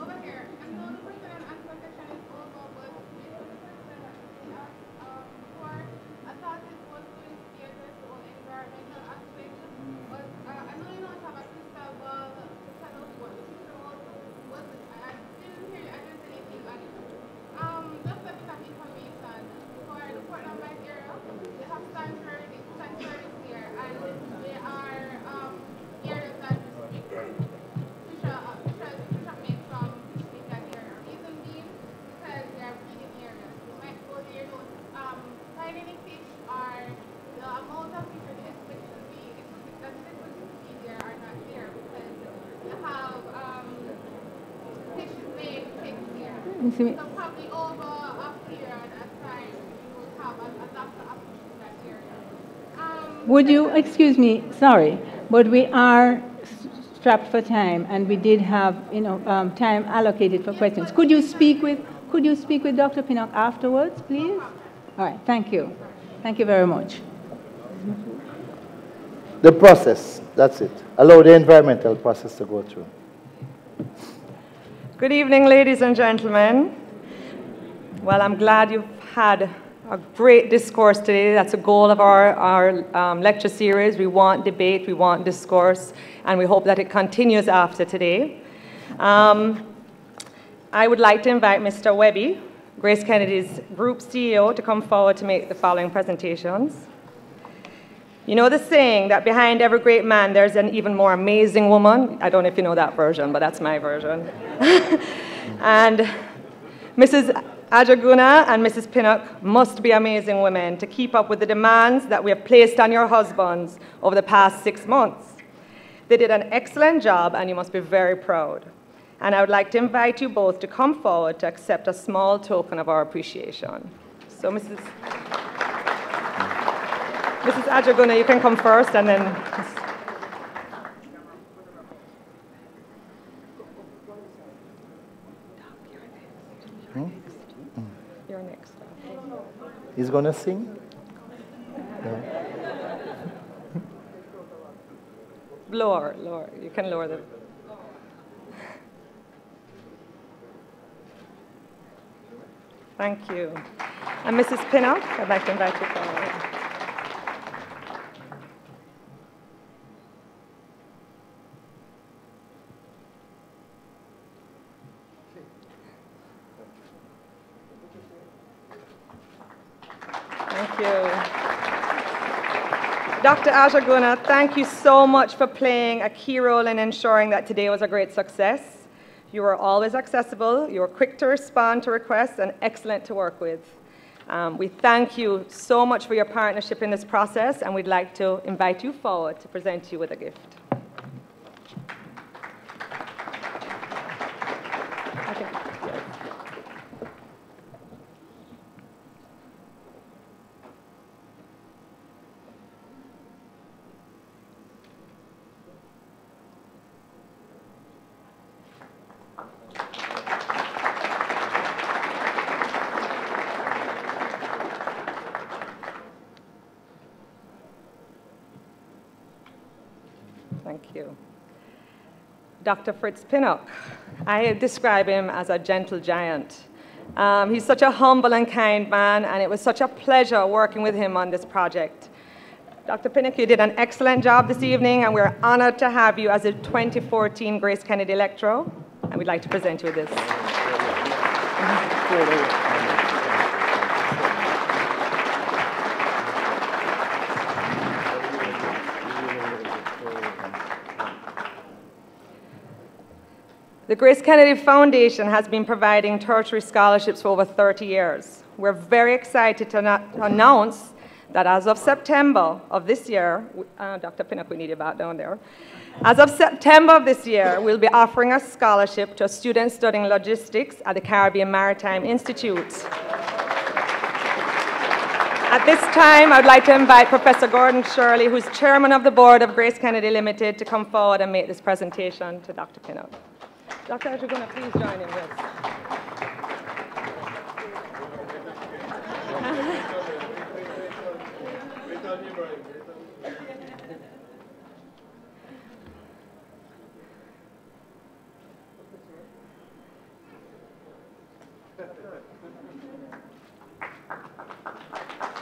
Would you, excuse me, sorry, but we are strapped for time, and we did have, time allocated for questions. Could you speak with Dr. Pinnock afterwards, please? All right, thank you. Thank you very much. The process, that's it. Allow the environmental process to go through. Good evening, ladies and gentlemen. Well, I'm glad you've had a great discourse today. That's a goal of our lecture series. We want debate, we want discourse, and we hope that it continues after today. I would like to invite Mr. Webby, GraceKennedy's Group CEO, to come forward to make the following presentations. You know the saying that behind every great man there's an even more amazing woman? I don't know if you know that version, but that's my version. And Mrs. Ajaguna and Mrs. Pinnock must be amazing women to keep up with the demands that we have placed on your husbands over the past 6 months. They did an excellent job, and you must be very proud. And I would like to invite you both to come forward to accept a small token of our appreciation. So Mrs. Ajaguna, you can come first, and then... You're next. He's going to sing? No. Lower. You can lower the... Thank you. And Mrs. Pinnock, I'd like to invite you forward. Thank you. Dr. Ajaguna, thank you so much for playing a key role in ensuring that today was a great success. You were always accessible, you were quick to respond to requests, and excellent to work with. We thank you so much for your partnership in this process, and we'd like to invite you forward to present you with a gift. Thank you. Dr. Fritz Pinnock. I describe him as a gentle giant. He's such a humble and kind man, and it was such a pleasure working with him on this project. Dr. Pinnock, you did an excellent job this evening, and we're honored to have you as a 2014 Grace Kennedy Lecturer, and we'd like to present you with this. The Grace Kennedy Foundation has been providing tertiary scholarships for over 30 years. We're very excited to announce that as of September of this year, Dr. Pinnock, we need you back down there. As of September of this year, we'll be offering a scholarship to a student studying logistics at the Caribbean Maritime Institute. At this time, I'd like to invite Professor Gordon Shirley, who's chairman of the board of Grace Kennedy Limited, to come forward and make this presentation to Dr. Pinnock. Dr. Are you going to please join in with?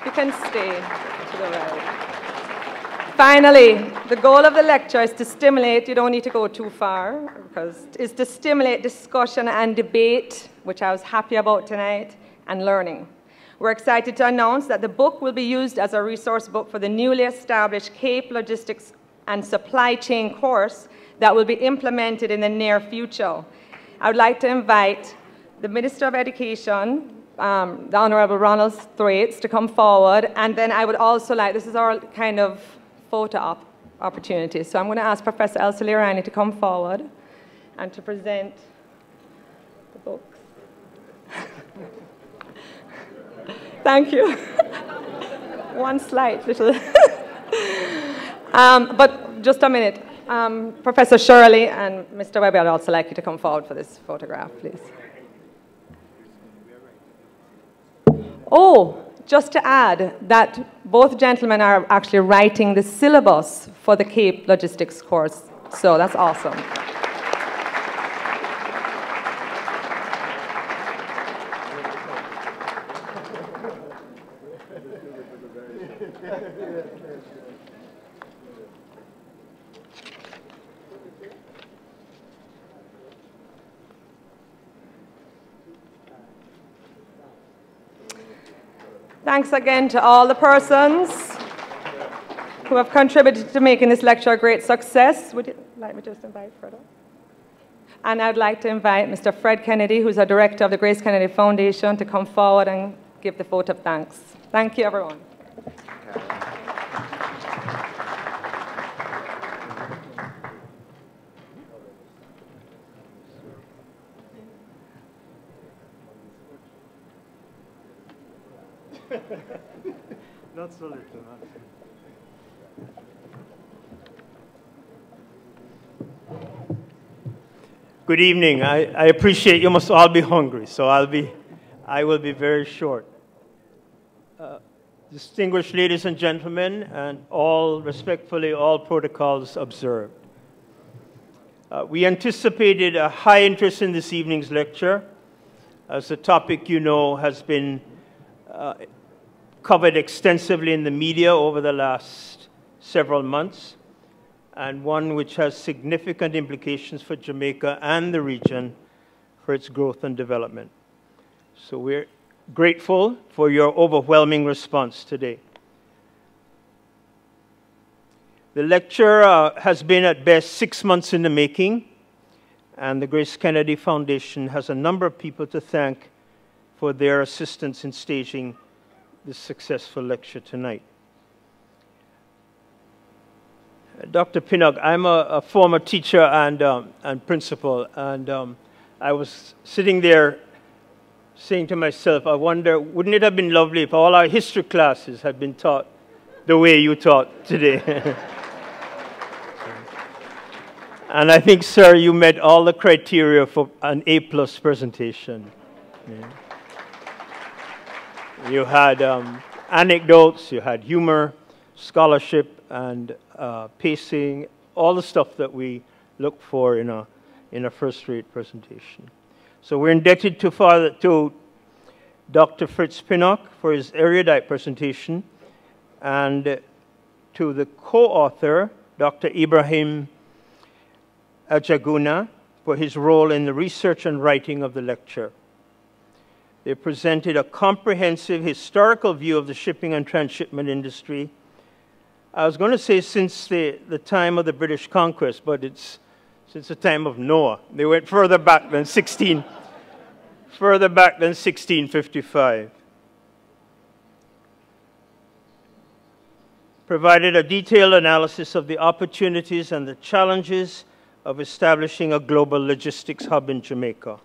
You can stay to the right. Finally, the goal of the lecture is to stimulate, you don't need to go too far, because it's to stimulate discussion and debate, which I was happy about tonight, and learning. We're excited to announce that the book will be used as a resource book for the newly established Cape Logistics and Supply Chain course that will be implemented in the near future. I would like to invite the Minister of Education, the Honorable Ronald Thwaites, to come forward, and then I would also like, this is our kind of photo opportunity, so I'm going to ask Professor Elsa Lirani to come forward and to present the books. Thank you. One slide, little. But just a minute. Professor Shirley and Mr. Webby, I'd also like you to come forward for this photograph, please. Oh, just to add that both gentlemen are actually writing the syllabus for the Cape Logistics course, so that's awesome. Thanks again to all the persons who have contributed to making this lecture a great success. Would you like me to just invite Fred? And I'd like to invite Mr. Fred Kennedy, who's a director of the Grace Kennedy Foundation, to come forward and give the vote of thanks. Thank you, everyone. Not so little, Good evening. I appreciate you must all be hungry, so I will be very short. Distinguished ladies and gentlemen, and all respectfully, all protocols observed. We anticipated a high interest in this evening's lecture, as the topic, you know, has been covered extensively in the media over the last several months, and one which has significant implications for Jamaica and the region for its growth and development. So we're grateful for your overwhelming response today. The lecture has been at best 6 months in the making, and the Grace Kennedy Foundation has a number of people to thank for their assistance in staging this successful lecture tonight. Dr. Pinnock, I'm a former teacher and principal, and I was sitting there saying to myself, I wonder, wouldn't it have been lovely if all our history classes had been taught the way you taught today? And I think, sir, you met all the criteria for an A+ presentation. Yeah. You had anecdotes, you had humor, scholarship, and pacing, all the stuff that we look for in a first-rate presentation. So we're indebted to Dr. Fritz Pinnock for his erudite presentation, and to the co-author, Dr. Ibrahim Ajaguna, for his role in the research and writing of the lecture. They presented a comprehensive historical view of the shipping and transshipment industry. I was going to say since the time of the British conquest, but it's since the time of Noah. They went further back than 1655. Provided a detailed analysis of the opportunities and the challenges of establishing a global logistics hub in Jamaica.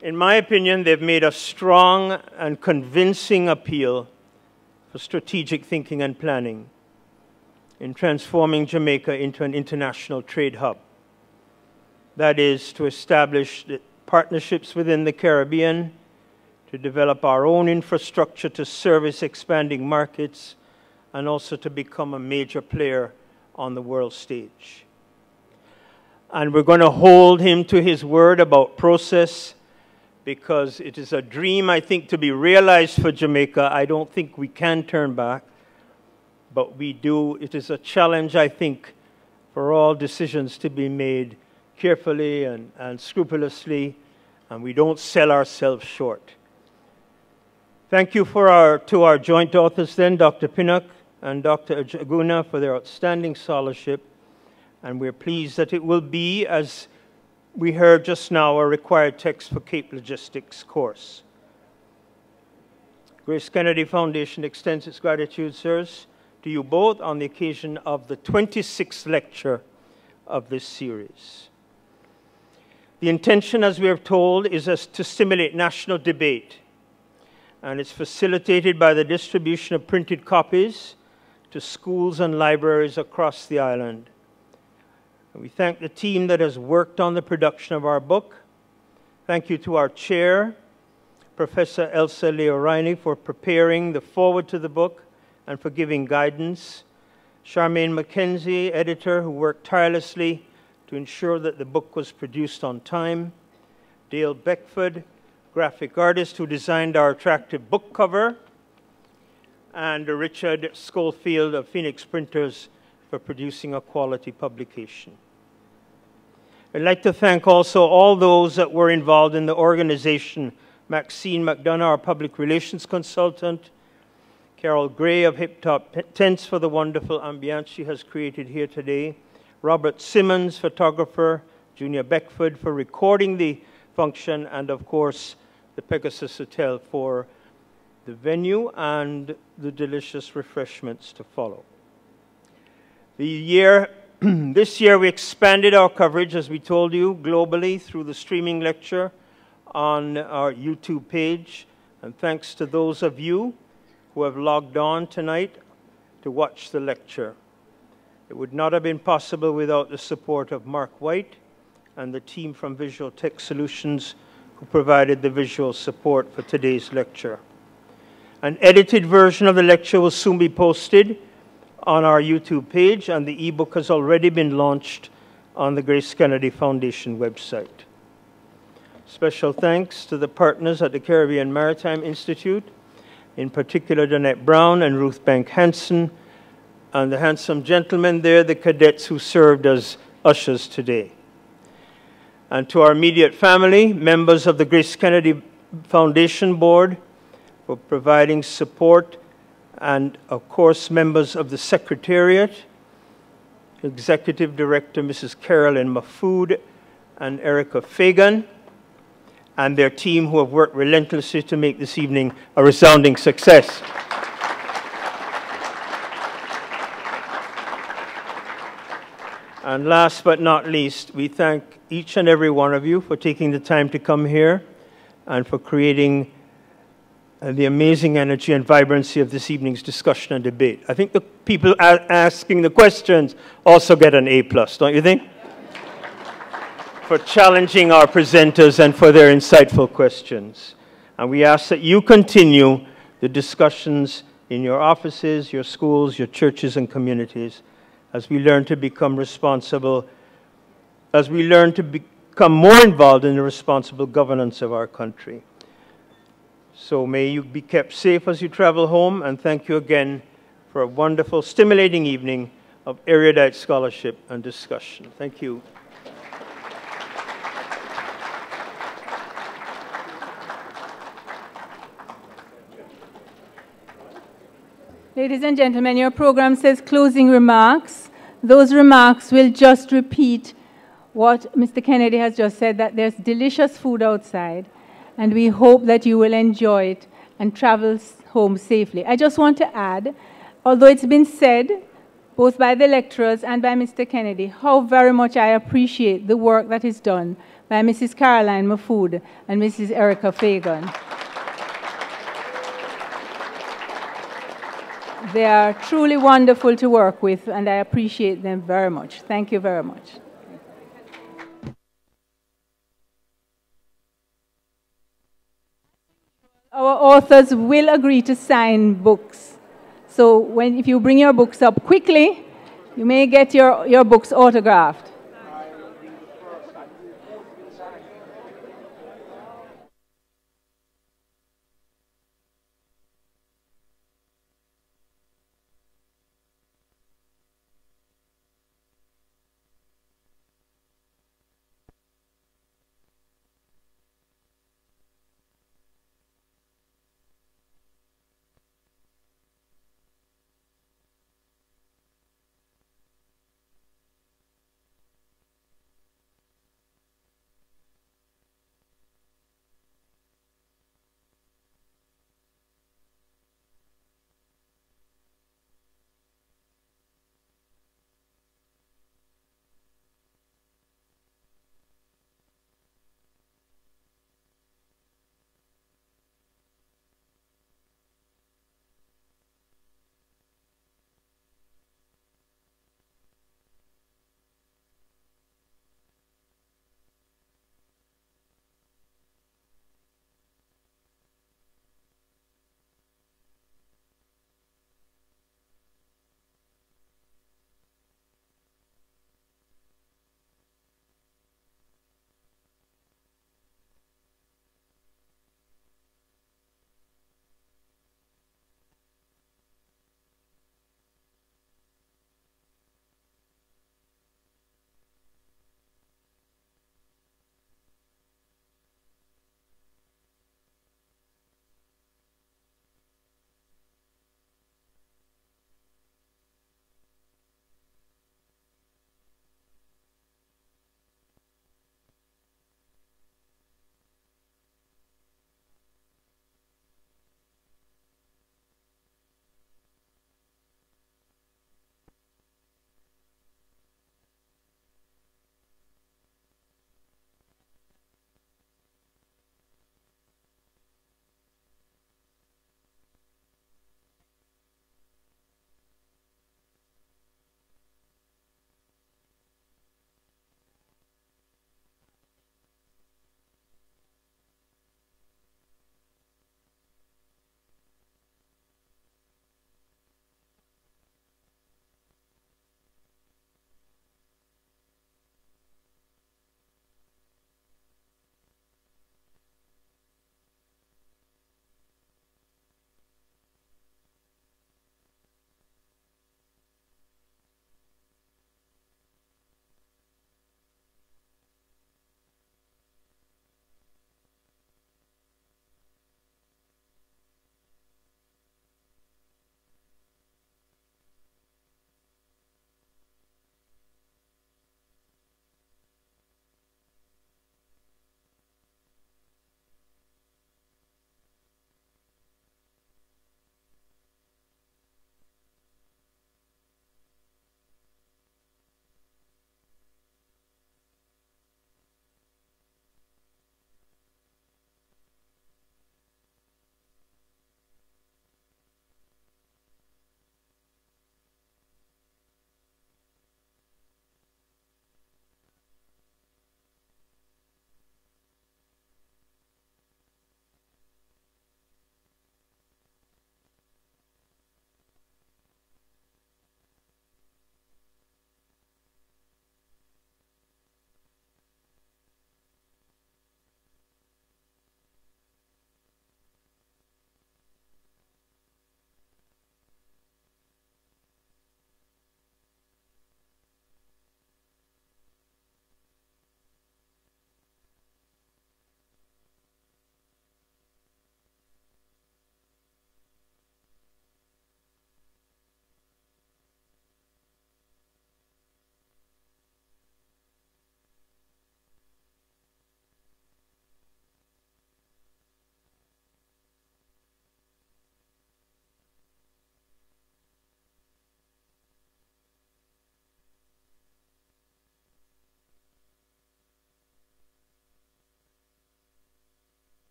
In my opinion, they've made a strong and convincing appeal for strategic thinking and planning in transforming Jamaica into an international trade hub. That is, to establish partnerships within the Caribbean, to develop our own infrastructure to service expanding markets, and also to become a major player on the world stage. And we're going to hold him to his word about process, because it is a dream, I think, to be realized for Jamaica. I don't think we can turn back, but we do. It is a challenge, I think, for all decisions to be made carefully and scrupulously, and we don't sell ourselves short. Thank you to our joint authors then, Dr. Pinnock and Dr. Ajaguna, for their outstanding scholarship, and we're pleased that it will be, as we heard just now, a required text for Cape Logistics course. GraceKennedy Foundation extends its gratitude, sirs, to you both on the occasion of the 26th lecture of this series. The intention, as we are told, is to stimulate national debate, and it's facilitated by the distribution of printed copies to schools and libraries across the island. And we thank the team that has worked on the production of our book. Thank you to our chair, Professor Elsa Leorini, for preparing the foreword to the book and for giving guidance. Charmaine McKenzie, editor, who worked tirelessly to ensure that the book was produced on time. Dale Beckford, graphic artist, who designed our attractive book cover. And Richard Schofield of Phoenix Printers for producing a quality publication. I'd like to thank also all those that were involved in the organization. Maxine McDonough, our public relations consultant. Carol Gray of Hip Top Tents for the wonderful ambiance she has created here today. Robert Simmons, photographer. Junior Beckford for recording the function. And of course, the Pegasus Hotel for the venue and the delicious refreshments to follow. This year we expanded our coverage, as we told you, globally through the streaming lecture on our YouTube page. And thanks to those of you who have logged on tonight to watch the lecture. It would not have been possible without the support of Mark White and the team from Visual Tech Solutions, who provided the visual support for today's lecture. An edited version of the lecture will soon be posted on our YouTube page, and the ebook has already been launched on the GraceKennedy Foundation website. Special thanks to the partners at the Caribbean Maritime Institute, in particular Danette Brown and Ruth Bank Hansen, and the handsome gentlemen there, the cadets who served as ushers today. And to our immediate family, members of the GraceKennedy Foundation Board, for providing support, and of course members of the Secretariat, Executive Director Mrs. Carolyn Mahfood and Erica Fagan, and their team who have worked relentlessly to make this evening a resounding success. And last but not least, we thank each and every one of you for taking the time to come here and for creating the amazing energy and vibrancy of this evening's discussion and debate. I think the people asking the questions also get an A+, don't you think? For challenging our presenters and for their insightful questions. And we ask that you continue the discussions in your offices, your schools, your churches, and communities as we learn to become responsible, as we learn to become more involved in the responsible governance of our country. So may you be kept safe as you travel home, and thank you again for a wonderful, stimulating evening of erudite scholarship and discussion. Thank you. Ladies and gentlemen, your program says closing remarks. Those remarks will just repeat what Mr. Kennedy has just said, that there's delicious food outside, and we hope that you will enjoy it and travel home safely. I just want to add, although it's been said, both by the lecturers and by Mr. Kennedy, how very much I appreciate the work that is done by Mrs. Caroline Mafood and Mrs. Erica Fagan. They are truly wonderful to work with, and I appreciate them very much. Thank you very much. Our authors will agree to sign books. So if you bring your books up quickly, you may get your books autographed.